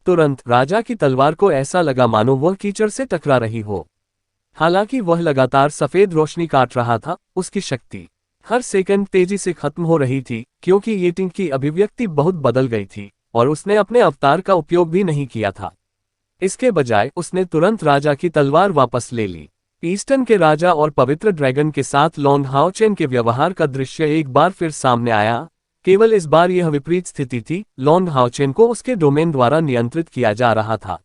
तुरंत राजा की तलवार को ऐसा लगा मानो वह कीचड़ से टकरा रही हो। हालांकि वह लगातार सफेद रोशनी काट रहा था, उसकी शक्ति हर सेकंड तेजी से खत्म हो रही थी, क्योंकि येटिंग की अभिव्यक्ति बहुत बदल गई थी और उसने अपने अवतार का उपयोग भी नहीं किया था। इसके बजाय उसने तुरंत राजा की तलवार वापस ले ली। ईस्टर्न के राजा और पवित्र ड्रैगन के साथ लॉन्ग हाओचेन के व्यवहार का दृश्य एक बार फिर सामने आया। केवल इस बार यह विपरीत स्थिति थी, लॉन्ग हाओचेन को उसके डोमेन द्वारा नियंत्रित किया जा रहा था।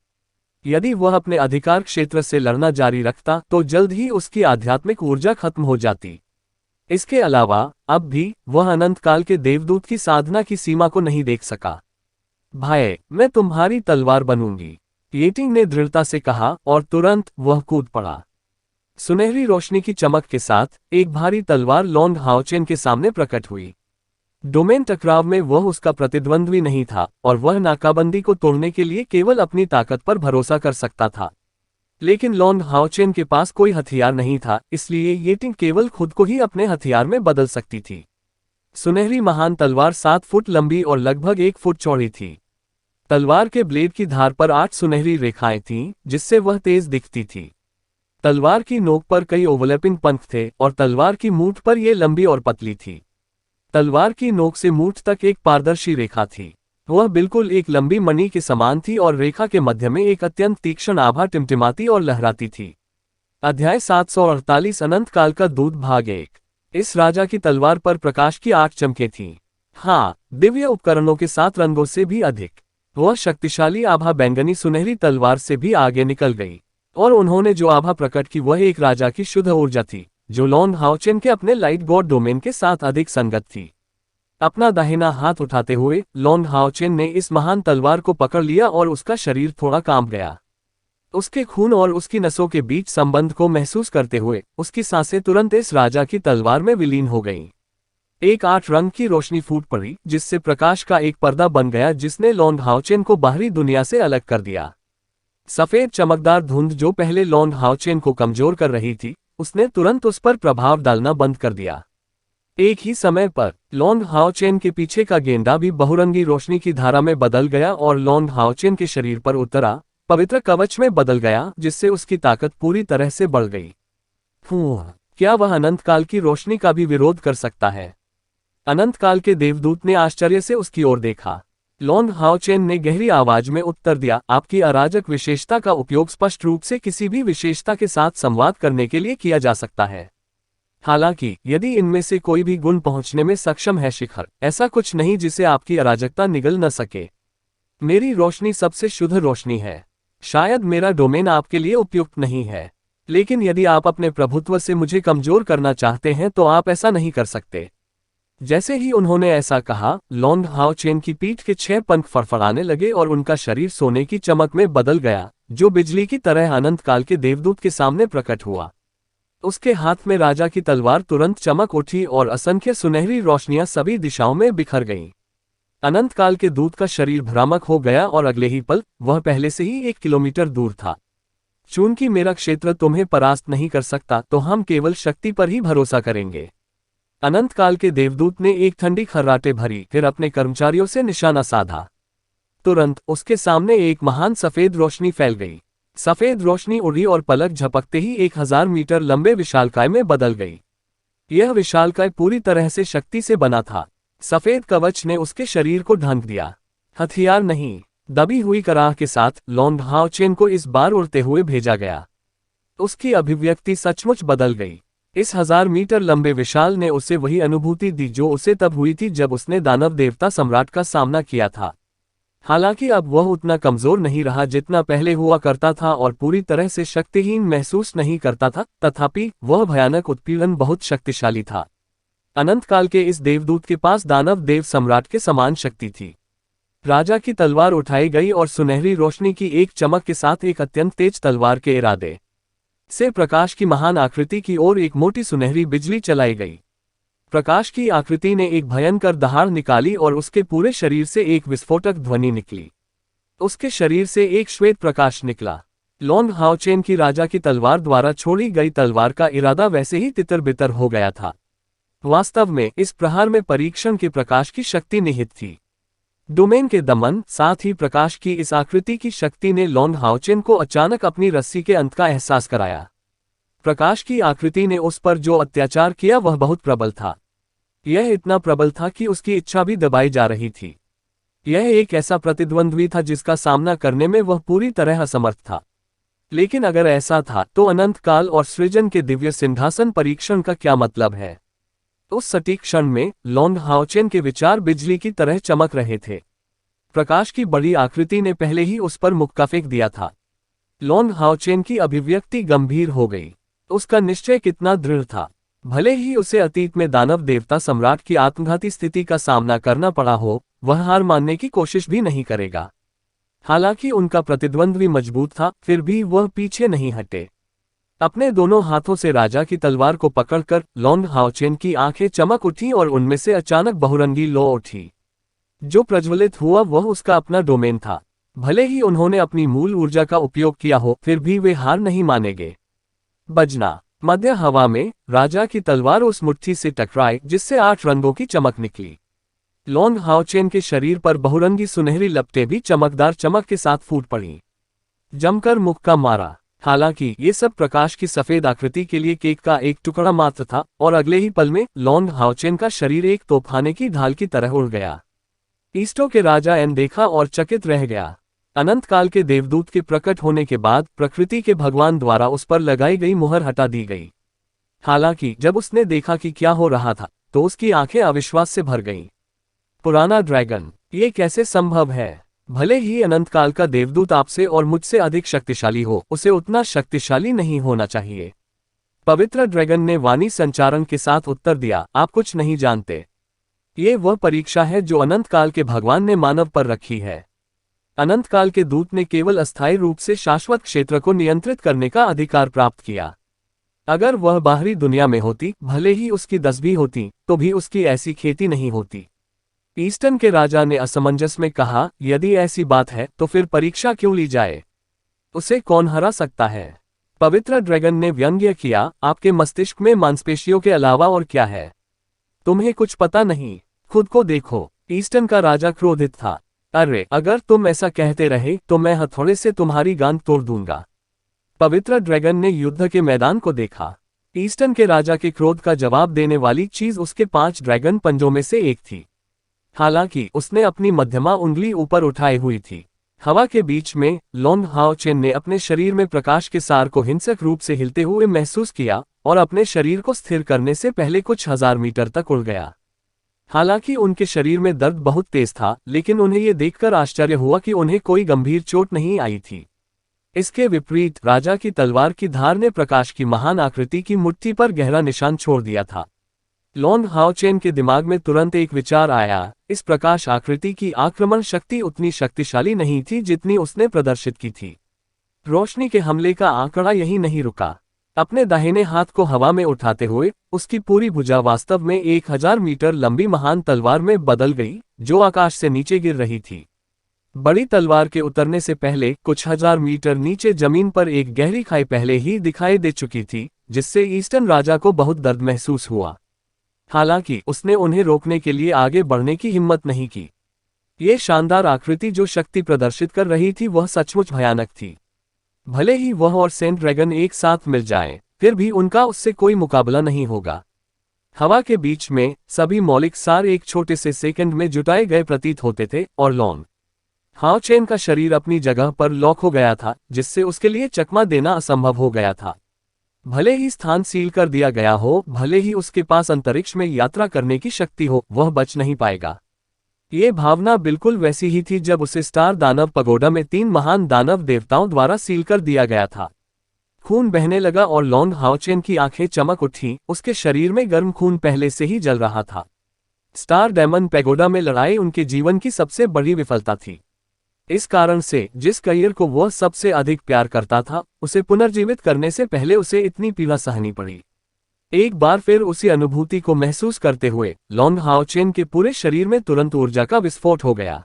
यदि वह अपने अधिकार क्षेत्र से लड़ना जारी रखता तो जल्द ही उसकी आध्यात्मिक ऊर्जा खत्म हो जाती। इसके अलावा अब भी वह अनंत काल के देवदूत की साधना की सीमा को नहीं देख सका। भाई, मैं तुम्हारी तलवार बनूंगी, येटिंग ने दृढ़ता से कहा और तुरंत वह कूद पड़ा। सुनहरी रोशनी की चमक के साथ एक भारी तलवार लॉन्ग हाओचेन के सामने प्रकट हुई। डोमेन टकराव में वह उसका प्रतिद्वंद्वी नहीं था और वह नाकाबंदी को तोड़ने के लिए केवल अपनी ताकत पर भरोसा कर सकता था। लेकिन लॉन्ग हाओचेन के पास कोई हथियार नहीं था, इसलिए येटिंग केवल खुद को ही अपने हथियार में बदल सकती थी। सुनहरी महान तलवार 7 फुट लंबी और लगभग 1 फुट चौड़ी थी। तलवार के ब्लेड की धार पर 8 सुनहरी रेखाएं थीं, जिससे वह तेज दिखती थी। तलवार की नोक पर कई ओवरलैपिंग पंख थे और तलवार की मूठ पर यह लंबी और पतली थी। तलवार की नोक से मूठ तक एक पारदर्शी रेखा थी। वह बिल्कुल एक लंबी मणि के समान थी और रेखा के मध्य में एक अत्यंत तीक्ष्ण आभा टिमटिमाती और लहराती थी। अध्याय 748 अनंत काल का दूत भाग 1। इस राजा की तलवार पर प्रकाश की 8 चमकें थीं। हाँ, दिव्य उपकरणों के 7 रंगों से भी अधिक। वह शक्तिशाली आभा बैंगनी सुनहरी तलवार से भी आगे निकल गई, और उन्होंने जो आभा प्रकट की वह एक राजा की शुद्ध ऊर्जा थी, जो लॉन्ग हाओचेन के अपने लाइट गॉड डोमेन के साथ अधिक संगत थी। अपना दाहिना हाथ उठाते हुए लॉन्ग हाओचेन ने इस महान तलवार को पकड़ लिया और उसका शरीर थोड़ा कांप गया। उसके खून और उसकी नसों के बीच संबंध को महसूस करते हुए उसकी सांसें तुरंत इस राजा की तलवार में विलीन हो गईं। एक 8 रंग की रोशनी फूट पड़ी, जिससे प्रकाश का एक पर्दा बन गया जिसने लॉन्ग हाओचेन को बाहरी दुनिया से अलग कर दिया। सफेद चमकदार धुंध जो पहले लॉन्ग हाओचेन को कमजोर कर रही थी, उसने तुरंत उस पर प्रभाव डालना बंद कर दिया। एक ही समय पर लॉन्ग हाओचेन के पीछे का गेंडा भी बहुरंगी रोशनी की धारा में बदल गया और लॉन्ग हाओचेन के शरीर पर उतरा पवित्र कवच में बदल गया, जिससे उसकी ताकत पूरी तरह से बढ़ गई। क्या वह अनंत काल की रोशनी का भी विरोध कर सकता है? अनंत काल के देवदूत ने आश्चर्य से उसकी ओर देखा। लॉन्ग हाओचेन ने गहरी आवाज में उत्तर दिया, आपकी अराजक विशेषता का उपयोग स्पष्ट रूप से किसी भी विशेषता के साथ संवाद करने के लिए किया जा सकता है। हालांकि यदि इनमें से कोई भी गुण पहुंचने में सक्षम है शिखर, ऐसा कुछ नहीं जिसे आपकी अराजकता निगल न सके। मेरी रोशनी सबसे शुद्ध रोशनी है। शायद मेरा डोमेन आपके लिए उपयुक्त नहीं है, लेकिन यदि आप अपने प्रभुत्व से मुझे कमजोर करना चाहते हैं तो आप ऐसा नहीं कर सकते। जैसे ही उन्होंने ऐसा कहा, लॉन्ग हाओचेन की पीठ के 6 पंख फड़फड़ाने लगे और उनका शरीर सोने की चमक में बदल गया, जो बिजली की तरह अनंत काल के देवदूत के सामने प्रकट हुआ। उसके हाथ में राजा की तलवार तुरंत चमक उठी और असंख्य सुनहरी रोशनियां सभी दिशाओं में बिखर गईं। अनंत काल के दूत का शरीर भ्रामक हो गया और अगले ही पल वह पहले से ही 1 किलोमीटर दूर था। चूंकि मेरा क्षेत्र तुम्हें परास्त नहीं कर सकता, तो हम केवल शक्ति पर ही भरोसा करेंगे। अनंत काल के देवदूत ने एक ठंडी खर्राटे भरी, फिर अपने कर्मचारियों से निशाना साधा। तुरंत उसके सामने एक महान सफेद रोशनी फैल गई। सफेद रोशनी उड़ी और पलक झपकते ही 1000 मीटर लंबे विशालकाय में बदल गई। यह विशालकाय पूरी तरह से शक्ति से बना था। सफेद कवच ने उसके शरीर को ढांक दिया। हथियार नहीं, दबी हुई कराह के साथ लॉन्ग हाओचेन को इस बार उड़ते हुए भेजा गया। उसकी अभिव्यक्ति सचमुच बदल गई। इस 1000 मीटर लंबे विशाल ने उसे वही अनुभूति दी जो उसे तब हुई थी जब उसने दानव देवता सम्राट का सामना किया था। हालांकि अब वह उतना कमजोर नहीं रहा जितना पहले हुआ करता था और पूरी तरह से शक्तिहीन महसूस नहीं करता था, तथापि वह भयानक उत्पीड़न बहुत शक्तिशाली था। अनंत काल के इस देवदूत के पास दानव देव सम्राट के समान शक्ति थी। राजा की तलवार उठाई गई और सुनहरी रोशनी की एक चमक के साथ एक अत्यंत तेज तलवार के इरादे से प्रकाश की महान आकृति की ओर एक मोटी सुनहरी बिजली चलाई गई। प्रकाश की आकृति ने एक भयंकर दहाड़ निकाली और उसके पूरे शरीर से एक विस्फोटक ध्वनि निकली। उसके शरीर से एक श्वेत प्रकाश निकला। लॉन्ग हाओचेन की राजा की तलवार द्वारा छोड़ी गई तलवार का इरादा वैसे ही तितर बितर हो गया था। वास्तव में इस प्रहार में परीक्षण के प्रकाश की शक्ति निहित थी। डोमेन के दमन, साथ ही प्रकाश की इस आकृति की शक्ति ने लॉन्ग हाओचेन को अचानक अपनी रस्सी के अंत का एहसास कराया। प्रकाश की आकृति ने उस पर जो अत्याचार किया वह बहुत प्रबल था। यह इतना प्रबल था कि उसकी इच्छा भी दबाई जा रही थी। यह एक ऐसा प्रतिद्वंद्वी था जिसका सामना करने में वह पूरी तरह असमर्थ था। लेकिन अगर ऐसा था तो अनंत काल और सृजन के दिव्य सिंहासन परीक्षण का क्या मतलब है? उस सटीक क्षण में लॉन्ग हाओचेन के विचार बिजली की तरह चमक रहे थे। प्रकाश की बड़ी आकृति ने पहले ही उस पर मुक्का फेंक दिया था। लॉन्ग हाओचेन की अभिव्यक्ति गंभीर हो गई। उसका निश्चय कितना दृढ़ था। भले ही उसे अतीत में दानव देवता सम्राट की आत्मघाती स्थिति का सामना करना पड़ा हो, वह हार मानने की कोशिश भी नहीं करेगा। हालांकि उनका प्रतिद्वंद्वी मजबूत था, फिर भी वह पीछे नहीं हटे। अपने दोनों हाथों से राजा की तलवार को पकड़कर लॉन्ग हाओचेन की आंखें चमक उठी और उनमें से अचानक बहुरंगी लौ उठी। जो प्रज्वलित हुआ वह उसका अपना डोमेन था। भले ही उन्होंने अपनी मूल ऊर्जा का उपयोग किया हो, फिर भी वे हार नहीं मानेंगे। बजना मध्य हवा में राजा की तलवार उस मुट्ठी से टकराई जिससे 8 रंगों की चमक निकली। लॉन्ग हाओचेन के शरीर पर बहुरंगी सुनहरी लपटें भी चमकदार चमक के साथ फूट पड़ी। जमकर मुक्का मारा। हालांकि ये सब प्रकाश की सफेद आकृति के लिए केक का एक टुकड़ा मात्र था और अगले ही पल में लॉन्ग हाओचेन का शरीर एक तोपखाने की ढाल की तरह उड़ गया। ईस्टो के राजा एन देखा और चकित रह गया। अनंत काल के देवदूत के प्रकट होने के बाद प्रकृति के भगवान द्वारा उस पर लगाई गई मुहर हटा दी गई। हालांकि जब उसने देखा कि क्या हो रहा था तो उसकी आंखें अविश्वास से भर गईं। पुराना ड्रैगन, ये कैसे संभव है? भले ही अनंत काल का देवदूत आपसे और मुझसे अधिक शक्तिशाली हो, उसे उतना शक्तिशाली नहीं होना चाहिए। पवित्र ड्रैगन ने वाणी संचारण के साथ उत्तर दिया, आप कुछ नहीं जानते। ये वह परीक्षा है जो अनंत काल के भगवान ने मानव पर रखी है। अनंत काल के दूत ने केवल अस्थायी रूप से शाश्वत क्षेत्र को नियंत्रित करने का अधिकार प्राप्त किया। अगर वह बाहरी दुनिया में होती, भले ही उसकी 10 भी होती, तो भी उसकी ऐसी खेती नहीं होती। ईस्टर्न के राजा ने असमंजस में कहा, यदि ऐसी बात है तो फिर परीक्षा क्यों ली जाए? उसे कौन हरा सकता है? पवित्र ड्रैगन ने व्यंग्य किया, आपके मस्तिष्क में मांसपेशियों के अलावा और क्या है? तुम्हें कुछ पता नहीं, खुद को देखो। ईस्टर्न का राजा क्रोधित था। अरे, अगर तुम ऐसा कहते रहे तो मैं हथौड़े से तुम्हारी गांड तोड़ दूंगा। पवित्र ड्रैगन ने युद्ध के मैदान को देखा। ईस्टर्न के राजा के क्रोध का जवाब देने वाली चीज उसके 5 ड्रैगन पंजों में से एक थी। हालांकि उसने अपनी मध्यमा उंगली ऊपर उठाई हुई थी। हवा के बीच में लॉन्ग हाओ चेन ने अपने शरीर में प्रकाश के सार को हिंसक रूप से हिलते हुए महसूस किया और अपने शरीर को स्थिर करने से पहले कुछ हजार मीटर तक उड़ गया। हालांकि उनके शरीर में दर्द बहुत तेज था, लेकिन उन्हें यह देखकर आश्चर्य हुआ कि उन्हें कोई गंभीर चोट नहीं आई थी। इसके विपरीत राजा की तलवार की धार ने प्रकाश की महान आकृति की मुट्ठी पर गहरा निशान छोड़ दिया था। लॉन्ग हाओ चेन के दिमाग में तुरंत एक विचार आया, इस प्रकाश आकृति की आक्रमण शक्ति उतनी शक्तिशाली नहीं थी जितनी उसने प्रदर्शित की थी। रोशनी के हमले का आंकड़ा यही नहीं रुका। अपने दाहिने हाथ को हवा में उठाते हुए उसकी पूरी भुजा वास्तव में 1000 मीटर लंबी महान तलवार में बदल गई, जो आकाश से नीचे गिर रही थी। बड़ी तलवार के उतरने से पहले कुछ हजार मीटर नीचे जमीन पर एक गहरी खाई पहले ही दिखाई दे चुकी थी, जिससे ईस्टर्न राजा को बहुत दर्द महसूस हुआ। हालांकि उसने उन्हें रोकने के लिए आगे बढ़ने की हिम्मत नहीं की। ये शानदार आकृति जो शक्ति प्रदर्शित कर रही थी वह सचमुच भयानक थी। भले ही वह और सेंट ड्रैगन एक साथ मिल जाएं, फिर भी उनका उससे कोई मुकाबला नहीं होगा। हवा के बीच में सभी मौलिक सार एक छोटे से सेकंड में जुटाए गए प्रतीत होते थे और लॉन्ग हाओ चेन का शरीर अपनी जगह पर लॉक हो गया था, जिससे उसके लिए चकमा देना असंभव हो गया था। भले ही स्थान सील कर दिया गया हो, भले ही उसके पास अंतरिक्ष में यात्रा करने की शक्ति हो, वह बच नहीं पाएगा। ये भावना बिल्कुल वैसी ही थी जब उसे स्टार दानव पगोडा में 3 महान दानव देवताओं द्वारा सील कर दिया गया था। खून बहने लगा और लॉन्ग हाओ चेन की आंखें चमक उठी, उसके शरीर में गर्म खून पहले से ही जल रहा था। स्टार डायमंड पैगोडा में लड़ाई उनके जीवन की सबसे बड़ी विफलता थी। इस कारण से जिस करियर को वह सबसे अधिक प्यार करता था, उसे पुनर्जीवित करने से पहले उसे इतनी पीड़ा सहनी पड़ी। एक बार फिर उसी अनुभूति को महसूस करते हुए लॉन्ग हाओ चेन के पूरे शरीर में तुरंत ऊर्जा का विस्फोट हो गया।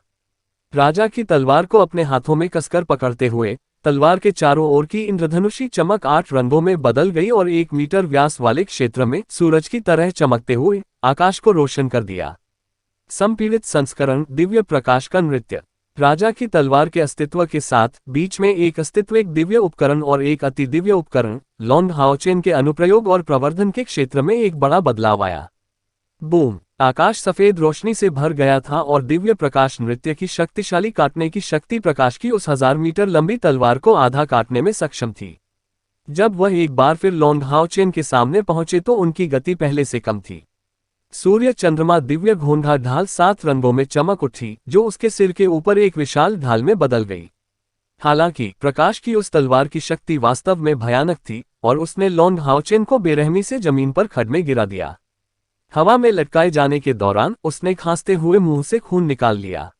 राजा की तलवार को अपने हाथों में कसकर पकड़ते हुए तलवार के चारों ओर की इंद्रधनुषी चमक 8 रंगों में बदल गई और 1 मीटर व्यास वाले क्षेत्र में सूरज की तरह चमकते हुए आकाश को रोशन कर दिया। संपीड़ित संस्करण, दिव्य प्रकाश का नृत्य। राजा की तलवार के अस्तित्व के साथ बीच में एक अस्तित्व, एक दिव्य उपकरण और एक अति दिव्य उपकरण, लॉन्ग हाओ चेन के अनुप्रयोग और प्रवर्धन के क्षेत्र में एक बड़ा बदलाव आया। बूम! आकाश सफेद रोशनी से भर गया था और दिव्य प्रकाश नृत्य की शक्तिशाली काटने की शक्ति प्रकाश की उस 1000 मीटर लंबी तलवार को आधा काटने में सक्षम थी। जब वह एक बार फिर लॉन्ग हाओ चेन के सामने पहुंचे तो उनकी गति पहले से कम थी। सूर्य चंद्रमा दिव्य घोंघा ढाल 7 रंगों में चमक उठी, जो उसके सिर के ऊपर एक विशाल ढाल में बदल गई। हालांकि प्रकाश की उस तलवार की शक्ति वास्तव में भयानक थी और उसने लॉन्ग हाओ चेन को बेरहमी से जमीन पर खड्ड में गिरा दिया। हवा में लटकाए जाने के दौरान उसने खांसते हुए मुंह से खून निकाल लिया।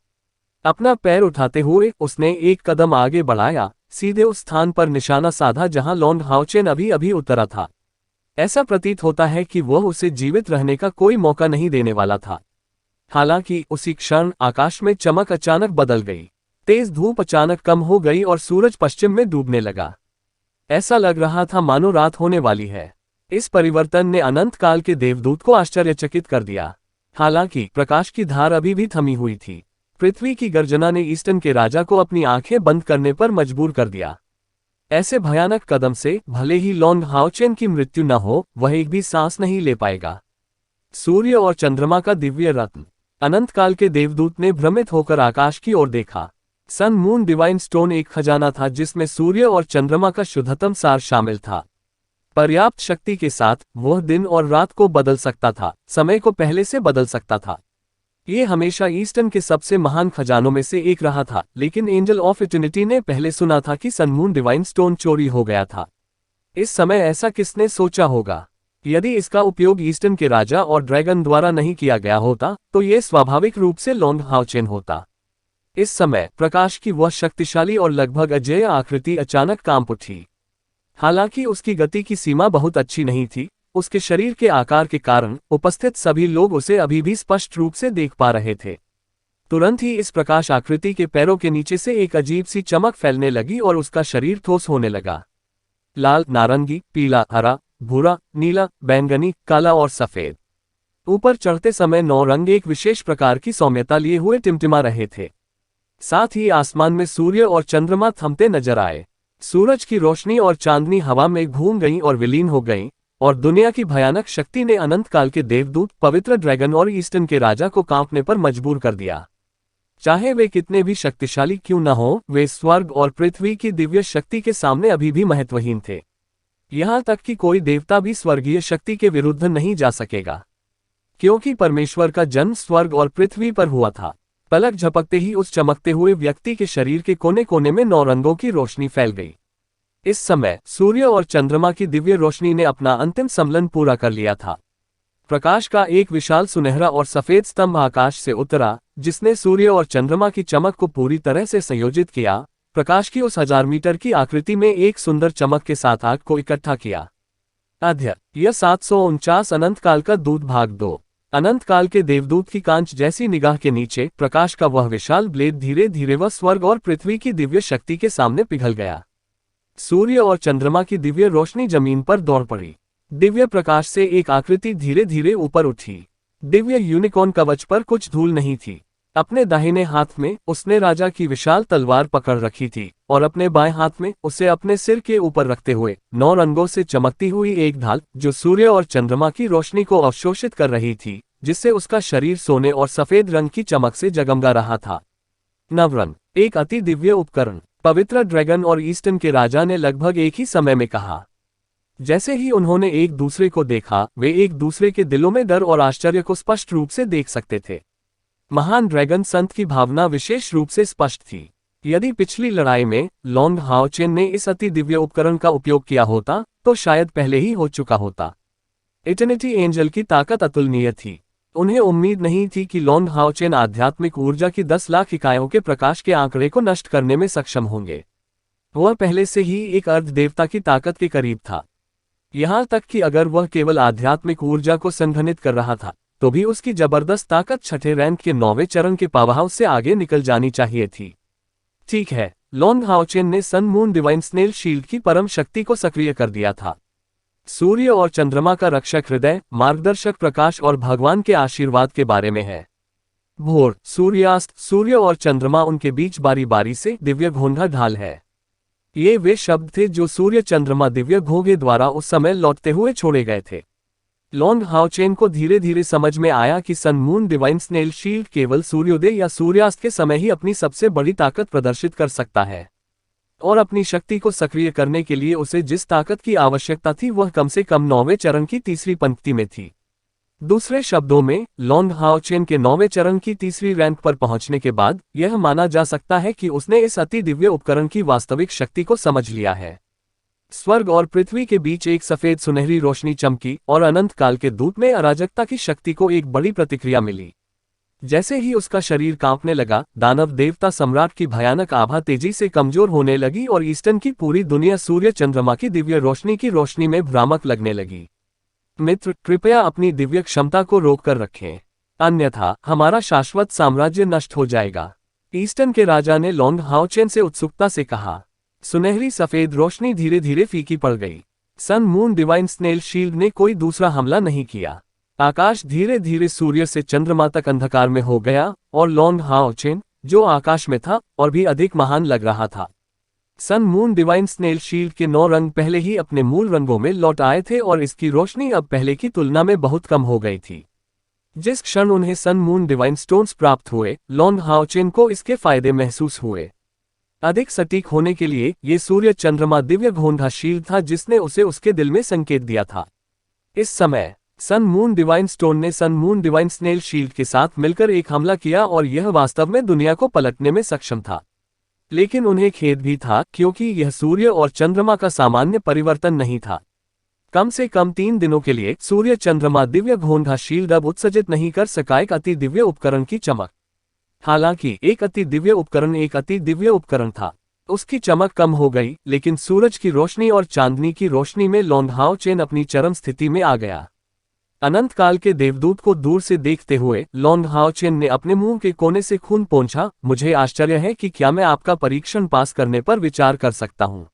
अपना पैर उठाते हुए उसने एक कदम आगे बढ़ाया, सीधे उस स्थान पर निशाना साधा जहां लॉन्ग हाओ चेन अभी अभी उतरा था। ऐसा प्रतीत होता है कि वह उसे जीवित रहने का कोई मौका नहीं देने वाला था। हालांकि उसी क्षण आकाश में चमक अचानक बदल गई। तेज धूप अचानक कम हो गई और सूरज पश्चिम में डूबने लगा। ऐसा लग रहा था मानो रात होने वाली है। इस परिवर्तन ने अनंत काल के देवदूत को आश्चर्यचकित कर दिया। हालांकि प्रकाश की धार अभी भी थमी हुई थी। पृथ्वी की गर्जना ने ईस्टर्न के राजा को अपनी आंखें बंद करने पर मजबूर कर दिया। ऐसे भयानक कदम से भले ही लॉन्ग हाओ चेन की मृत्यु न हो, वह एक भी सांस नहीं ले पाएगा। सूर्य और चंद्रमा का दिव्य रत्न। अनंत काल के देवदूत ने भ्रमित होकर आकाश की ओर देखा। सन मून डिवाइन स्टोन एक खजाना था जिसमें सूर्य और चंद्रमा का शुद्धतम सार शामिल था। पर्याप्त शक्ति के साथ वह दिन और रात को बदल सकता था, समय को पहले से बदल सकता था। ये हमेशा ईस्टर्न के सबसे महान खजानों में से एक रहा था, लेकिन एंजल ऑफ इटर्निटी ने पहले सुना था कि सन मून डिवाइन स्टोन चोरी हो गया था। इस समय ऐसा किसने सोचा होगा? यदि इसका उपयोग ईस्टर्न के राजा और ड्रैगन द्वारा नहीं किया गया होता तो यह स्वाभाविक रूप से लॉन्ग हाउचेन होता। इस समय प्रकाश की वह शक्तिशाली और लगभग अजेय आकृति अचानक कांप उठी। हालांकि उसकी गति की सीमा बहुत अच्छी नहीं थी, उसके शरीर के आकार के कारण उपस्थित सभी लोग उसे अभी भी स्पष्ट रूप से देख पा रहे थे। तुरंत ही इस प्रकाश आकृति के पैरों के नीचे से एक अजीब सी चमक फैलने लगी और उसका शरीर ठोस होने लगा। लाल, नारंगी, पीला, हरा, भूरा, नीला, बैंगनी, काला और सफेद। ऊपर चढ़ते समय 9 रंग एक विशेष प्रकार की सौम्यता लिए हुए टिमटिमा रहे थे। साथ ही आसमान में सूर्य और चंद्रमा थमते नजर आए। सूरज की रोशनी और चांदनी हवा में घूम गईं और विलीन हो गईं, और दुनिया की भयानक शक्ति ने अनंत काल के देवदूत, पवित्र ड्रैगन और ईस्टर्न के राजा को कांपने पर मजबूर कर दिया। चाहे वे कितने भी शक्तिशाली क्यों न हो, वे स्वर्ग और पृथ्वी की दिव्य शक्ति के सामने अभी भी महत्वहीन थे। यहां तक कि कोई देवता भी स्वर्गीय शक्ति के विरुद्ध नहीं जा सकेगा, क्योंकि परमेश्वर का जन्म स्वर्ग और पृथ्वी पर हुआ था। पलक झपकते ही उस चमकते हुए व्यक्ति के शरीर के कोने कोने में 9 रंगों की रोशनी फैल गई। इस समय सूर्य और चंद्रमा की दिव्य रोशनी ने अपना अंतिम सम्मिलन पूरा कर लिया था। प्रकाश का एक विशाल सुनहरा और सफेद स्तंभ आकाश से उतरा, जिसने सूर्य और चंद्रमा की चमक को पूरी तरह से संयोजित किया। प्रकाश की उस 1000 मीटर की आकृति में एक सुंदर चमक के साथ आग को इकट्ठा किया। यह 749 अनंत काल का दूत भाग 2। अनंत काल के देवदूत की कांच जैसी निगाह के नीचे प्रकाश का वह विशाल ब्लेड धीरे धीरे वह स्वर्ग और पृथ्वी की दिव्य शक्ति के सामने पिघल गया। सूर्य और चंद्रमा की दिव्य रोशनी जमीन पर दौड़ पड़ी। दिव्य प्रकाश से एक आकृति धीरे धीरे ऊपर उठी। दिव्य यूनिकॉर्न कवच पर कुछ धूल नहीं थी। अपने दाहिने हाथ में उसने राजा की विशाल तलवार पकड़ रखी थी, और अपने बाएं हाथ में उसे अपने सिर के ऊपर रखते हुए 9 रंगों से चमकती हुई एक ढाल, जो सूर्य और चंद्रमा की रोशनी को अवशोषित कर रही थी, जिससे उसका शरीर सोने और सफेद रंग की चमक से जगमगा रहा था। नवरंग, एक अति दिव्य उपकरण। पवित्र ड्रैगन और ईस्टर्न के राजा ने लगभग एक ही समय में कहा। जैसे ही उन्होंने एक दूसरे को देखा, वे एक दूसरे के दिलों में डर और आश्चर्य को स्पष्ट रूप से देख सकते थे। महान ड्रैगन संत की भावना विशेष रूप से स्पष्ट थी। यदि पिछली लड़ाई में लॉन्ग हाओचेन ने इस अति दिव्य उपकरण का उपयोग किया होता तो शायद पहले ही हो चुका होता। इटर्निटी एंजल की ताकत अतुलनीय थी। उन्हें उम्मीद नहीं थी कि लॉन्ग हाओचेन आध्यात्मिक ऊर्जा की 10 लाख इकाइयों के प्रकाश के आंकड़े को नष्ट करने में सक्षम होंगे। वह पहले से ही एक अर्ध देवता की ताकत के करीब था। यहां तक कि अगर वह केवल आध्यात्मिक ऊर्जा को संघनित कर रहा था तो भी उसकी जबरदस्त ताकत 6ठे रैंक के 9वें चरण के पावहाव से आगे निकल जानी चाहिए थी। ठीक है, लॉन्ग हाओचेन ने sun moon divine snail shield की परम शक्ति को सक्रिय कर दिया था। सूर्य और चंद्रमा का रक्षक हृदय, मार्गदर्शक प्रकाश और भगवान के आशीर्वाद के बारे में है। भोर, सूर्यास्त, सूर्य और चंद्रमा उनके बीच बारी बारी से दिव्य घोंघा ढाल है। ये वे शब्द थे जो सूर्य चंद्रमा दिव्य घोंघे द्वारा उस समय लौटते हुए छोड़े गए थे। लॉन्ग हाओचेन को धीरे धीरे समझ में आया कि sun moon divine snail shield केवल सूर्योदय या सूर्यास्त के समय ही अपनी सबसे बड़ी ताकत प्रदर्शित कर सकता है, और अपनी शक्ति को सक्रिय करने के लिए उसे जिस ताकत की आवश्यकता थी वह कम से कम 9वें चरण की तीसरी पंक्ति में थी। दूसरे शब्दों में, लॉन्ग हाओचेन के 9वें चरण की तीसरी रैंक पर पहुंचने के बाद यह माना जा सकता है कि उसने इस अति दिव्य उपकरण की वास्तविक शक्ति को समझ लिया है। स्वर्ग और पृथ्वी के बीच एक सफेद सुनहरी रोशनी चमकी और अनंत काल के दूत में अराजकता की शक्ति को एक बड़ी प्रतिक्रिया मिली। जैसे ही उसका शरीर कांपने लगा, दानव देवता सम्राट की भयानक आभा तेजी से कमजोर होने लगी और ईस्टर्न की पूरी दुनिया सूर्य चंद्रमा की दिव्य रोशनी की रोशनी में भ्रामक लगने लगी। मित्र, कृपया अपनी दिव्य क्षमता को रोक कर रखें, अन्यथा हमारा शाश्वत साम्राज्य नष्ट हो जाएगा। ईस्टर्न के राजा ने लॉन्ग हाओचेन से उत्सुकता से कहा। सुनहरी सफेद रोशनी धीरे धीरे फीकी पड़ गई। Sun moon divine snail shield ने कोई दूसरा हमला नहीं किया। आकाश धीरे धीरे सूर्य से चंद्रमा तक अंधकार में हो गया और लॉन्ग हाओचेन, जो आकाश में था और भी अधिक महान लग रहा था। Sun moon divine snail shield के 9 रंग पहले ही अपने मूल रंगों में लौट आए थे और इसकी रोशनी अब पहले की तुलना में बहुत कम हो गई थी। जिस क्षण उन्हें सन मून डिवाइन स्टोन्स प्राप्त हुए, लॉन्ग हाओचेन को इसके फायदे महसूस हुए। अधिक सटीक होने के लिए ये सूर्य चंद्रमा दिव्य घोंघा शील्ड था जिसने उसे उसके दिल में संकेत दिया था। इस समय सन मून डिवाइन स्टोन ने sun moon divine snail shield के साथ मिलकर एक हमला किया और यह वास्तव में दुनिया को पलटने में सक्षम था। लेकिन उन्हें खेद भी था क्योंकि यह सूर्य और चंद्रमा का सामान्य परिवर्तन नहीं था। कम से कम 3 दिनों के लिए सूर्य चंद्रमा दिव्य घोंघा शील्ड अब उत्सर्जित नहीं कर सका एक अति दिव्य उपकरण की चमक। हालांकि एक अति दिव्य उपकरण था, उसकी चमक कम हो गई, लेकिन सूरज की रोशनी और चांदनी की रोशनी में लॉन्ग हाओचेन अपनी चरम स्थिति में आ गया। अनंत काल के देवदूत को दूर से देखते हुए लॉन्ग हाओचेन ने अपने मुंह के कोने से खून पोंछा। मुझे आश्चर्य है कि क्या मैं आपका परीक्षण पास करने पर विचार कर सकता हूं।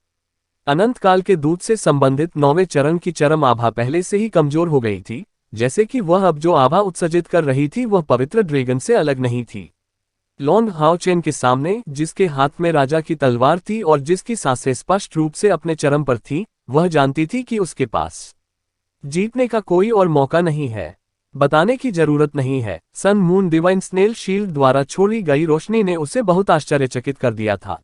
अनंत काल के दूत से संबंधित 9वें चरण की चरम आभा पहले से ही कमजोर हो गई थी, जैसे कि वह अब जो आभा उत्सर्जित कर रही थी वह पवित्र ड्रैगन से अलग नहीं थी। लॉन्ग हाओचेन के सामने, जिसके हाथ में राजा की तलवार थी और जिसकी सांसें स्पष्ट रूप से अपने चरम पर थी, वह जानती थी कि उसके पास जीतने का कोई और मौका नहीं है। बताने की जरूरत नहीं है, sun moon divine snail shield द्वारा छोड़ी गई रोशनी ने उसे बहुत आश्चर्यचकित कर दिया था।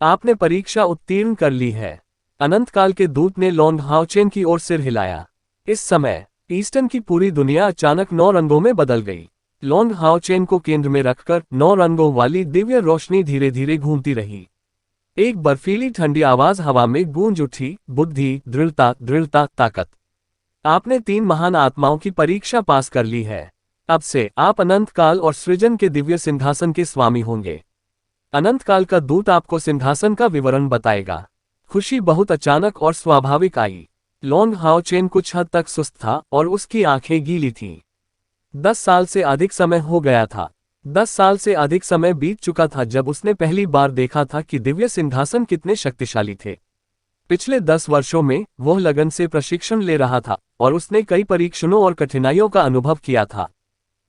आपने परीक्षा उत्तीर्ण कर ली है। अनंत काल के दूत ने लॉन्ग हाओचेन की ओर सिर हिलाया। इस समय ईस्टर्न की पूरी दुनिया अचानक 9 रंगों में बदल गई। लॉन्ग हाओचेन को केंद्र में रखकर 9 रंगों वाली दिव्य रोशनी धीरे धीरे घूमती रही। एक बर्फीली ठंडी आवाज हवा में गूंज उठी, बुद्धि, दृढ़ता, दृढ़ता, ताकत। आपने 3 महान आत्माओं की परीक्षा पास कर ली है। अब से आप अनंत काल और सृजन के दिव्य सिंहासन के स्वामी होंगे। अनंत काल का दूत आपको सिंहासन का विवरण बताएगा। खुशी बहुत अचानक और स्वाभाविक आई। लॉन्ग हाओचेन कुछ हद तक सुस्त था और उसकी आंखें गीली थीं। 10 साल से अधिक समय हो गया था। 10 साल से अधिक समय बीत चुका था जब उसने पहली बार देखा था कि दिव्य सिंहासन कितने शक्तिशाली थे। पिछले 10 वर्षों में वह लगन से प्रशिक्षण ले रहा था और उसने कई परीक्षणों और कठिनाइयों का अनुभव किया था।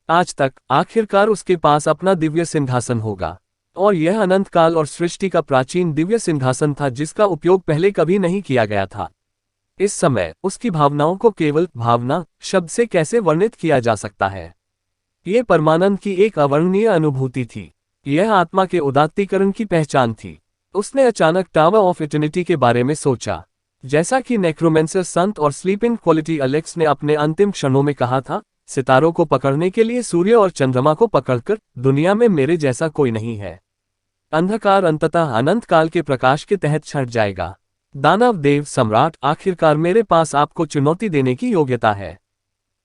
आज तक आखिरकार उसके पास अपना दिव्य सिंहासन होगा। और यह अनंत काल और सृष्टि का प्राचीन दिव्य सिंहासन था जिसका उपयोग पहले कभी नहीं किया गया था। इस समय उसकी भावनाओं को केवल भावना शब्द से कैसे वर्णित किया जा सकता है। ये परमानंद की एक अवर्णनीय अनुभूति थी। यह आत्मा के उदात्तीकरण की पहचान थी। उसने अचानक टावर ऑफ इटर्निटी के बारे में सोचा। जैसा कि नेक्रोमेंसर संत और स्लीपिंग क्वालिटी अलेक्स ने अपने अंतिम क्षणों में कहा था, सितारों को पकड़ने के लिए सूर्य और चंद्रमा को पकड़कर दुनिया में मेरे जैसा कोई नहीं है। अंधकार अंततः अनंत काल के प्रकाश के तहत छट जाएगा। दानव देव सम्राट, आखिरकार मेरे पास आपको चुनौती देने की योग्यता है।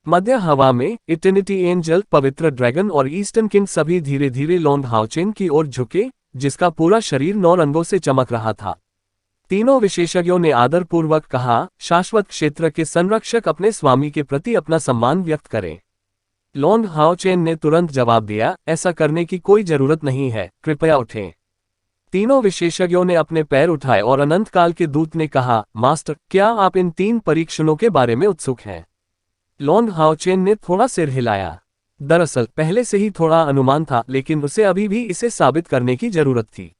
मध्य हवा में इटर्निटी एंजल, पवित्र ड्रैगन और ईस्टर्न किंग सभी धीरे धीरे लॉन्ग हाओचेन की ओर झुके, जिसका पूरा शरीर 9 रंगों से चमक रहा था। तीनों विशेषज्ञों ने आदरपूर्वक कहा, शाश्वत क्षेत्र के संरक्षक अपने स्वामी के प्रति अपना सम्मान व्यक्त करें। लॉन्ग हाओचेन ने तुरंत जवाब दिया, ऐसा करने की कोई जरूरत नहीं है, कृपया उठें। तीनों विशेषज्ञों ने अपने पैर उठाए और अनंत काल के दूत ने कहा, मास्टर, क्या आप इन 3 परीक्षणों के बारे में उत्सुक हैं? लॉन्ग हाओचेन ने थोड़ा सिर हिलाया। दरअसल पहले से ही थोड़ा अनुमान था, लेकिन उसे अभी भी इसे साबित करने की जरूरत थी।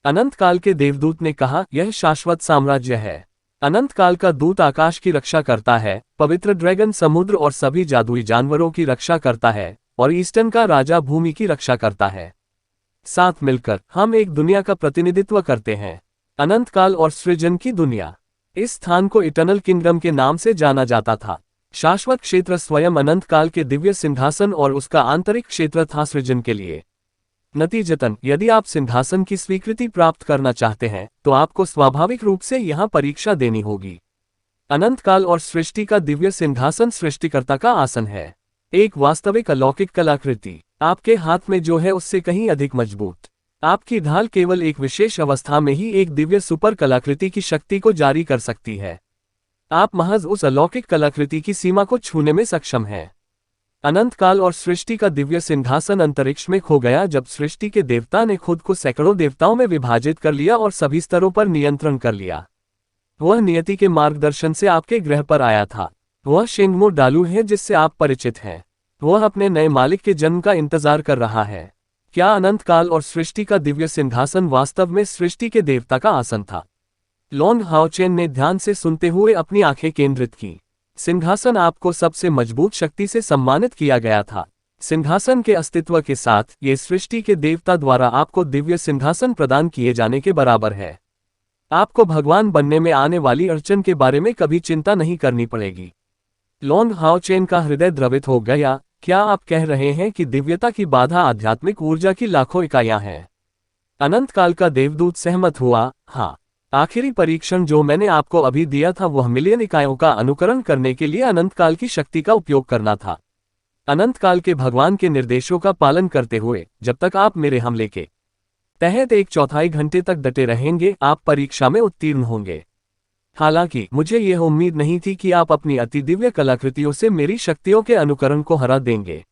अनंत काल के देवदूत ने कहा, यह शाश्वत साम्राज्य है। अनंत काल का दूत आकाश की रक्षा करता है, पवित्र ड्रैगन समुद्र और सभी जादुई जानवरों की रक्षा करता है, और ईस्टर्न का राजा भूमि की रक्षा करता है। साथ मिलकर हम एक दुनिया का प्रतिनिधित्व करते हैं, अनंत काल और सृजन की दुनिया। इस स्थान को इटर्नल किंगडम के नाम से जाना जाता था। शाश्वत क्षेत्र स्वयं अनंत काल के दिव्य सिंहासन और उसका आंतरिक क्षेत्र था सृजन के लिए। नतीजतन, यदि आप सिंहासन की स्वीकृति प्राप्त करना चाहते हैं, तो आपको स्वाभाविक रूप से यहां परीक्षा देनी होगी। अनंत काल और सृष्टि का दिव्य सिंहासन सृष्टिकर्ता का आसन है। एक वास्तविक अलौकिक कलाकृति आपके हाथ में जो है उससे कहीं अधिक मजबूत। आपकी ढाल केवल एक विशेष अवस्था में ही एक दिव्य सुपर कलाकृति की शक्ति को जारी कर सकती है। आप महज उस अलौकिक कलाकृति की सीमा को छूने में सक्षम हैं। अनंत काल और सृष्टि का दिव्य सिंहासन अंतरिक्ष में खो गया जब सृष्टि के देवता ने खुद को सैकड़ों देवताओं में विभाजित कर लिया और सभी स्तरों पर नियंत्रण कर लिया। वह नियति के मार्गदर्शन से आपके ग्रह पर आया था। वह शेंगमो डालू है जिससे आप परिचित हैं। वह अपने नए मालिक के जन्म का इंतजार कर रहा है। क्या अनंत काल और सृष्टि का दिव्य सिंहासन वास्तव में सृष्टि के देवता का आसन था? लॉन्ग हाओचेन ने ध्यान से सुनते हुए अपनी आंखें केंद्रित की। सिंहासन आपको सबसे मजबूत शक्ति से सम्मानित किया गया था। सिंहासन के अस्तित्व के साथ ये सृष्टि के देवता द्वारा आपको दिव्य सिंहासन प्रदान किए जाने के बराबर है। आपको भगवान बनने में आने वाली अड़चन के बारे में कभी चिंता नहीं करनी पड़ेगी। लॉन्ग हाओचेन का हृदय द्रवित हो गया। क्या आप कह रहे हैं कि दिव्यता की बाधा आध्यात्मिक ऊर्जा की लाखों इकाइयां हैं? अनंत काल का देवदूत सहमत हुआ। हाँ, आखिरी परीक्षण जो मैंने आपको अभी दिया था वह मिलियन इकाइयों का अनुकरण करने के लिए अनंत काल की शक्ति का उपयोग करना था। अनंत काल के भगवान के निर्देशों का पालन करते हुए जब तक आप मेरे हमले के तहत 1/4 घंटे तक डटे रहेंगे, आप परीक्षा में उत्तीर्ण होंगे। हालांकि मुझे यह उम्मीद नहीं थी कि आप अपनी अति दिव्य कलाकृतियों से मेरी शक्तियों के अनुकरण को हरा देंगे।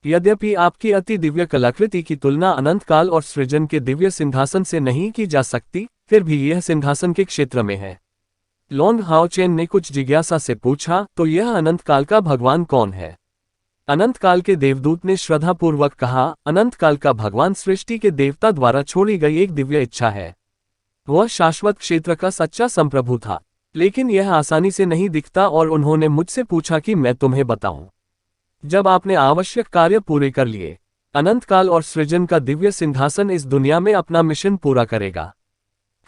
यद्यपि आपकी अति दिव्य कलाकृति की तुलना अनंत काल और सृजन के दिव्य सिंहासन से नहीं की जा सकती, फिर भी यह सिंहासन के क्षेत्र में है। लॉन्ग हाओचेन ने कुछ जिज्ञासा से पूछा, तो यह अनंत काल का भगवान कौन है? अनंत काल के देवदूत ने श्रद्धापूर्वक कहा, अनंत काल का भगवान सृष्टि के देवता द्वारा छोड़ी गई एक दिव्य इच्छा है। वह शाश्वत क्षेत्र का सच्चा संप्रभु था, लेकिन यह आसानी से नहीं दिखता और उन्होंने मुझसे पूछा कि मैं तुम्हें बताऊं। जब आपने आवश्यक कार्य पूरे कर लिए, अनंत काल और सृजन का दिव्य सिंहासन इस दुनिया में अपना मिशन पूरा करेगा।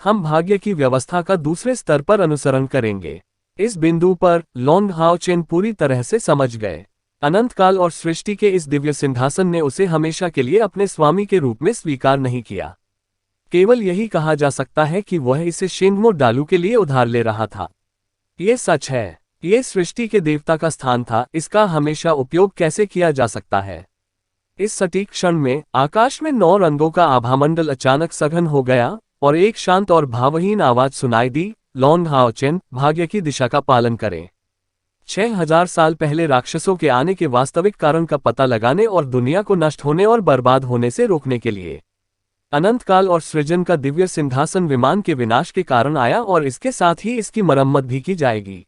हम भाग्य की व्यवस्था का दूसरे स्तर पर अनुसरण करेंगे। इस बिंदु पर लॉन्ग हाओचेन पूरी तरह से समझ गए। अनंत काल और सृष्टि के इस दिव्य सिंहासन ने उसे हमेशा के लिए अपने स्वामी के रूप में स्वीकार नहीं किया। केवल यही कहा जा सकता है कि वह इसे शेंगमो डालू के लिए उधार ले रहा था। यह सच है, यह सृष्टि के देवता का स्थान था, इसका हमेशा उपयोग कैसे किया जा सकता है? इस सटीक क्षण में आकाश में 9 रंगों का आभामंडल अचानक सघन हो गया और एक शांत और भावहीन आवाज सुनाई दी, लॉन्ग हाओचेन, भाग्य की दिशा का पालन करें। 6000 साल पहले राक्षसों के आने के वास्तविक कारण का पता लगाने और दुनिया को नष्ट होने और बर्बाद होने से रोकने के लिए अनंत काल और सृजन का दिव्य सिंहासन विमान के विनाश के कारण आया और इसके साथ ही इसकी मरम्मत भी की जाएगी।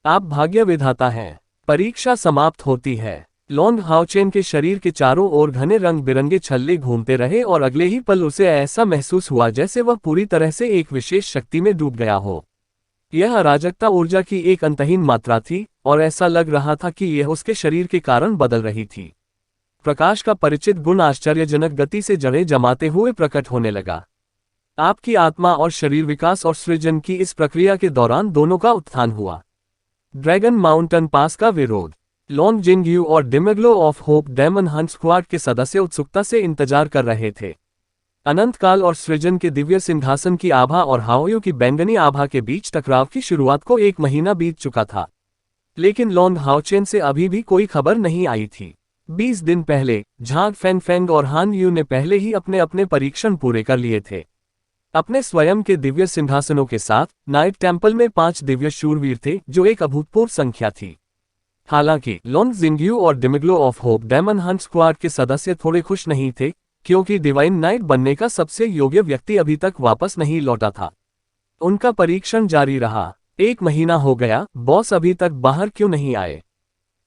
आप भाग्य विधाता हैं। परीक्षा समाप्त होती है। लॉन्ग हाओचेन के शरीर के चारों ओर घने रंग बिरंगे छल्ले घूमते रहे और अगले ही पल उसे ऐसा महसूस हुआ जैसे वह पूरी तरह से एक विशेष शक्ति में डूब गया हो। यह अराजकता ऊर्जा की एक अंतहीन मात्रा थी और ऐसा लग रहा था कि यह उसके शरीर के कारण बदल रही थी। प्रकाश का परिचित गुण आश्चर्यजनक गति से जड़ें जमाते हुए प्रकट होने लगा। आपकी आत्मा और शरीर विकास और सृजन की इस प्रक्रिया के दौरान दोनों का उत्थान हुआ। ड्रैगन माउंटेन पास का विरोध। लॉन्ग जिंगयू और Demeglo of Hope Demon Hunt Squad के सदस्य उत्सुकता से इंतजार कर रहे थे। अनंत काल और सृजन के दिव्य सिंहासन की आभा और हाओयू की बैंगनी आभा के बीच टकराव की शुरुआत को 1 महीना बीत चुका था, लेकिन लॉन्ग हाओचेन से अभी भी कोई खबर नहीं आई थी। 20 दिन पहले झांग फेंग और हान यू ने पहले ही अपने अपने परीक्षण पूरे कर लिए थे। अपने स्वयं के दिव्य सिंहासनों के साथ नाइट टेम्पल में 5 दिव्य शूरवीर थे, जो एक अभूतपूर्व संख्या थी। हालांकि लॉन्ग जिंगयू और Demeglo of Hope Demon Hunt Squad के सदस्य थोड़े खुश नहीं थे, क्योंकि डिवाइन नाइट बनने का सबसे योग्य व्यक्ति अभी तक वापस नहीं लौटा था। उनका परीक्षण जारी रहा। 1 महीना हो गया, बॉस अभी तक बाहर क्यों नहीं आए?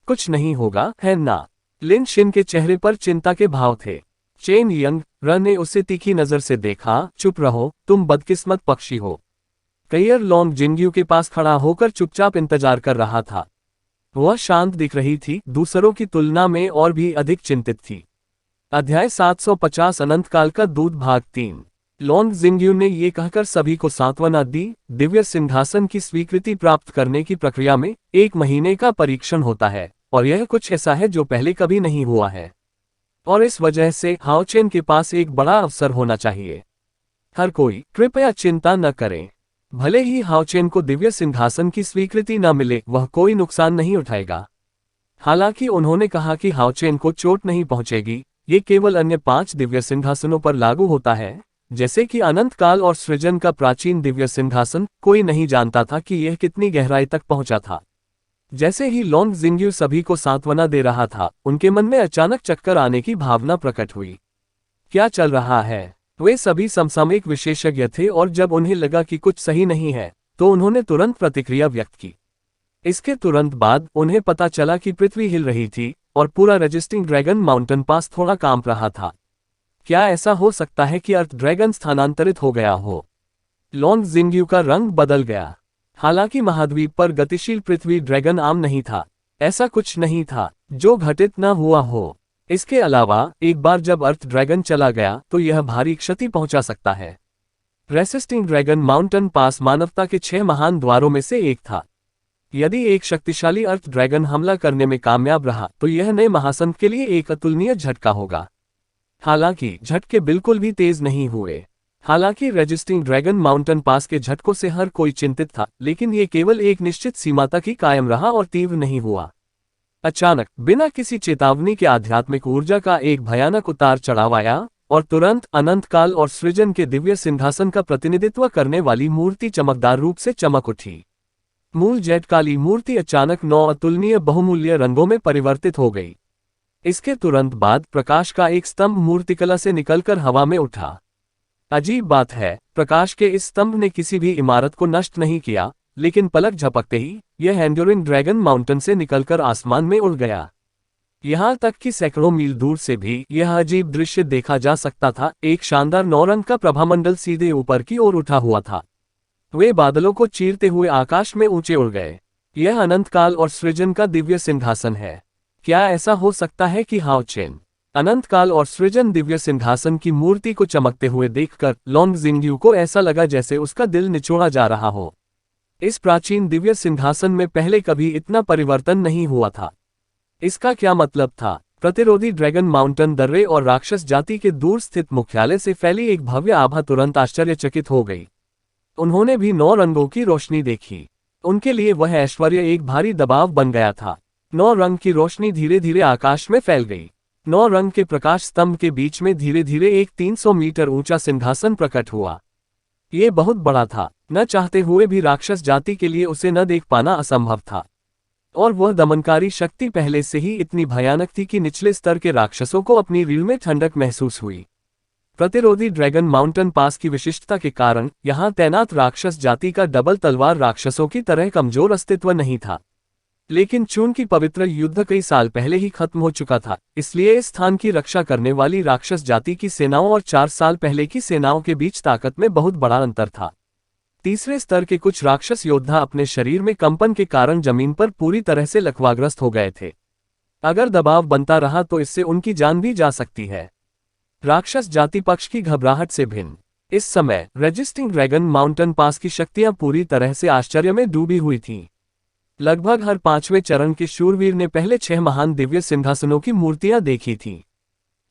कुछ नहीं होगा, है ना? लिन शिन के चेहरे पर चिंता के भाव थे। चेन यंग र ने उसे तीखी नजर से देखा। चुप रहो, तुम बदकिस्मत पक्षी हो। कईर लॉन्ग जिंगयू के पास खड़ा होकर चुपचाप इंतजार कर रहा था। वह शांत दिख रही थी, दूसरों की तुलना में और भी अधिक चिंतित थी। अध्याय 750 अनंत काल का दूत भाग 3। लॉन्ग जिंगयू ने ये कहकर सभी को सांत्वना दी, दिव्य सिंहासन की स्वीकृति प्राप्त करने की प्रक्रिया में 1 महीने का परीक्षण होता है और यह कुछ ऐसा है जो पहले कभी नहीं हुआ है, और इस वजह से हाओचेन के पास एक बड़ा अवसर होना चाहिए। हर कोई कृपया चिंता न करें। भले ही हाओचेन को दिव्य सिंहासन की स्वीकृति न मिले, वह कोई नुकसान नहीं उठाएगा। हालांकि उन्होंने कहा कि हाओचेन को चोट नहीं पहुंचेगी। ये केवल अन्य 5 दिव्य सिंहासनों पर लागू होता है, जैसे कि अनंत काल और सृजन का प्राचीन दिव्य सिंहासन। कोई नहीं जानता था कि यह कितनी गहराई तक पहुंचा था। जैसे ही लॉन्ग जिंगयू सभी को सांत्वना दे रहा था, उनके मन में अचानक चक्कर आने की भावना प्रकट हुई। क्या चल रहा है? वे सभी समसामयिक विशेषज्ञ थे और जब उन्हें लगा कि कुछ सही नहीं है, तो उन्होंने तुरंत प्रतिक्रिया व्यक्त की। इसके तुरंत बाद उन्हें पता चला कि पृथ्वी हिल रही थी और पूरा रजिस्टिंग ड्रैगन माउंटेन पास थोड़ा कांप रहा था। क्या ऐसा हो सकता है कि अर्थ ड्रैगन स्थानांतरित हो गया हो? लॉन्ग जिंगयू का रंग बदल गया। हालांकि महाद्वीप पर गतिशील पृथ्वी ड्रैगन आम नहीं था। ऐसा कुछ नहीं था जो घटित न हुआ हो। इसके अलावा एक बार जब अर्थ ड्रैगन चला गया तो यह भारी क्षति पहुंचा सकता है। रेसिस्टिंग ड्रैगन माउंटेन पास मानवता के 6 महान द्वारों में से एक था। यदि एक शक्तिशाली अर्थ ड्रैगन हमला करने में कामयाब रहा तो यह नए महासंत के लिए एक अतुलनीय झटका होगा। हालांकि झटके बिल्कुल भी तेज नहीं हुए। हालांकि रेजिस्टिंग ड्रैगन माउंटेन पास के झटकों से हर कोई चिंतित था, लेकिन ये केवल एक निश्चित सीमा तक ही कायम रहा और तीव्र नहीं हुआ। अचानक बिना किसी चेतावनी के आध्यात्मिक ऊर्जा का एक भयानक उतार चढ़ाव आया और तुरंत अनंत काल और सृजन के दिव्य सिंहासन का प्रतिनिधित्व करने वाली मूर्ति चमकदार रूप से चमक उठी। मूल जेट काली मूर्ति अचानक 9 अतुलनीय बहुमूल्य रंगों में परिवर्तित हो गई। इसके तुरंत बाद प्रकाश का एक स्तंभ मूर्तिकला से निकलकर हवा में उठा। अजीब बात है, प्रकाश के इस स्तंभ ने किसी भी इमारत को नष्ट नहीं किया, लेकिन पलक झपकते ही यह एंड्योरिंग ड्रैगन माउंटेन से निकलकर आसमान में उड़ गया। यहां तक कि सैकड़ों मील दूर से भी यह अजीब दृश्य देखा जा सकता था। एक शानदार 9 रंग का प्रभामंडल सीधे ऊपर की ओर उठा हुआ था। वे बादलों को चीरते हुए आकाश में ऊंचे उड़ गए। यह अनंत काल और सृजन का दिव्य सिंहासन है। क्या ऐसा हो सकता है कि हाओ चेन अनंत काल और सृजन दिव्य सिंहासन की मूर्ति को चमकते हुए देखकर लॉन्ग जिंगयू को ऐसा लगा जैसे उसका दिल निचोड़ा जा रहा हो। इस प्राचीन दिव्य सिंहासन में पहले कभी इतना परिवर्तन नहीं हुआ था। इसका क्या मतलब था? प्रतिरोधी ड्रैगन माउंटेन दर्रे और राक्षस जाति के दूर स्थित मुख्यालय से फैली एक भव्य आभा तुरंत आश्चर्यचकित हो गई। उन्होंने भी 9 रंगों की रोशनी देखी। उनके लिए वह ऐश्वर्य एक भारी दबाव बन गया था। 9 रंग की रोशनी धीरे धीरे आकाश में फैल गई। 9 रंग के प्रकाश स्तंभ के बीच में धीरे धीरे एक 300 मीटर ऊंचा सिंहासन प्रकट हुआ। ये बहुत बड़ा था। न चाहते हुए भी राक्षस जाति के लिए उसे न देख पाना असंभव था। और वह दमनकारी शक्ति पहले से ही इतनी भयानक थी कि निचले स्तर के राक्षसों को अपनी रीढ़ में ठंडक महसूस हुई। प्रतिरोधी ड्रैगन माउंटेन पास की विशिष्टता के कारण यहां तैनात राक्षस जाति का डबल तलवार राक्षसों की तरह कमजोर अस्तित्व नहीं था। लेकिन चूंकि पवित्र युद्ध कई साल पहले ही खत्म हो चुका था, इसलिए इस स्थान की रक्षा करने वाली राक्षस जाति की सेनाओं और 4 साल पहले की सेनाओं के बीच ताकत में बहुत बड़ा अंतर था। तीसरे स्तर के कुछ राक्षस योद्धा अपने शरीर में कंपन के कारण जमीन पर पूरी तरह से लकवाग्रस्त हो गए थे। अगर दबाव बनता रहा तो इससे उनकी जान भी जा सकती है। राक्षस जाति पक्ष की घबराहट से भिन्न इस समय रेजिस्टिंग ड्रैगन माउंटेन पास की शक्तियां पूरी तरह से आश्चर्य में डूबी हुई थीं। लगभग हर 5वें चरण के शूरवीर ने पहले 6 महान दिव्य सिंहासनों की मूर्तियां देखी थीं।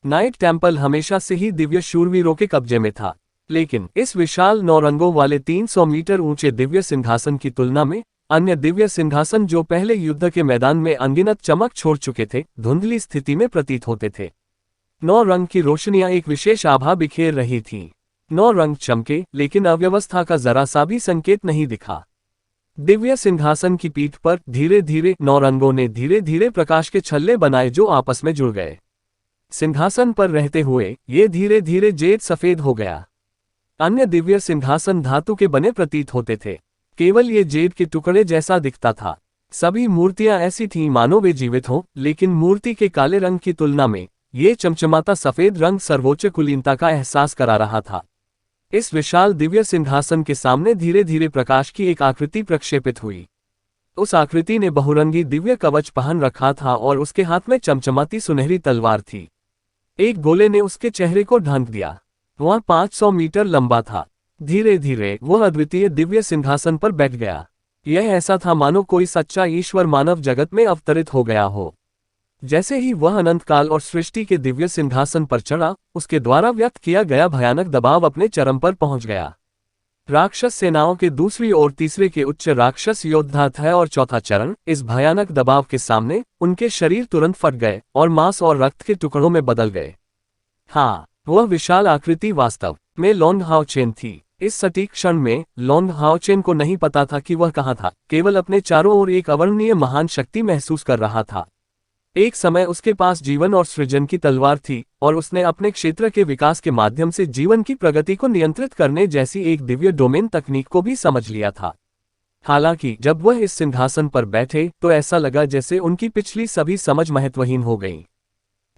नाइट टेम्पल हमेशा से ही दिव्य शूरवीरों के कब्जे में था, लेकिन इस विशाल 9 रंगों वाले 300 मीटर ऊंचे दिव्य सिंहासन की तुलना में अन्य दिव्य सिंहासन जो पहले युद्ध के मैदान में अनगिनत चमक छोड़ चुके थे, धुंधली स्थिति में प्रतीत होते थे। 9 रंग की रोशनियां एक विशेष आभा बिखेर रही थीं। 9 रंग चमके, लेकिन अव्यवस्था का जरा सा भी संकेत नहीं दिखा। दिव्य सिंहासन की पीठ पर धीरे धीरे 9 रंगों ने धीरे धीरे प्रकाश के छल्ले बनाए जो आपस में जुड़ गए। सिंहासन पर रहते हुए ये धीरे धीरे जेड सफेद हो गया। अन्य दिव्य सिंहासन धातु के बने प्रतीत होते थे, केवल ये जेड के टुकड़े जैसा दिखता था। सभी मूर्तियां ऐसी थीं मानो वे जीवित हों, लेकिन मूर्ति के काले रंग की तुलना में ये चमचमाता सफेद रंग सर्वोच्च कुलीनता का एहसास करा रहा था। इस विशाल दिव्य सिंहासन के सामने धीरे धीरे प्रकाश की एक आकृति प्रक्षेपित हुई। उस आकृति ने बहुरंगी दिव्य कवच पहन रखा था और उसके हाथ में चमचमाती सुनहरी तलवार थी। एक गोले ने उसके चेहरे को ढांक दिया। वह 500 मीटर लंबा था। धीरे धीरे वह अद्वितीय दिव्य सिंहासन पर बैठ गया। यह ऐसा था मानो कोई सच्चा ईश्वर मानव जगत में अवतरित हो गया हो। जैसे ही वह अनंत काल और सृष्टि के दिव्य सिंहासन पर चढ़ा, उसके द्वारा व्यक्त किया गया भयानक दबाव अपने चरम पर पहुंच गया। राक्षस सेनाओं के दूसरी और तीसरे के उच्च राक्षस योद्धा थे और चौथा चरण, इस भयानक दबाव के सामने उनके शरीर तुरंत फट गए और मांस और रक्त के टुकड़ों में बदल गए। हाँ, वह विशाल आकृति वास्तव में लॉन्ग हाओ चेन थी। इस सटीक क्षण में लॉन्ग हाओ चेन को नहीं पता था कि वह कहाँ था, केवल अपने चारों ओर एक अवर्णनीय महान शक्ति महसूस कर रहा था। एक समय उसके पास जीवन और सृजन की तलवार थी और उसने अपने क्षेत्र के विकास के माध्यम से जीवन की प्रगति को नियंत्रित करने जैसी एक दिव्य डोमेन तकनीक को भी समझ लिया था। हालांकि जब वह इस सिंहासन पर बैठे तो ऐसा लगा जैसे उनकी पिछली सभी समझ महत्वहीन हो गई।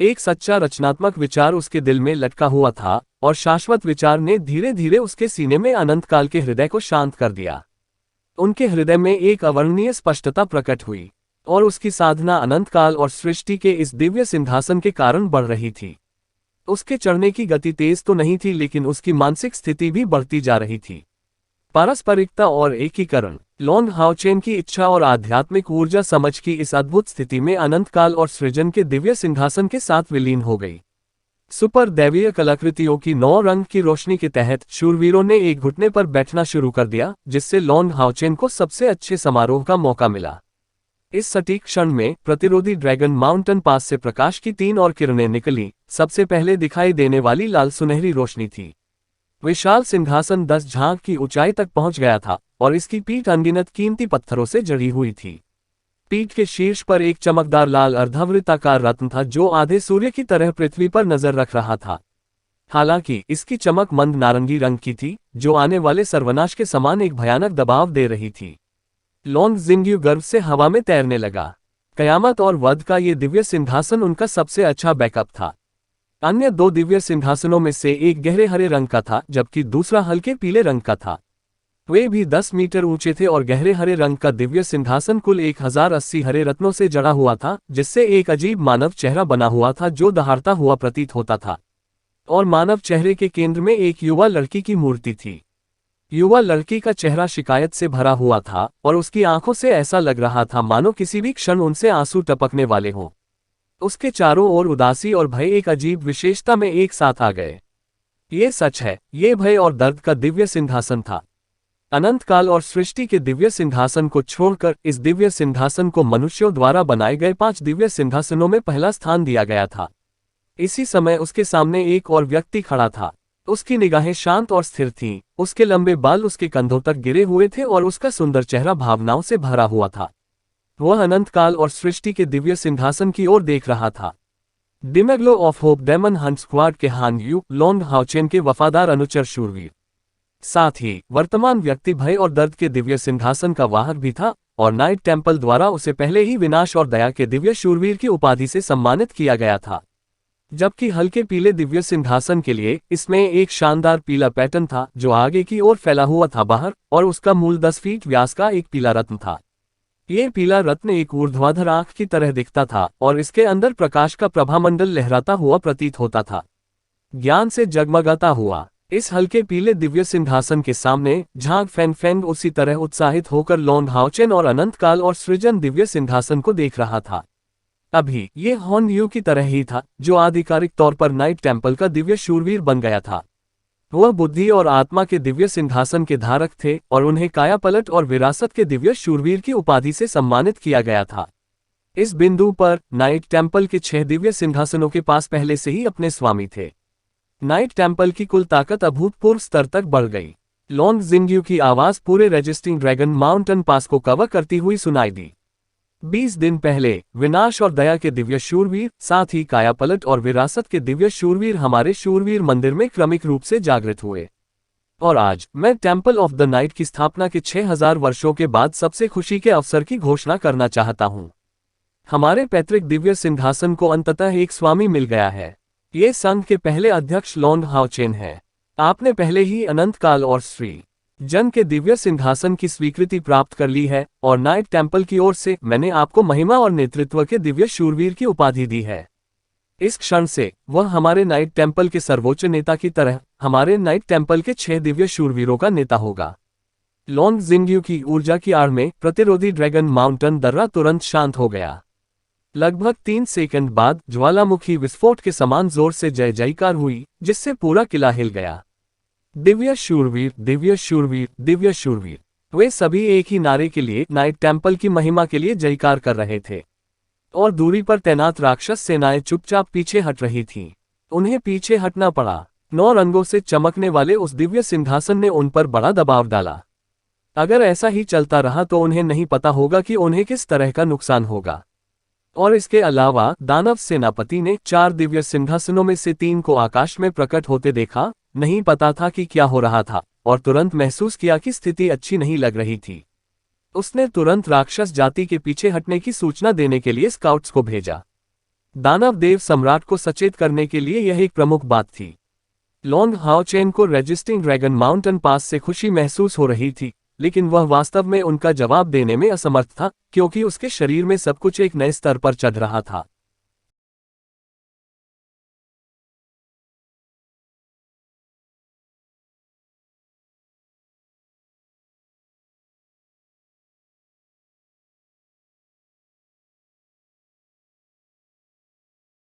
एक सच्चा रचनात्मक विचार उसके दिल में लटका हुआ था और शाश्वत विचार ने धीरे धीरे उसके सीने में अनंत काल के हृदय को शांत कर दिया। उनके हृदय में एक अवर्णनीय स्पष्टता प्रकट हुई, और उसकी साधना अनंत काल और सृष्टि के इस दिव्य सिंहासन के कारण बढ़ रही थी। उसके चढ़ने की गति तेज तो नहीं थी, लेकिन उसकी मानसिक स्थिति भी बढ़ती जा रही थी। पारस्परिकता और एकीकरण। लॉन्ग हाओचेन की इच्छा और आध्यात्मिक ऊर्जा समझ की इस अद्भुत स्थिति में अनंत काल और सृजन के दिव्य सिंहासन के साथ विलीन हो गई। सुपर दैवीय कलाकृतियों की 9 रंग की रोशनी के तहत शूरवीरों ने एक घुटने पर बैठना शुरू कर दिया, जिससे लॉन्ग हाओचेन को सबसे अच्छे समारोह का मौका मिला। इस सटीक क्षण में प्रतिरोधी ड्रैगन माउंटेन पास से प्रकाश की 3 और किरणें निकली। सबसे पहले दिखाई देने वाली लाल सुनहरी रोशनी थी। विशाल सिंहासन 10 झांग की ऊंचाई तक पहुंच गया था, और इसकी पीठ अनगिनत कीमती पत्थरों से जड़ी हुई थी। पीठ के शीर्ष पर एक चमकदार लाल अर्धवृत्ताकार रत्न था, जो आधे सूर्य की तरह पृथ्वी पर नजर रख रहा था। हालांकि इसकी चमक मंद नारंगी रंग की थी, जो आने वाले सर्वनाश के समान एक भयानक दबाव दे रही थी। लॉन्ग जिंग्यू गर्व से हवा में तैरने लगा। कयामत और वध का ये दिव्य सिंहासन उनका सबसे अच्छा बैकअप था। अन्य 2 दिव्य सिंहासनों में से एक गहरे हरे रंग का था, जबकि दूसरा हल्के पीले रंग का था। वे भी 10 मीटर ऊंचे थे, और गहरे हरे रंग का दिव्य सिंहासन कुल 1080 हरे रत्नों से जड़ा हुआ था, जिससे एक अजीब मानव चेहरा बना हुआ था जो दहाड़ता हुआ प्रतीत होता था। और मानव चेहरे के केंद्र में एक युवा लड़की की मूर्ति थी। युवा लड़की का चेहरा शिकायत से भरा हुआ था, और उसकी आंखों से ऐसा लग रहा था मानो किसी भी क्षण उनसे आंसू टपकने वाले हों। उसके चारों ओर उदासी और भय एक अजीब विशेषता में एक साथ आ गए। ये सच है, ये भय और दर्द का दिव्य सिंहासन था। अनंत काल और सृष्टि के दिव्य सिंहासन को छोड़कर इस दिव्य सिंहासन को मनुष्यों द्वारा बनाए गए 5 दिव्य सिंहासनों में पहला स्थान दिया गया था। इसी समय उसके सामने एक और व्यक्ति खड़ा था। उसकी निगाहें शांत और स्थिर थीं, उसके लंबे बाल उसके कंधों तक गिरे हुए थे, और उसका सुंदर चेहरा भावनाओं से भरा हुआ था। वह अनंत काल और सृष्टि के दिव्य सिंहासन की ओर देख रहा था। Demeglo of Hope Demon Hunt Squad के हान यू, लॉन्ग हाओचेन के वफादार अनुचर शूरवीर। साथ ही वर्तमान व्यक्ति भय और दर्द के दिव्य सिंहासन का वाहक भी था, और नाइट टेम्पल द्वारा उसे पहले ही विनाश और दया के दिव्य शूरवीर की उपाधि से सम्मानित किया गया था। जबकि हल्के पीले दिव्य सिंहासन के लिए इसमें एक शानदार पीला पैटर्न था, जो आगे की ओर फैला हुआ था बाहर, और उसका मूल 10 फीट व्यास का एक पीला रत्न था। ये पीला रत्न एक ऊर्ध्वाधर आंख की तरह दिखता था, और इसके अंदर प्रकाश का प्रभामंडल लहराता हुआ प्रतीत होता था, ज्ञान से जगमगाता हुआ। इस हल्के पीले दिव्य सिंहासन के सामने झांग फैंग उसी तरह उत्साहित होकर लॉन्ग हाओचेन और अनंत काल और सृजन दिव्य सिंहासन को देख रहा था। अभी ये हॉन यू की तरह ही था, जो आधिकारिक तौर पर नाइट टेम्पल का दिव्य शूरवीर बन गया था। वह बुद्धि और आत्मा के दिव्य सिंहासन के धारक थे, और उन्हें कायापलट और विरासत के दिव्य शूरवीर की उपाधि से सम्मानित किया गया था। इस बिंदु पर नाइट टेम्पल के 6 दिव्य सिंहासनों के पास पहले से ही अपने स्वामी थे। नाइट टेम्पल की कुल ताकत अभूतपूर्व स्तर तक बढ़ गई। लॉन्ग जिंग्यू की आवाज पूरे रजिस्टिंग ड्रैगन माउंटेन पास को कवर करती हुई सुनाई दी। 20 दिन पहले विनाश और दया के दिव्य शूरवीर, साथ ही कायापलट और विरासत के दिव्य शूरवीर हमारे शूरवीर मंदिर में क्रमिक रूप से जागृत हुए। और आज मैं टेम्पल ऑफ द नाइट की स्थापना के 6000 वर्षों के बाद सबसे खुशी के अवसर की घोषणा करना चाहता हूं। हमारे पैतृक दिव्य सिंहासन को अंततः एक स्वामी मिल गया है। ये संघ के पहले अध्यक्ष लॉन्ग हाओचेन है। आपने पहले ही अनंत काल और श्री जन के दिव्य सिंहासन की स्वीकृति प्राप्त कर ली है, और नाइट टेम्पल की ओर से मैंने आपको महिमा और नेतृत्व के दिव्य शूरवीर की उपाधि दी है। इस क्षण से वह हमारे नाइट टेम्पल के सर्वोच्च नेता की तरह हमारे नाइट टेम्पल के 6 दिव्य शूरवीरों का नेता होगा। लॉन्ग जिंग्यू की ऊर्जा की आड़ में प्रतिरोधी ड्रैगन माउंटेन दर्रा तुरंत शांत हो गया। लगभग 3 सेकंड बाद ज्वालामुखी विस्फोट के समान जोर से जय जयकार हुई, जिससे पूरा किला हिल गया। दिव्य शूरवीर, दिव्य शूरवीर, दिव्य शूरवीर, वे सभी एक ही नारे के लिए नाइट टेम्पल की महिमा के लिए जयकार कर रहे थे, और दूरी पर तैनात राक्षस सेनाएं चुपचाप पीछे हट रही थीं। उन्हें पीछे हटना पड़ा। 9 रंगों से चमकने वाले उस दिव्य सिंहासन ने उन पर बड़ा दबाव डाला। अगर ऐसा ही चलता रहा तो उन्हें नहीं पता होगा कि उन्हें किस तरह का नुकसान होगा। और इसके अलावा दानव सेनापति ने 4 दिव्य सिंहासनों में से 3 को आकाश में प्रकट होते देखा। नहीं पता था कि क्या हो रहा था, और तुरंत महसूस किया कि स्थिति अच्छी नहीं लग रही थी। उसने तुरंत राक्षस जाति के पीछे हटने की सूचना देने के लिए स्काउट्स को भेजा। दानव देव सम्राट को सचेत करने के लिए यह एक प्रमुख बात थी। लॉन्ग हाओचेन को रजिस्टिंग ड्रैगन माउंटेन पास से खुशी महसूस हो रही थी, लेकिन वह वास्तव में उनका जवाब देने में असमर्थ था, क्योंकि उसके शरीर में सब कुछ एक नए स्तर पर चढ़ रहा था।